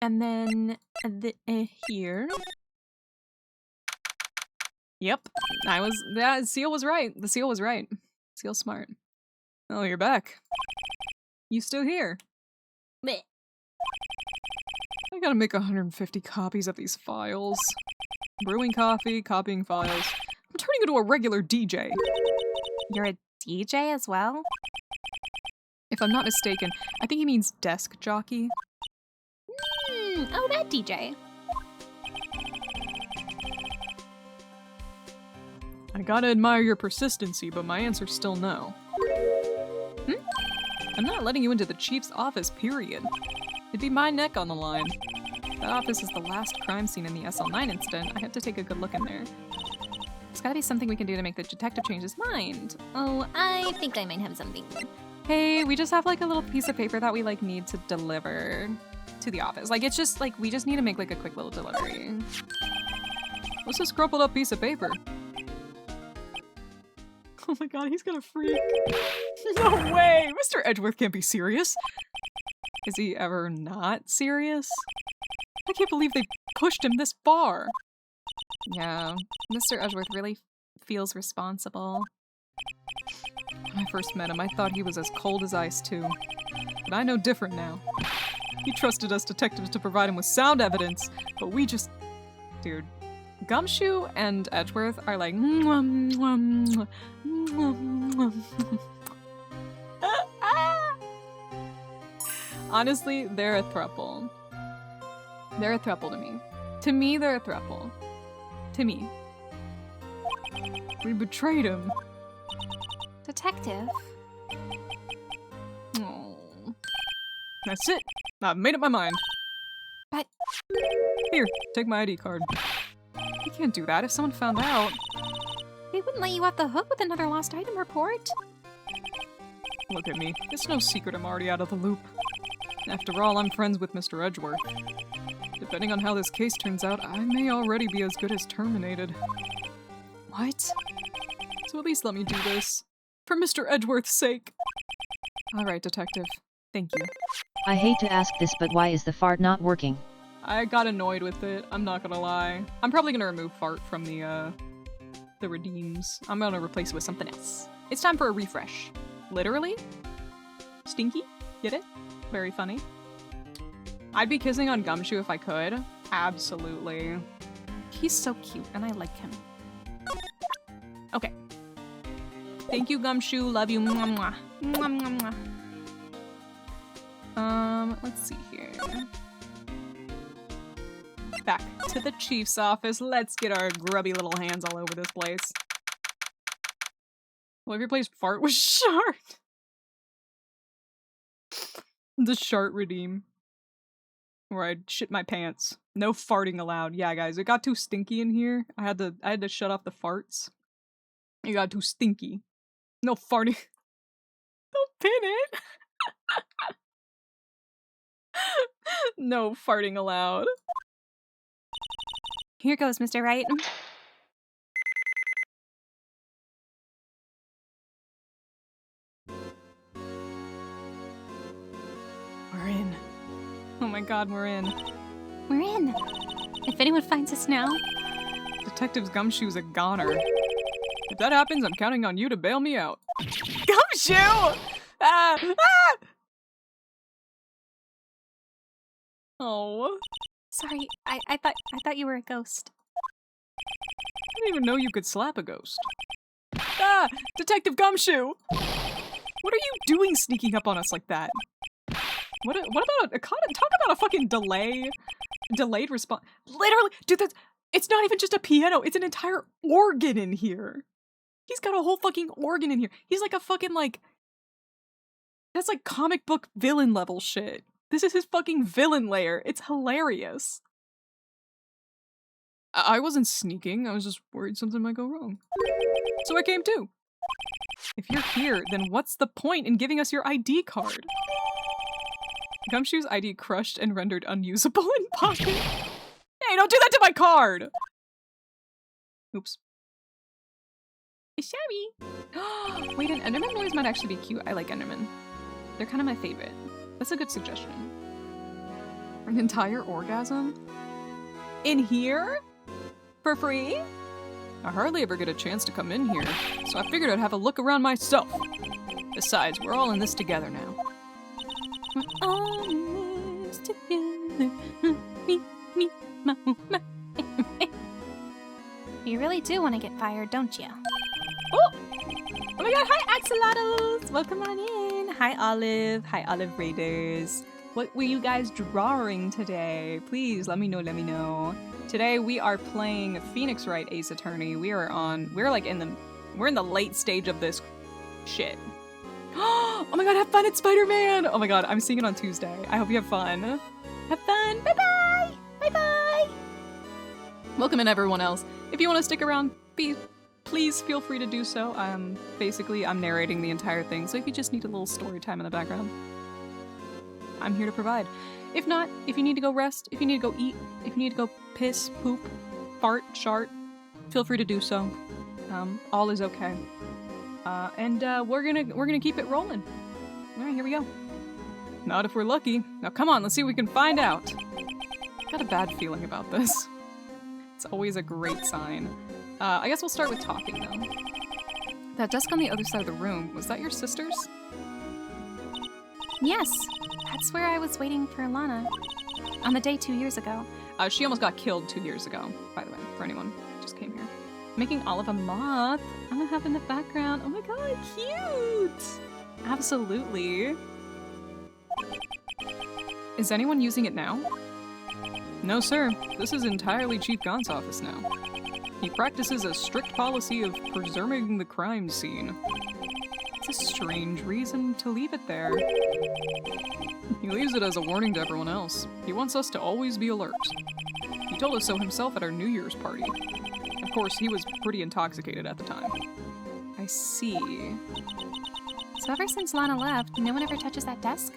And then, here. Yep, that Seal was right. The Seal was right. Seal's smart. Oh, you're back. You still here? Bleh. I gotta make 150 copies of these files. Brewing coffee, copying files. I'm turning into a regular DJ. You're a DJ as well? If I'm not mistaken, I think he means desk jockey. Oh, that DJ. I gotta admire your persistency, but my answer's still no. I'm not letting you into the chief's office, period. It'd be my neck on the line. That office is the last crime scene in the SL9 incident. I had to take a good look in there. There's gotta be something we can do to make the detective change his mind. Oh, I think I might have something. Hey, we just have like a little piece of paper that we like need to deliver to the office. Like it's just like, we just need to make like a quick little delivery. What's this crumpled up piece of paper? Oh my god, he's gonna freak. No way! Mr. Edgeworth can't be serious. Is he ever not serious? I can't believe they pushed him this far. Yeah, Mr. Edgeworth really feels responsible. When I first met him, I thought he was as cold as ice too. But I know different now. He trusted us detectives to provide him with sound evidence, but we just... Dude. Gumshoe and Edgeworth are like... Honestly, they're a throuple. They're a throuple to me. To me, they're a throuple. To me. We betrayed him. Detective? Oh. That's it. I've made up my mind. But... Here, take my ID card. You can't do that if someone found out. They wouldn't let you off the hook with another lost item report. Look at me. It's no secret I'm already out of the loop. After all, I'm friends with Mr. Edgeworth. Depending on how this case turns out, I may already be as good as terminated. What? So at least let me do this. For Mr. Edgeworth's sake. Alright, detective. Thank you. I hate to ask this, but why is the fart not working? I got annoyed with it, I'm not gonna lie. I'm probably gonna remove fart from the redeems. I'm gonna replace it with something else. It's time for a refresh. Literally? Stinky? Get it? Very funny. I'd be kissing on Gumshoe if I could. Absolutely. He's so cute and I like him. Okay. Thank you, Gumshoe. Love you. Mwah, mwah. Mwah, mwah, mwah. Let's see here. Back to the chief's office. Let's get our grubby little hands all over this place. Well, if your place fart was shart. The shart redeem. Where I'd shit my pants. No farting allowed. Yeah, guys, it got too stinky in here. I had to shut off the farts. It got too stinky. No farting. Don't pin it. No farting allowed. Here goes, Mr. Wright. We're in. Oh my god, we're in. We're in. If anyone finds us now... Detective Gumshoe's a goner. If that happens, I'm counting on you to bail me out. Gumshoe! Ah! Ah! Oh. Sorry, I thought you were a ghost. I didn't even know you could slap a ghost. Ah! Detective Gumshoe! What are you doing sneaking up on us like that? What about talk about a fucking delayed response. Literally, dude, it's not even just a piano, it's an entire organ in here. He's got a whole fucking organ in here. He's like a fucking that's like comic book villain level shit. This is his fucking villain lair. It's hilarious. I wasn't sneaking, I was just worried something might go wrong. So I came too. If you're here, then what's the point in giving us your ID card? Gumshoe's ID crushed and rendered unusable in pocket. Hey, don't do that to my card! Oops. Shabby! Wait, an Enderman noise might actually be cute. I like Enderman. They're kind of my favorite. That's a good suggestion. An entire orgasm? In here? For free? I hardly ever get a chance to come in here, so I figured I'd have a look around myself. Besides, we're all in this together now. We're all in this together. Me, ma. You really do want to get fired, don't you? Oh! Oh my god, hi Axolotls! Welcome on in! Hi Olive! Hi Olive Raiders! What were you guys drawing today? Please let me know. Today we are playing Phoenix Wright Ace Attorney. We're in the late stage of this shit. Oh my god, have fun at Spider-Man! Oh my god, I'm seeing it on Tuesday. I hope you have fun. Have fun! Bye-bye! Bye-bye! Welcome in everyone else. If you want to stick around, please feel free to do so. Basically, I'm narrating the entire thing, so if you just need a little story time in the background, I'm here to provide. If not, if you need to go rest, if you need to go eat, if you need to go piss, poop, fart, shart, feel free to do so. All is okay. And we're gonna keep it rolling. All right, here we go. Not if we're lucky. Now come on, let's see what we can find out. Got a bad feeling about this. It's always a great sign. I guess we'll start with talking though. That desk on the other side of the room, was that your sister's? Yes, that's where I was waiting for Lana. On the day 2 years ago. She almost got killed 2 years ago, by the way, for anyone who just came here. Making Olive a moth. I'm gonna have in the background. Oh my god, cute! Absolutely. Is anyone using it now? No, sir. This is entirely Chief Gaunt's office now. He practices a strict policy of preserving the crime scene. It's a strange reason to leave it there. He leaves it as a warning to everyone else. He wants us to always be alert. He told us so himself at our New Year's party. Of course, he was pretty intoxicated at the time. I see. So ever since Lana left, no one ever touches that desk?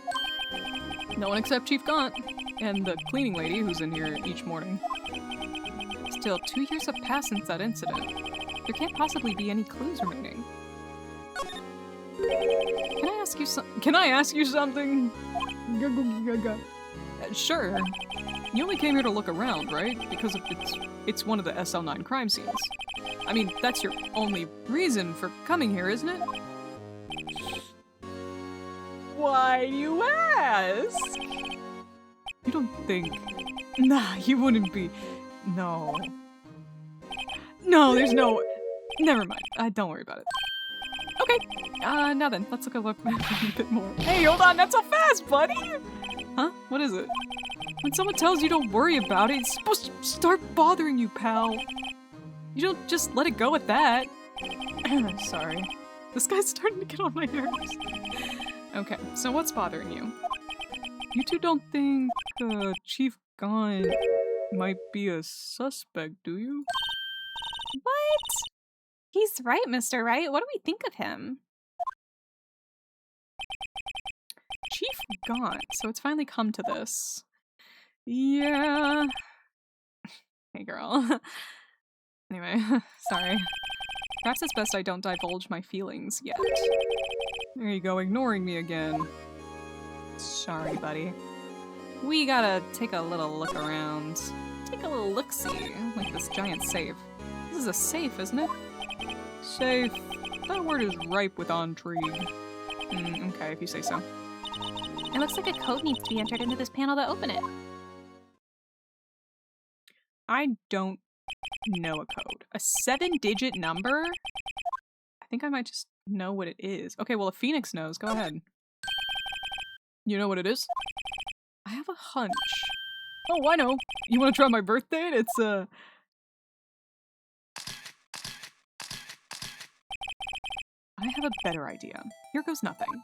No one except Chief Gaunt and the cleaning lady who's in here each morning. Still, 2 years have passed since that incident. There can't possibly be any clues remaining. Can I ask you something? Sure. You only came here to look around, right? Because it's one of the SL9 crime scenes. I mean, that's your only reason for coming here, isn't it? Why do you ask? You don't think... Nah, you wouldn't be... No. No, there's no... Never mind. Don't worry about it. Okay. Now then, let's look a bit more. Hey, hold on, not so fast, buddy! Huh? What is it? When someone tells you don't worry about it, it's supposed to start bothering you, pal. You don't just let it go at that. Sorry. This guy's starting to get on my nerves. Okay, so what's bothering you? You two don't think, Chief Gaunt might be a suspect, do you? What? He's right, Mr. Wright. What do we think of him? Chief Gaunt, so it's finally come to this. Yeah. Hey, girl. Anyway, sorry. Perhaps it's best I don't divulge my feelings yet. There you go, ignoring me again. Sorry, buddy. We gotta take a little look around. Take a little look-see, like this giant safe. This is a safe, isn't it? Safe. That word is ripe with intrigue. Okay, if you say so. It looks like a code needs to be entered into this panel to open it. I don't know a code. A 7-digit number? I think I might just know what it is. Okay, well, if Phoenix knows, go ahead. You know what it is? I have a hunch. Oh, I know. You want to try my birth date? It's, I have a better idea. Here goes nothing.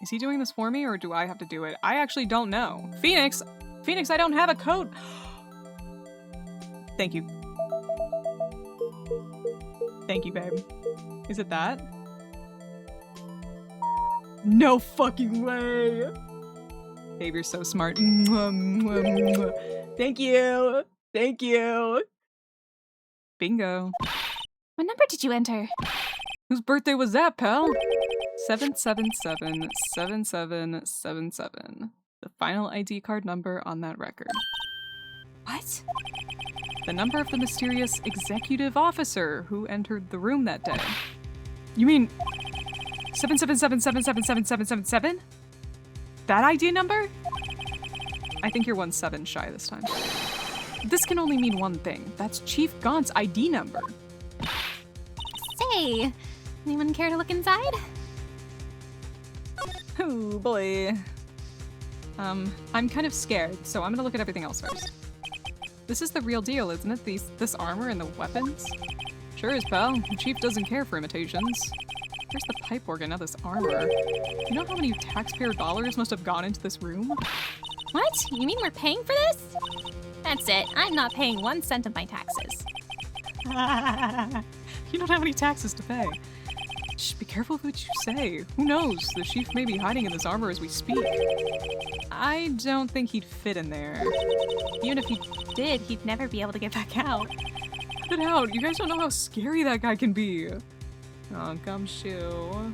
Is he doing this for me, or do I have to do it? I actually don't know. Phoenix! Phoenix, I don't have a code! Thank you. Thank you, babe. Is it that? No fucking way! Babe, you're so smart. Mwah, mwah, mwah. Thank you! Thank you! Bingo. What number did you enter? Whose birthday was that, pal? 7777777. The final ID card number on that record. What? The number of the mysterious executive officer who entered the room that day. You mean 777777777? That ID number? I think you're 17 shy this time. This can only mean one thing. That's Chief Gaunt's ID number. Say, anyone care to look inside? Oh boy. I'm kind of scared, so I'm gonna look at everything else first. This is the real deal, isn't it? This armor and the weapons? Sure is, pal. The Chief doesn't care for imitations. There's the pipe organ, now this armor. You know how many taxpayer dollars must have gone into this room? What? You mean we're paying for this? That's it. I'm not paying 1 cent of my taxes. You don't have any taxes to pay. Shh, be careful what you say. Who knows? The Chief may be hiding in this armor as we speak. I don't think he'd fit in there. Even if he did, he'd never be able to get back out. Cut it out. You guys don't know how scary that guy can be. Oh, gumshoe.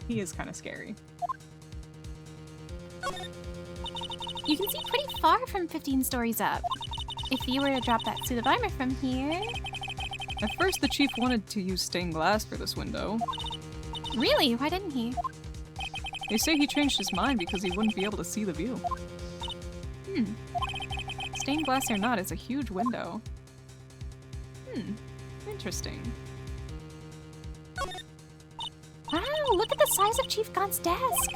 He is kind of scary. You can see pretty far from 15 stories up. If you were to drop that suit of armor from here... At first, the Chief wanted to use stained glass for this window. Really? Why didn't he? They say he changed his mind because he wouldn't be able to see the view. Stained glass or not, it's a huge window. Interesting. Wow, look at the size of Chief Gaunt's desk!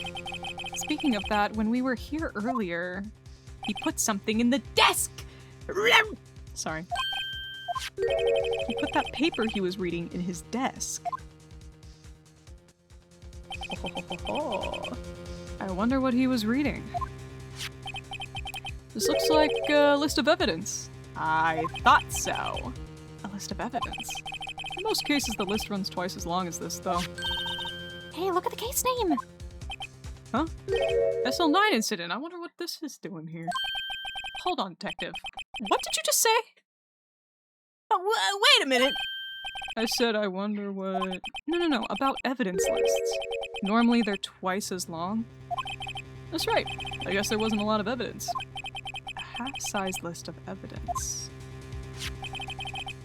Speaking of that, when we were here earlier, He put something in the desk! Sorry. He put that paper he was reading in his desk. I wonder what he was reading. This looks like a list of evidence. I thought so. A list of evidence. In most cases, the list runs twice as long as this, though. Hey, look at the case name! Huh? SL9 incident. I wonder what this is doing here. Hold on, detective. What did you just say? Oh, wait a minute. I said I wonder what... No, about evidence lists. Normally they're twice as long. That's right. I guess there wasn't a lot of evidence. A half-size list of evidence.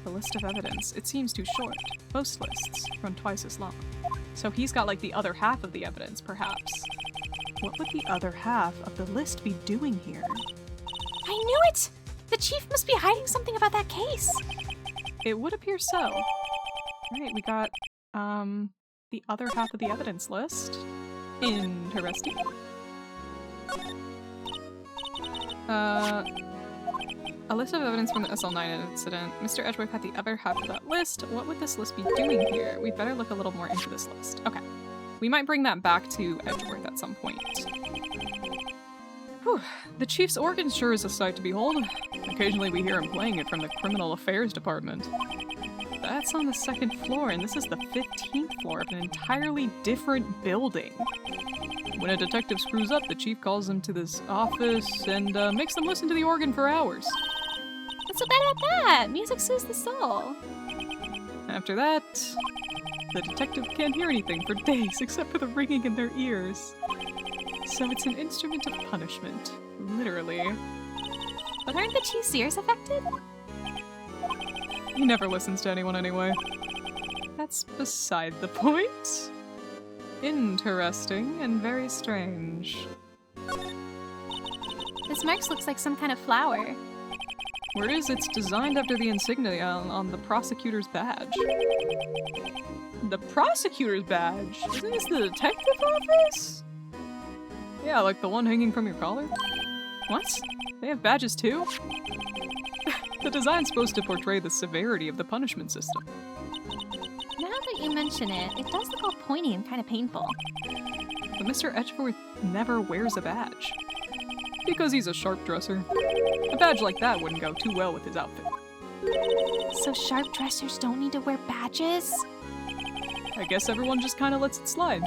The list of evidence. It seems too short. Most lists run twice as long. So he's got like the other half of the evidence, perhaps. What would the other half of the list be doing here? I knew it! The chief must be hiding something about that case. It would appear so. Alright, we got, the other half of the evidence list. Interesting. A list of evidence from the SL9 incident. Mr. Edgeworth had the other half of that list. What would this list be doing here? We better look a little more into this list. Okay. We might bring that back to Edgeworth at some point. Whew. The chief's organ sure is a sight to behold. Occasionally we hear him playing it from the Criminal Affairs Department. That's on the 2nd floor, and this is the 15th floor of an entirely different building. When a detective screws up, the chief calls them to this office and makes them listen to the organ for hours. What's so bad about that? Music soothes the soul. After that, the detective can't hear anything for days except for the ringing in their ears. So it's an instrument of punishment, literally. But aren't the chief's ears affected? He never listens to anyone anyway. That's beside the point. Interesting and very strange. This mark looks like some kind of flower. Word is it's designed after the insignia on the prosecutor's badge. The prosecutor's badge? Isn't this the detective office? Yeah, like the one hanging from your collar? What? They have badges too? The design's supposed to portray the severity of the punishment system. Now that you mention it, it does look all pointy and kind of painful. But Mr. Edgeworth never wears a badge. Because he's a sharp dresser. A badge like that wouldn't go too well with his outfit. So sharp dressers don't need to wear badges? I guess everyone just kind of lets it slide.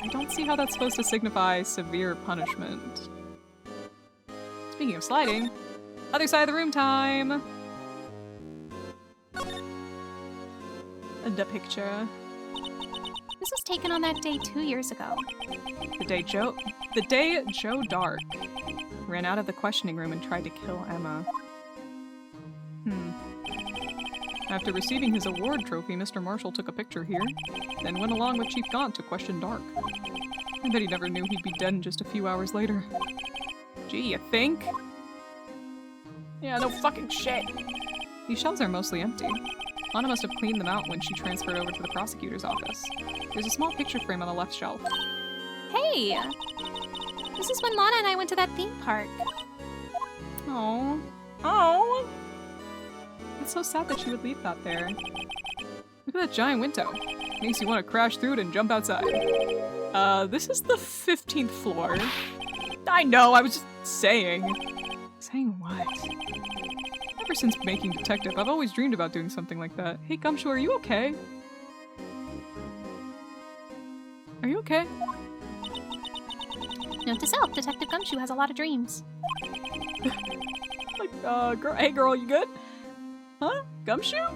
I don't see how that's supposed to signify severe punishment. Speaking of sliding, other side of the room time! The picture. This was taken on that day 2 years ago. The day Joe Dark ran out of the questioning room and tried to kill Emma. After receiving his award trophy, Mr. Marshall took a picture here, then went along with Chief Gaunt to question Dark. I bet he never knew he'd be dead in just a few hours later. Gee, you think? Yeah, no fucking shit. These shelves are mostly empty. Lana must have cleaned them out when she transferred over to the prosecutor's office. There's a small picture frame on the left shelf. Hey! This is when Lana and I went to that theme park. Oh. Oh! It's so sad that she would leave that there. Look at that giant window. Makes you want to crash through it and jump outside. This is the 15th floor. I know, I was just saying. Saying what? Ever since making detective, I've always dreamed about doing something like that. Hey, Gumshoe, are you okay? Are you okay? Note to self, Detective Gumshoe has a lot of dreams. Like, hey girl, you good? Huh? Gumshoe?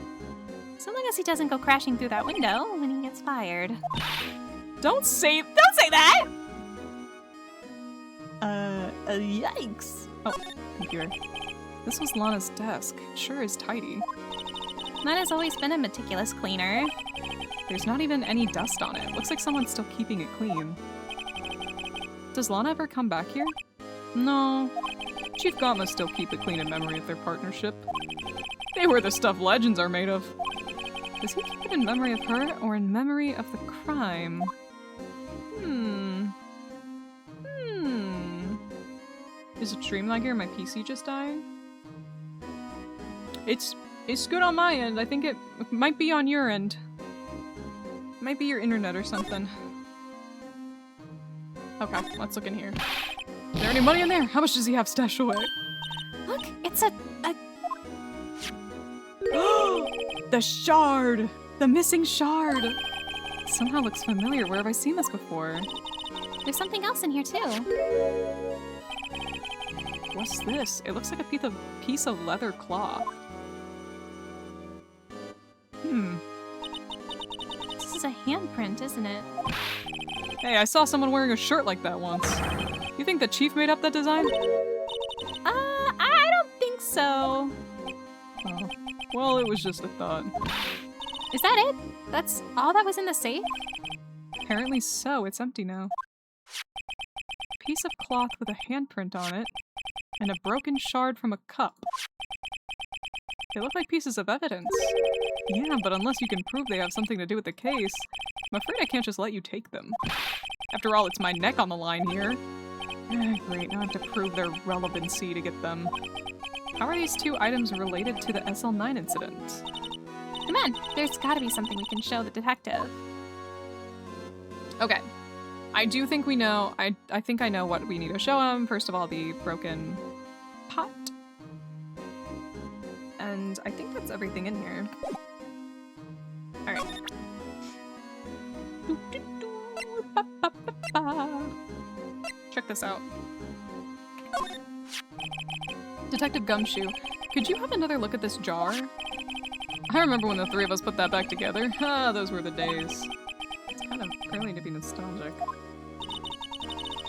So long as he doesn't go crashing through that window when he gets fired. Don't say that! Yikes. Oh, computer. This was Lana's desk. It sure is tidy. Lana's always been a meticulous cleaner. There's not even any dust on it. Looks like someone's still keeping it clean. Does Lana ever come back here? No. Chief Gaunt must still keep it clean in memory of their partnership. They were the stuff legends are made of. Does he keep it in memory of her or in memory of the crime? Is it stream laggy or my PC just dying? It's good on my end. I think it might be on your end. Might be your internet or something. Okay, let's look in here. Is there any money in there? How much does he have stashed away? Look, it's a The shard! The missing shard! Somehow looks familiar. Where have I seen this before? there's something else in here too. What's this? It looks like a piece of leather cloth. This is a handprint, isn't it? Hey, I saw someone wearing a shirt like that once. You think the chief made up that design? I don't think so. Oh. Well, it was just a thought. Is that it? That's all that was in the safe? Apparently so. It's empty now. Piece of cloth with a handprint on it, and a broken shard from a cup. They look like pieces of evidence. Yeah, but unless you can prove they have something to do with the case, I'm afraid I can't just let you take them. After all, it's my neck on the line here. Great, now I have to prove their relevancy to get them. How are these two items related to the SL9 incident? Come on, there's gotta be something we can show the detective. Okay. I do think we know, I think I know what we need to show him. First of all, the broken pot. And I think that's everything in here. Alright. Check this out. Detective Gumshoe, could you have another look at this jar? I remember when the three of us put that back together. Ah, those were the days. It's kind of early to be nostalgic.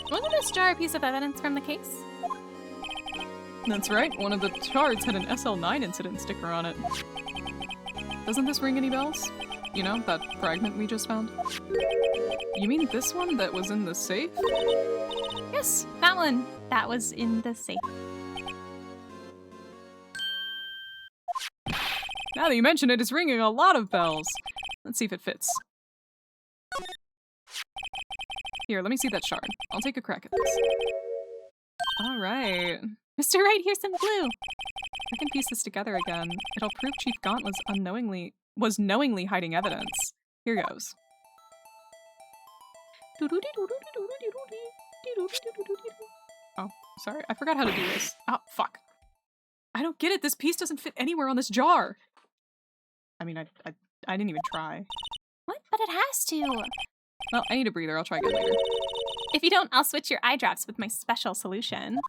Wasn't this jar a piece of evidence from the case? That's right, one of the charts had an SL9 incident sticker on it. Doesn't this ring any bells? You know, that fragment we just found? You mean this one that was in the safe? Yes, that one. That was in the safe. Now that you mention it, it's ringing a lot of bells. Let's see if it fits. Here, let me see that shard. I'll take a crack at this. Alright. Mr. Wright, here's some glue. I can piece this together again. It'll prove Chief Gaunt was knowingly hiding evidence. Here goes. Oh, sorry. I forgot how to do this. Oh, fuck. I don't get it. This piece doesn't fit anywhere on this jar. I mean, I didn't even try. What? But it has to. Well, I need a breather. I'll try again later. If you don't, I'll switch your eye drops with my special solution.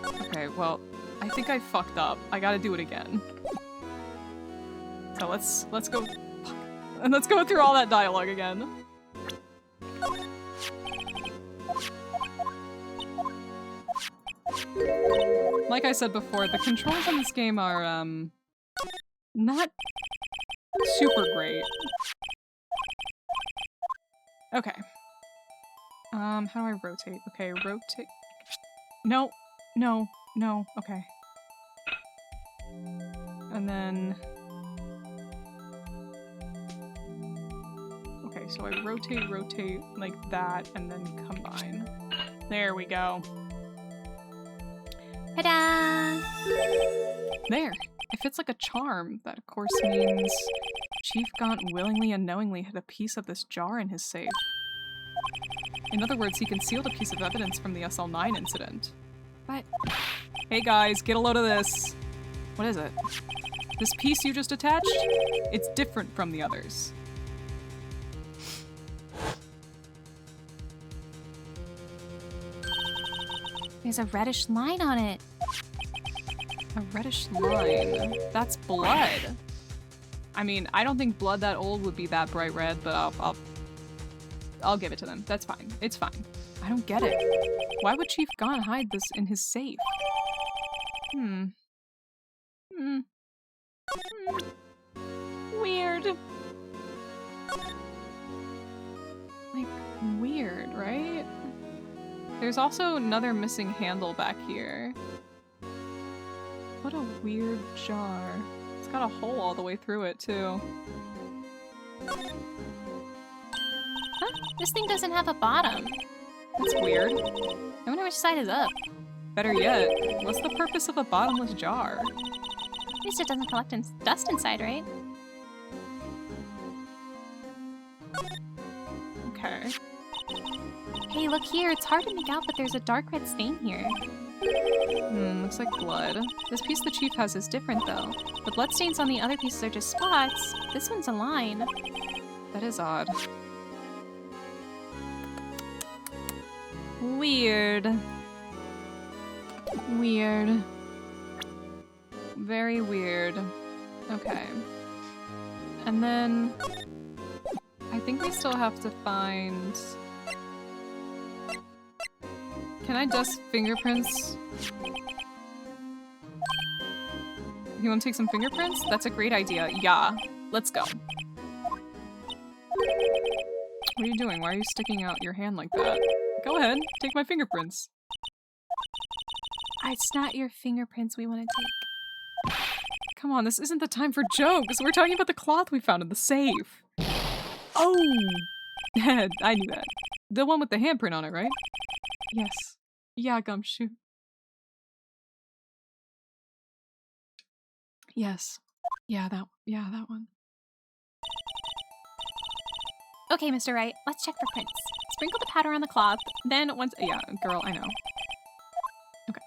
Okay, well, I think I fucked up. I gotta do it again. So let's go. Fuck. And let's go through all that dialogue again. Like I said before, the controls in this game are, not super great. Okay. How do I rotate? Okay, rotate. No, no, no, okay. And then... Okay, so I rotate like that, and then combine. There we go. Ta-da! There! It fits like a charm. That, of course, means Chief Gaunt willingly and knowingly hid a piece of this jar in his safe. In other words, he concealed a piece of evidence from the SL9 incident. But... Hey guys, get a load of this! What is it? This piece you just attached? It's different from the others. There's a reddish line on it. A reddish line. That's blood. I mean, I don't think blood that old would be that bright red, but I'll give it to them. That's fine. It's fine. I don't get it. Why would Chief Gaunt hide this in his safe? Weird. Like, weird, right? There's also another missing handle back here. What a weird jar. It's got a hole all the way through it, too. Huh? This thing doesn't have a bottom. That's weird. I wonder which side is up. Better yet, what's the purpose of a bottomless jar? At least it doesn't collect dust inside, right? Okay. Hey, look here. It's hard to make out, but there's a dark red stain here. Looks like blood. This piece the chief has is different, though. The blood stains on the other pieces are just spots. This one's a line. That is odd. Weird. Weird. Very weird. Okay. And then... I think we still have to find... Can I dust fingerprints? You want to take some fingerprints? That's a great idea. Yeah. Let's go. What are you doing? Why are you sticking out your hand like that? Go ahead. Take my fingerprints. It's not your fingerprints we want to take. Come on, this isn't the time for jokes. We're talking about the cloth we found in the safe. Oh! I knew that. The one with the handprint on it, right? Yes. Yeah, Gumshoe. Yes. Yeah, that one. Okay, Mr. Wright, let's check for prints. Sprinkle the powder on the cloth, then once- Yeah, girl, I know. Okay.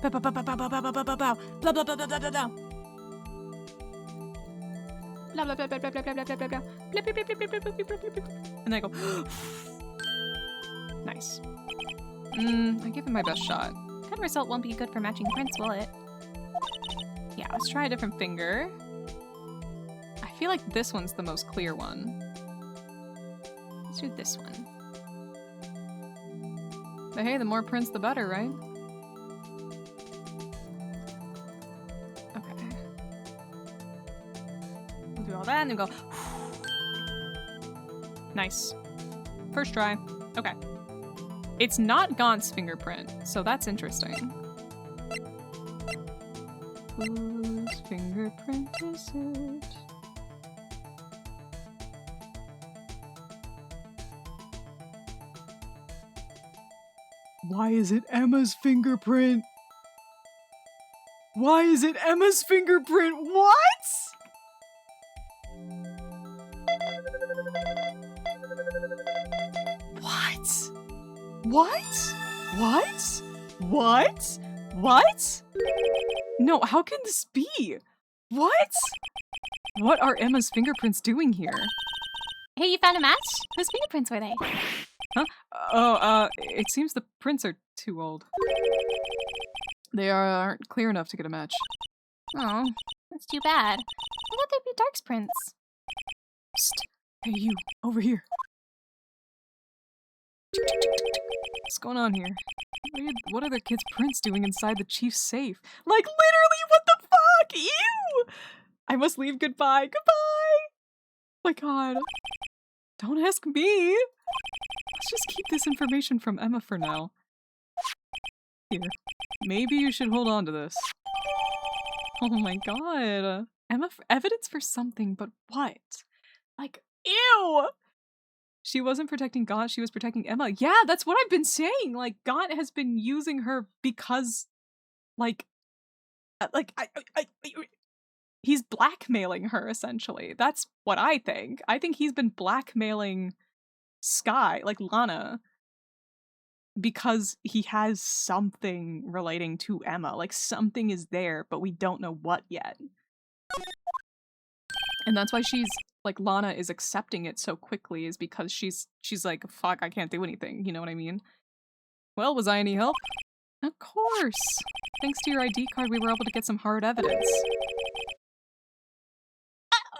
Bow, bow, bow, bow, bow, bow, bow, bow, bow, bow, bow. Blah, blah, blah, blah, blah, blah, blah. blah blah blah blah blah blah blah blah blah blah blah blah blah blah blah blah blah blah. And then I go, nice. I give it my best shot. That result won't be good for matching prints, will it? Yeah, let's try a different finger. I feel like this one's the most clear one. Let's do this one. But hey, the more prints, the better, right? Okay. We'll do all that and then go. Nice. First try. Okay. It's not Gaunt's fingerprint, so that's interesting. Whose fingerprint is it? Why is it Emma's fingerprint? Why is it Emma's fingerprint? What? What? What? What? What? What? No, how can this be? What? What are Emma's fingerprints doing here? Hey, you found a match? Whose fingerprints were they? Huh? Oh, it seems the prints are too old. They aren't clear enough to get a match. Oh, that's too bad. I thought they'd be Dark's prints. Psst. Hey, you, over here. What's going on here? What are the kids' prints doing inside the chief's safe? Like, literally, what the fuck? Ew! I must leave. Goodbye. Goodbye! My god. Don't ask me. Let's just keep this information from Emma for now. Here. Maybe you should hold on to this. Oh my god. Emma, evidence for something, but what? Like, ew! She wasn't protecting Gaunt, she was protecting Emma. Yeah, that's what I've been saying! Like, Gaunt has been using her because, he's blackmailing her, essentially. That's what I think. I think he's been blackmailing Sky, like Lana, because he has something relating to Emma. Like, something is there, but we don't know what yet. And that's why she's, like, Lana is accepting it so quickly, is because she's like, fuck, I can't do anything, you know what I mean? Well, was I any help? Of course! Thanks to your ID card, we were able to get some hard evidence.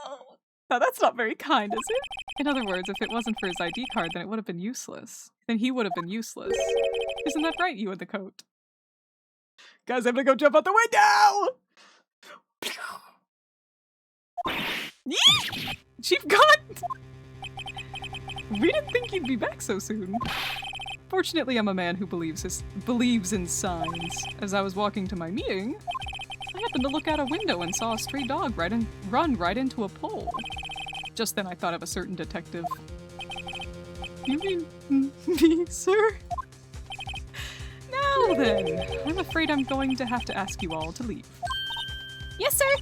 Oh, now that's not very kind, is it? In other words, if it wasn't for his ID card, then it would have been useless. Then he would have been useless. Isn't that right, you in the coat? Guys, I'm gonna go jump out the window! Yee! Chief Gaunt! We didn't think you'd be back so soon. Fortunately, I'm a man who believes in signs. As I was walking to my meeting, I happened to look out a window and saw a stray dog run right into a pole. Just then I thought of a certain detective. You mean me, sir? Now then, I'm afraid I'm going to have to ask you all to leave. Yes, sir!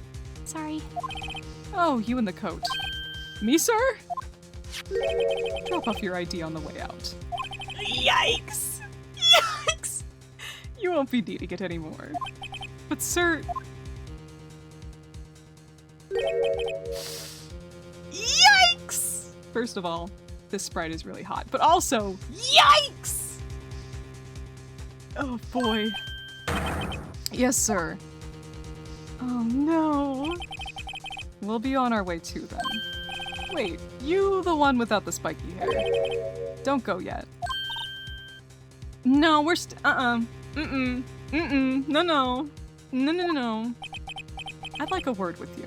Sorry. Oh, you in the coat. Me, sir? Drop off your ID on the way out. Yikes! Yikes! You won't be needing it anymore. But sir... Yikes! First of all, this sprite is really hot, but also, yikes! Oh boy. Yes, sir. Oh no. We'll be on our way too then. Wait, you the one without the spiky hair. Don't go yet. No, we're no. I'd like a word with you.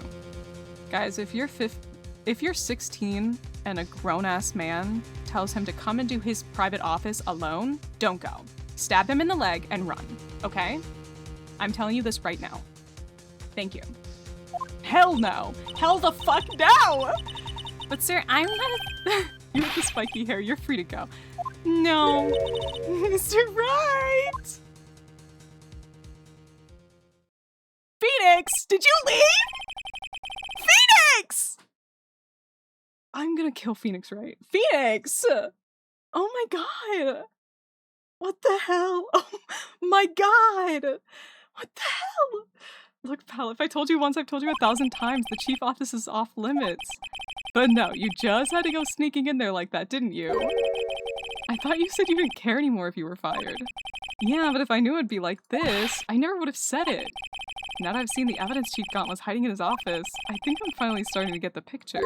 Guys, if you're 16 and a grown-ass man tells him to come into his private office alone, don't go. Stab him in the leg and run, okay? I'm telling you this right now. Thank you. Hell no! Hell the fuck no! But sir, I'm not You with the spiky hair, you're free to go. No. Mr. Wright! Phoenix! Did you leave? Phoenix! I'm gonna kill Phoenix Wright. Phoenix! Oh my god! What the hell? Oh my god! What the hell? Look, pal, if I told you once, I've told you 1,000 times, the chief office is off limits. But no, you just had to go sneaking in there like that, didn't you? I thought you said you didn't care anymore if you were fired. Yeah, but if I knew it'd be like this, I never would have said it. Now that I've seen the evidence Chief Gaunt was hiding in his office, I think I'm finally starting to get the picture.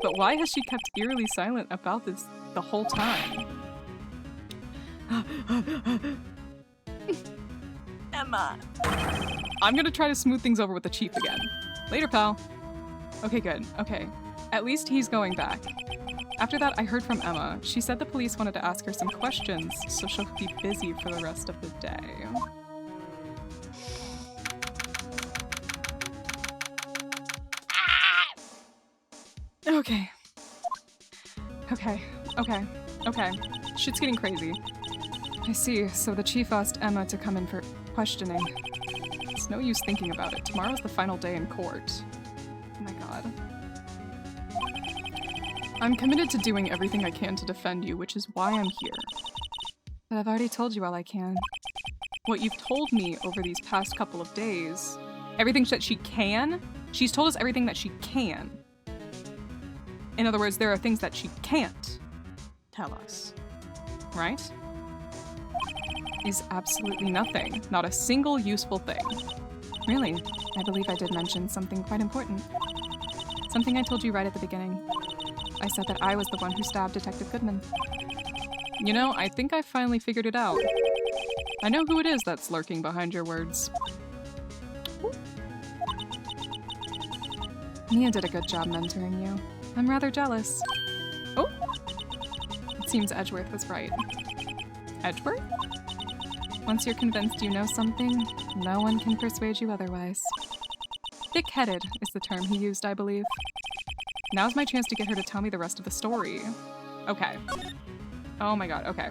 But why has she kept eerily silent about this the whole time? Emma. I'm gonna try to smooth things over with the chief again. Later, pal. Okay, good. Okay. At least he's going back. After that, I heard from Emma. She said the police wanted to ask her some questions, so she'll be busy for the rest of the day. Okay. Okay. Shit's getting crazy. I see, so the chief asked Emma to come in for questioning. It's no use thinking about it. Tomorrow's the final day in court. Oh my god. I'm committed to doing everything I can to defend you, which is why I'm here. But I've already told you all I can. What you've told me over these past couple of days, everything that she can, she's told us everything that she can. In other words, there are things that she can't tell us, right? Is absolutely nothing. Not a single useful thing. Really, I believe I did mention something quite important. Something I told you right at the beginning. I said that I was the one who stabbed Detective Goodman. You know, I think I finally figured it out. I know who it is that's lurking behind your words. Mia did a good job mentoring you. I'm rather jealous. Oh! It seems Edgeworth was right. Edgeworth? Once you're convinced you know something, no one can persuade you otherwise. Thick-headed is the term he used, I believe. Now's my chance to get her to tell me the rest of the story. Okay. Oh my god, okay.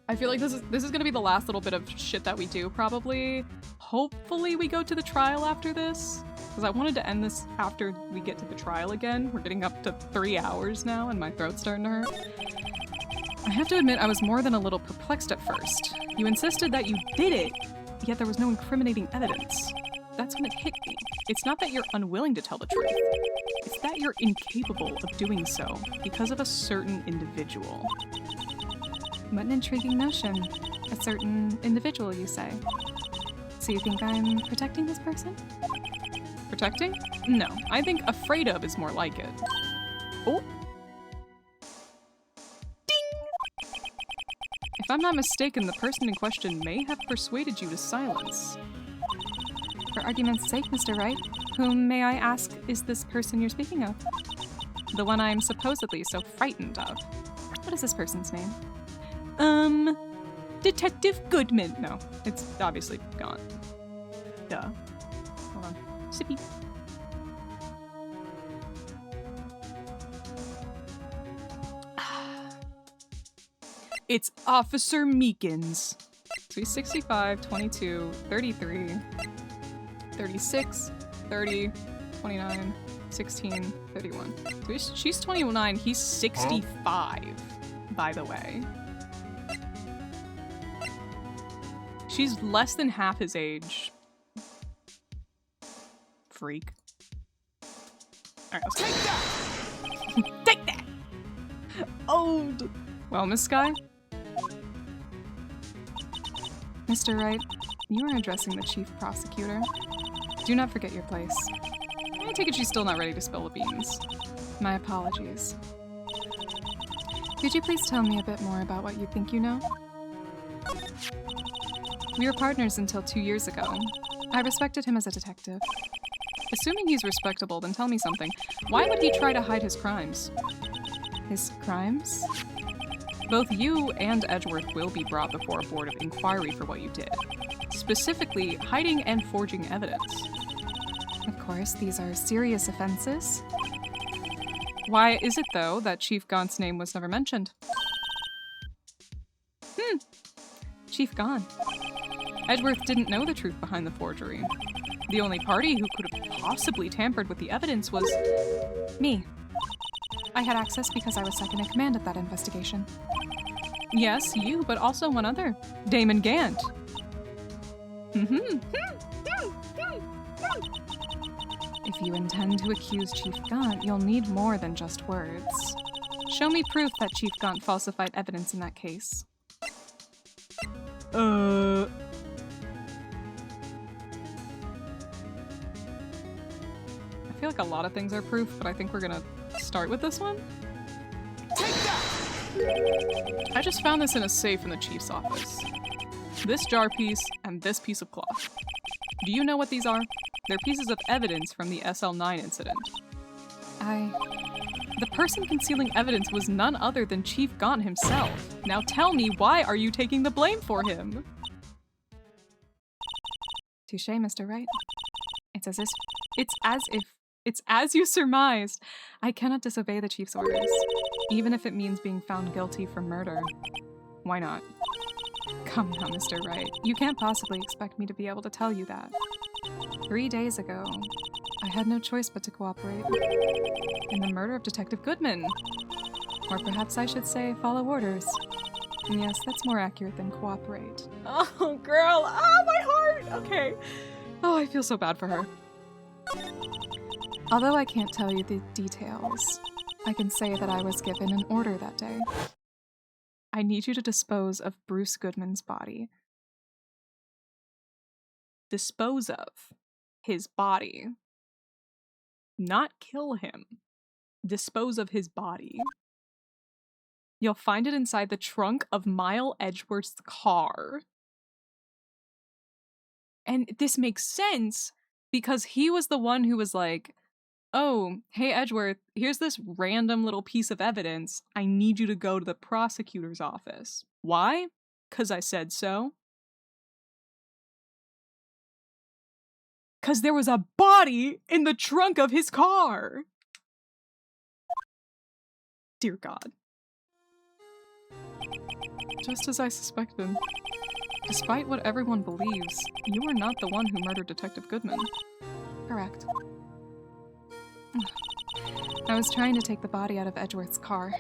I feel like this is gonna be the last little bit of shit that we do, probably. Hopefully we go to the trial after this. Because I wanted to end this after we get to the trial again. We're getting up to 3 hours now and my throat's starting to hurt. I have to admit I was more than a little perplexed at first. You insisted that you did it, yet there was no incriminating evidence. That's when it hit me. It's not that you're unwilling to tell the truth. It's that you're incapable of doing so because of a certain individual. What an intriguing notion. A certain individual, you say. So you think I'm protecting this person? Protecting? No, I think afraid of is more like it. Oh. Ding! If I'm not mistaken, the person in question may have persuaded you to silence. For argument's sake, Mr. Wright, whom, may I ask, is this person you're speaking of? The one I'm supposedly so frightened of. What is this person's name? Detective Goodman. No, it's obviously gone. Duh. Hold on. Sippy. It's Officer Meekins. So he's 65, 22, 33, 36, 30, 29, 16, 31. So she's 29, he's 65, by the way. She's less than half his age. Freak. Alright, let's Take that! take that! Old! Well, Miss Sky? Mr. Wright, you are addressing the chief prosecutor. Do not forget your place. I take it she's still not ready to spill the beans. My apologies. Could you please tell me a bit more about what you think you know? We were partners until 2 years ago. I respected him as a detective. Assuming he's respectable, then tell me something. Why would he try to hide his crimes? His crimes? Both you and Edgeworth will be brought before a board of inquiry for what you did. Specifically, hiding and forging evidence. Of course, these are serious offenses. Why is it, though, that Chief Gaunt's name was never mentioned? Chief Gaunt. Edgeworth didn't know the truth behind the forgery. The only party who could have possibly tampered with the evidence was me. I had access because I was second in command at that investigation. Yes, you, but also one other. Damon Gant. If you intend to accuse Chief Gaunt, you'll need more than just words. Show me proof that Chief Gaunt falsified evidence in that case. I feel like a lot of things are proof, but I think we're gonna start with this one. Take that! I just found this in a safe in the chief's office. This jar piece and this piece of cloth. Do you know what these are? They're pieces of evidence from the SL9 incident. The person concealing evidence was none other than Chief Gaunt himself. Now tell me, why are you taking the blame for him? Touché, Mr. Wright. It's as you surmised. I cannot disobey the chief's orders, even if it means being found guilty for murder. Why not? Come now, Mr. Wright. You can't possibly expect me to be able to tell you that. 3 days ago, I had no choice but to cooperate in the murder of Detective Goodman. Or perhaps I should say follow orders. Yes, that's more accurate than cooperate. Oh, girl! Oh, my heart! Okay. Oh, I feel so bad for her. Although I can't tell you the details, I can say that I was given an order that day. I need you to dispose of Bruce Goodman's body. Dispose of his body. Not kill him. Dispose of his body. You'll find it inside the trunk of Mile Edgeworth's car. And this makes sense because he was the one who was like, oh, hey Edgeworth, here's this random little piece of evidence. I need you to go to the prosecutor's office. Why? 'Cause I said so. 'Cause there was a body in the trunk of his car. Dear God. Just as I suspected. Despite what everyone believes, you are not the one who murdered Detective Goodman. Correct. I was trying to take the body out of Edgeworth's car.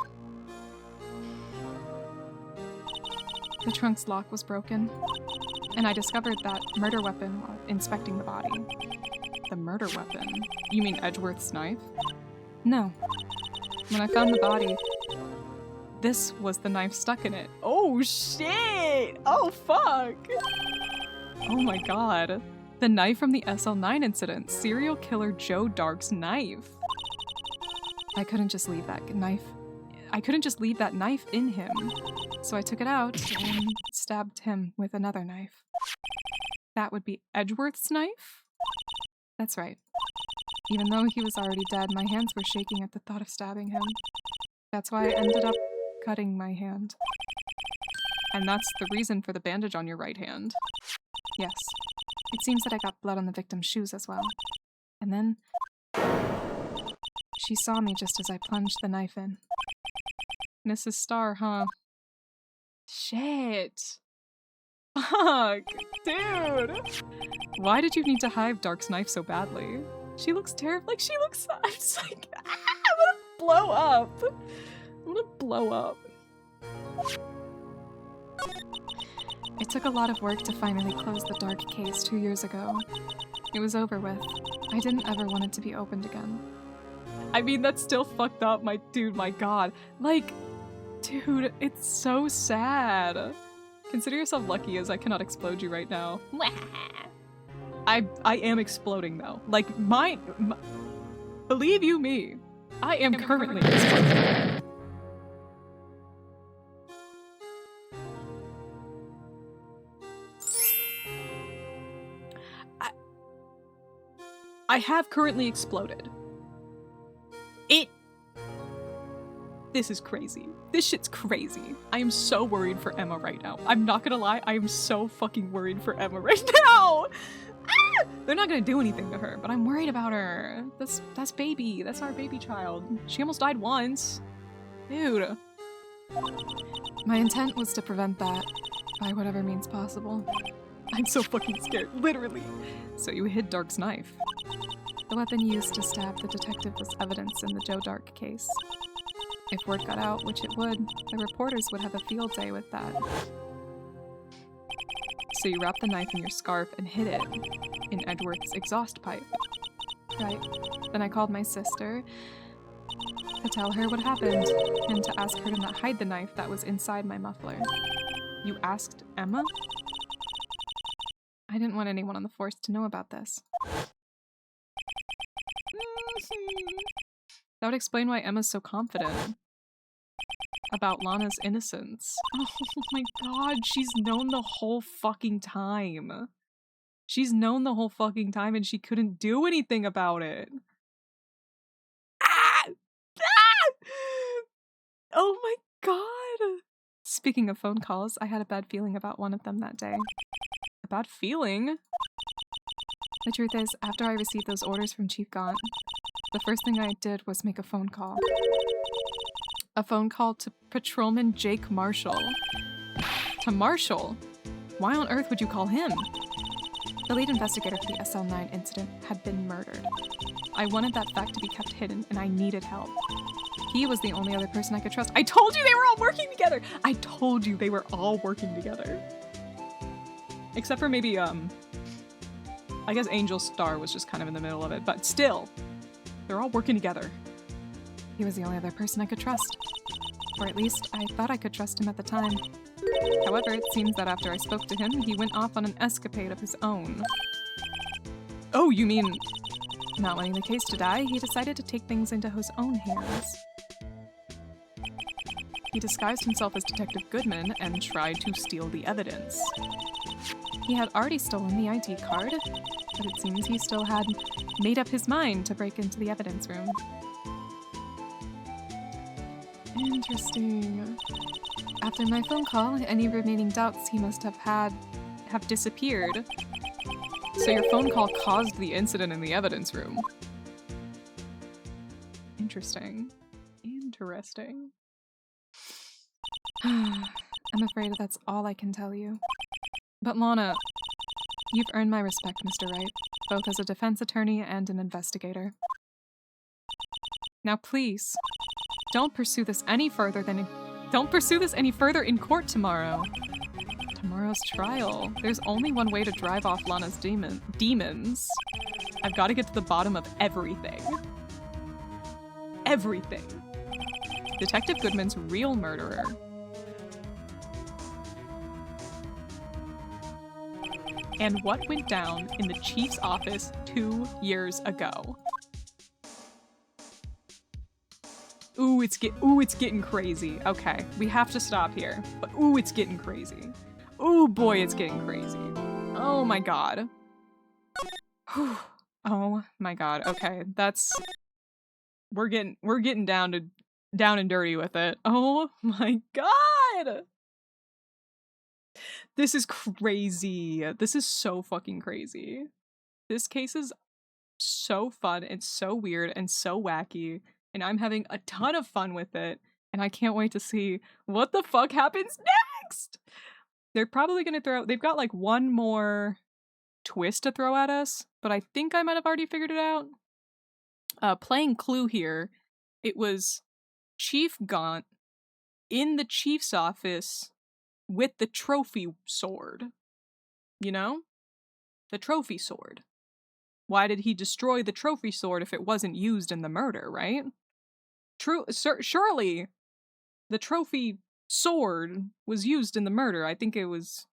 The trunk's lock was broken, and I discovered that murder weapon while inspecting the body. The murder weapon? You mean Edgeworth's knife? No. When I found the body, this was the knife stuck in it. Oh shit! Oh fuck! Oh my god. The knife from the SL9 incident. Serial killer Joe Dark's knife. I couldn't just leave that knife in him. So I took it out and stabbed him with another knife. That would be Edgeworth's knife? That's right. Even though he was already dead, my hands were shaking at the thought of stabbing him. That's why I ended up cutting my hand. And that's the reason for the bandage on your right hand. Yes. It seems that I got blood on the victim's shoes as well. And then she saw me just as I plunged the knife in. Mrs. Starr, huh? Shit. Fuck. Dude. Why did you need to hide Dark's knife so badly? She looks terrible. Like, she looks... I'm just like... I'm gonna blow up. I'm gonna blow up. It took a lot of work to finally close the Dark case 2 years ago. It was over with. I didn't ever want it to be opened again. I mean, that's still fucked up, my dude, my god. Like, dude, it's so sad. Consider yourself lucky as I cannot explode you right now. I am exploding though. Like, believe you me, I am currently exploding. I have currently exploded. This is crazy. This shit's crazy. I am so worried for Emma right now. I'm not gonna lie, I am so fucking worried for Emma right now! Ah! They're not gonna do anything to her, but I'm worried about her. That's baby. That's our baby child. She almost died once. Dude. My intent was to prevent that by whatever means possible. I'm so fucking scared, literally. So you hid Dark's knife. The weapon used to stab the detective was evidence in the Joe Dark case. If word got out, which it would, the reporters would have a field day with that. So you wrapped the knife in your scarf and hid it in Edward's exhaust pipe. Right. Then I called my sister to tell her what happened and to ask her to not hide the knife that was inside my muffler. You asked Emma? I didn't want anyone on the force to know about this. That would explain why Emma's so confident about Lana's innocence. Oh my god, she's known the whole fucking time. She's known the whole fucking time and she couldn't do anything about it. Ah! Ah! Oh my god. Speaking of phone calls, I had a bad feeling about one of them that day. A bad feeling? The truth is, after I received those orders from Chief Gaunt, the first thing I did was make a phone call. A phone call to Patrolman Jake Marshall. To Marshall? Why on earth would you call him? The lead investigator for the SL9 incident had been murdered. I wanted that fact to be kept hidden, and I needed help. He was the only other person I could trust. I told you they were all working together! I told you they were all working together. Except for maybe, I guess Angel Star was just kind of in the middle of it, but still, they're all working together. He was the only other person I could trust. Or at least, I thought I could trust him at the time. However, it seems that after I spoke to him, he went off on an escapade of his own. Oh, you mean... Not wanting the case to die, he decided to take things into his own hands. He disguised himself as Detective Goodman and tried to steal the evidence. He had already stolen the ID card, but it seems he still had made up his mind to break into the evidence room. Interesting. After my phone call, any remaining doubts he must have disappeared. So your phone call caused the incident in the evidence room. Interesting. Interesting. I'm afraid that's all I can tell you. But Lana, you've earned my respect, Mr. Wright, both as a defense attorney and an investigator. Now please, don't pursue this any further in court tomorrow. Tomorrow's trial. There's only one way to drive off Lana's demons. I've got to get to the bottom of everything. Everything. Detective Goodman's real murderer. And what went down in the chief's office 2 years ago. Ooh, it's getting crazy. Okay, we have to stop here. But ooh, it's getting crazy. Ooh, boy, it's getting crazy. Oh my god. Whew. Oh my god. Okay, that's... We're getting down and dirty with it. Oh my god! This is crazy. This is so fucking crazy. This case is so fun and so weird and so wacky, and I'm having a ton of fun with it, and I can't wait to see what the fuck happens next! next. They're probably gonna they've got like one more twist to throw at us, but I think I might have already figured it out. Playing Clue here, it was Chief Gaunt in the chief's office with the trophy sword. You know? The trophy sword. Why did he destroy the trophy sword if it wasn't used in the murder, right? Surely the trophy sword was used in the murder. I think it was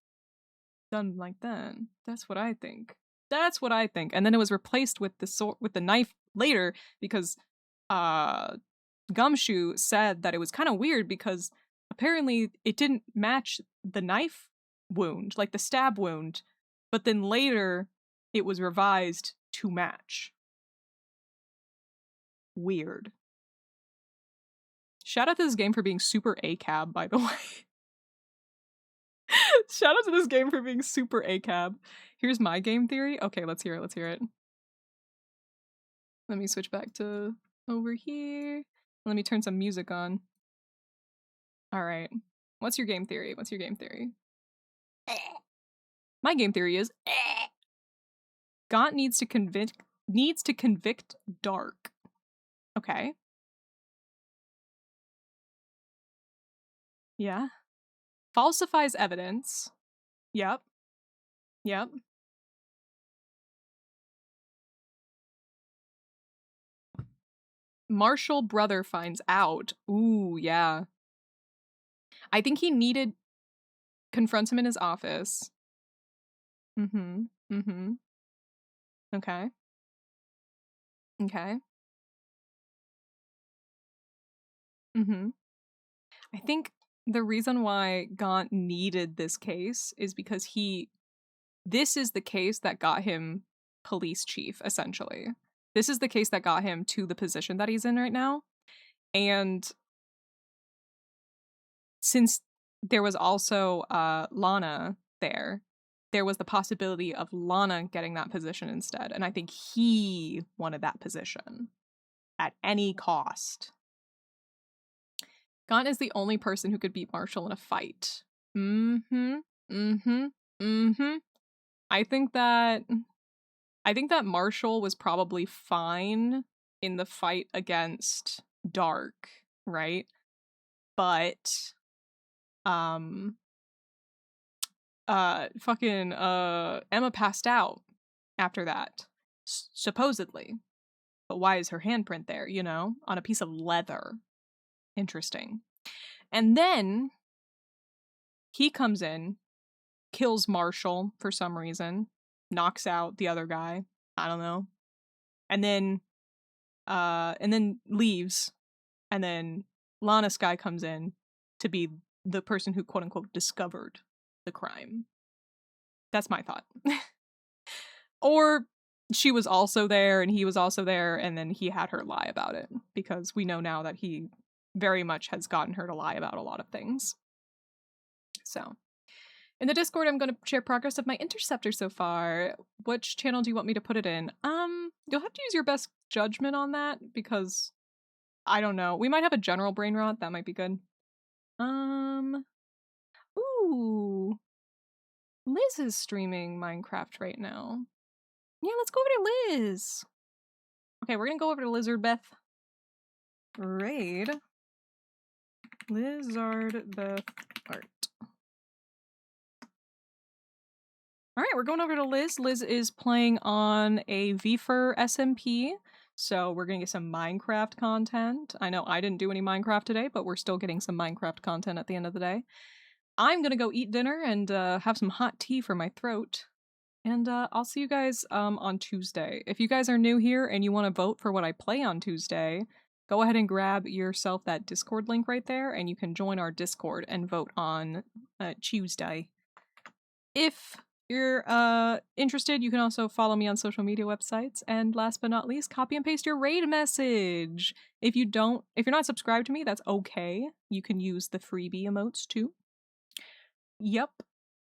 done like that. That's what I think. That's what I think. And then it was replaced with the sword, with the knife later, because Gumshoe said that it was kind of weird because apparently it didn't match the knife wound, like the stab wound, but then later it was revised to match. Weird. Shout out to this game for being super ACAB, by the way. Shout out to this game for being super ACAB. Here's my game theory. Okay, let's hear it. Let's hear it. Let me switch back to over here. Let me turn some music on. All right. What's your game theory? What's your game theory? My game theory is Gaunt needs to convict Dark. Okay. Yeah. Falsifies evidence. Yep. Yep. Marshall brother finds out. Ooh, yeah. I think he confronts him in his office. Mm-hmm. Mm-hmm. Okay. Okay. Mm-hmm. I think the reason why Gaunt needed this case is because this is the case that got him police chief, essentially. This is the case that got him to the position that he's in right now. And since there was also Lana there was the possibility of Lana getting that position instead. And I think he wanted that position at any cost. Gaunt is the only person who could beat Marshall in a fight. Mm-hmm. Mm-hmm. Mm-hmm. I think that Marshall was probably fine in the fight against Dark, right? But Emma passed out after that, supposedly. But why is her handprint there, on a piece of leather? Interesting. And then he comes in, kills Marshall for some reason, knocks out the other guy. I don't know. And then leaves. And then Lana Skye comes in to be the person who quote unquote discovered the crime. That's my thought. Or she was also there and he was also there and then he had her lie about it, because we know now that he very much has gotten her to lie about a lot of things. So in the Discord, I'm going to share progress of my interceptor so far. Which channel do you want me to put it in? You'll have to use your best judgment on that, because I don't know. We might have a general brain rot. That might be good. Ooh. Liz is streaming Minecraft right now. Yeah, let's go over to Liz. Okay, we're gonna go over to Lizard Beth. Raid. Lizard Beth Art. Alright, we're going over to Liz. Liz is playing on a VFur SMP, so we're gonna get some Minecraft content. I know I didn't do any Minecraft today, but we're still getting some Minecraft content at the end of the day. I'm gonna go eat dinner and have some hot tea for my throat. And I'll see you guys on Tuesday. If you guys are new here and you want to vote for what I play on Tuesday, go ahead and grab yourself that Discord link right there, and you can join our Discord and vote on Tuesday. If you're interested, you can also follow me on social media websites. And last but not least, copy and paste your raid message. If you're not subscribed to me, that's okay. You can use the freebie emotes too. Yep.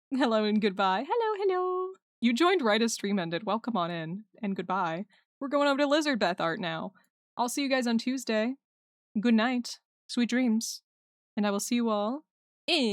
Hello and goodbye. Hello, hello. You joined right as stream ended. Welcome on in, and goodbye. We're going over to Lizard Beth Art now. I'll see you guys on Tuesday. Good night, sweet dreams, and I will see you all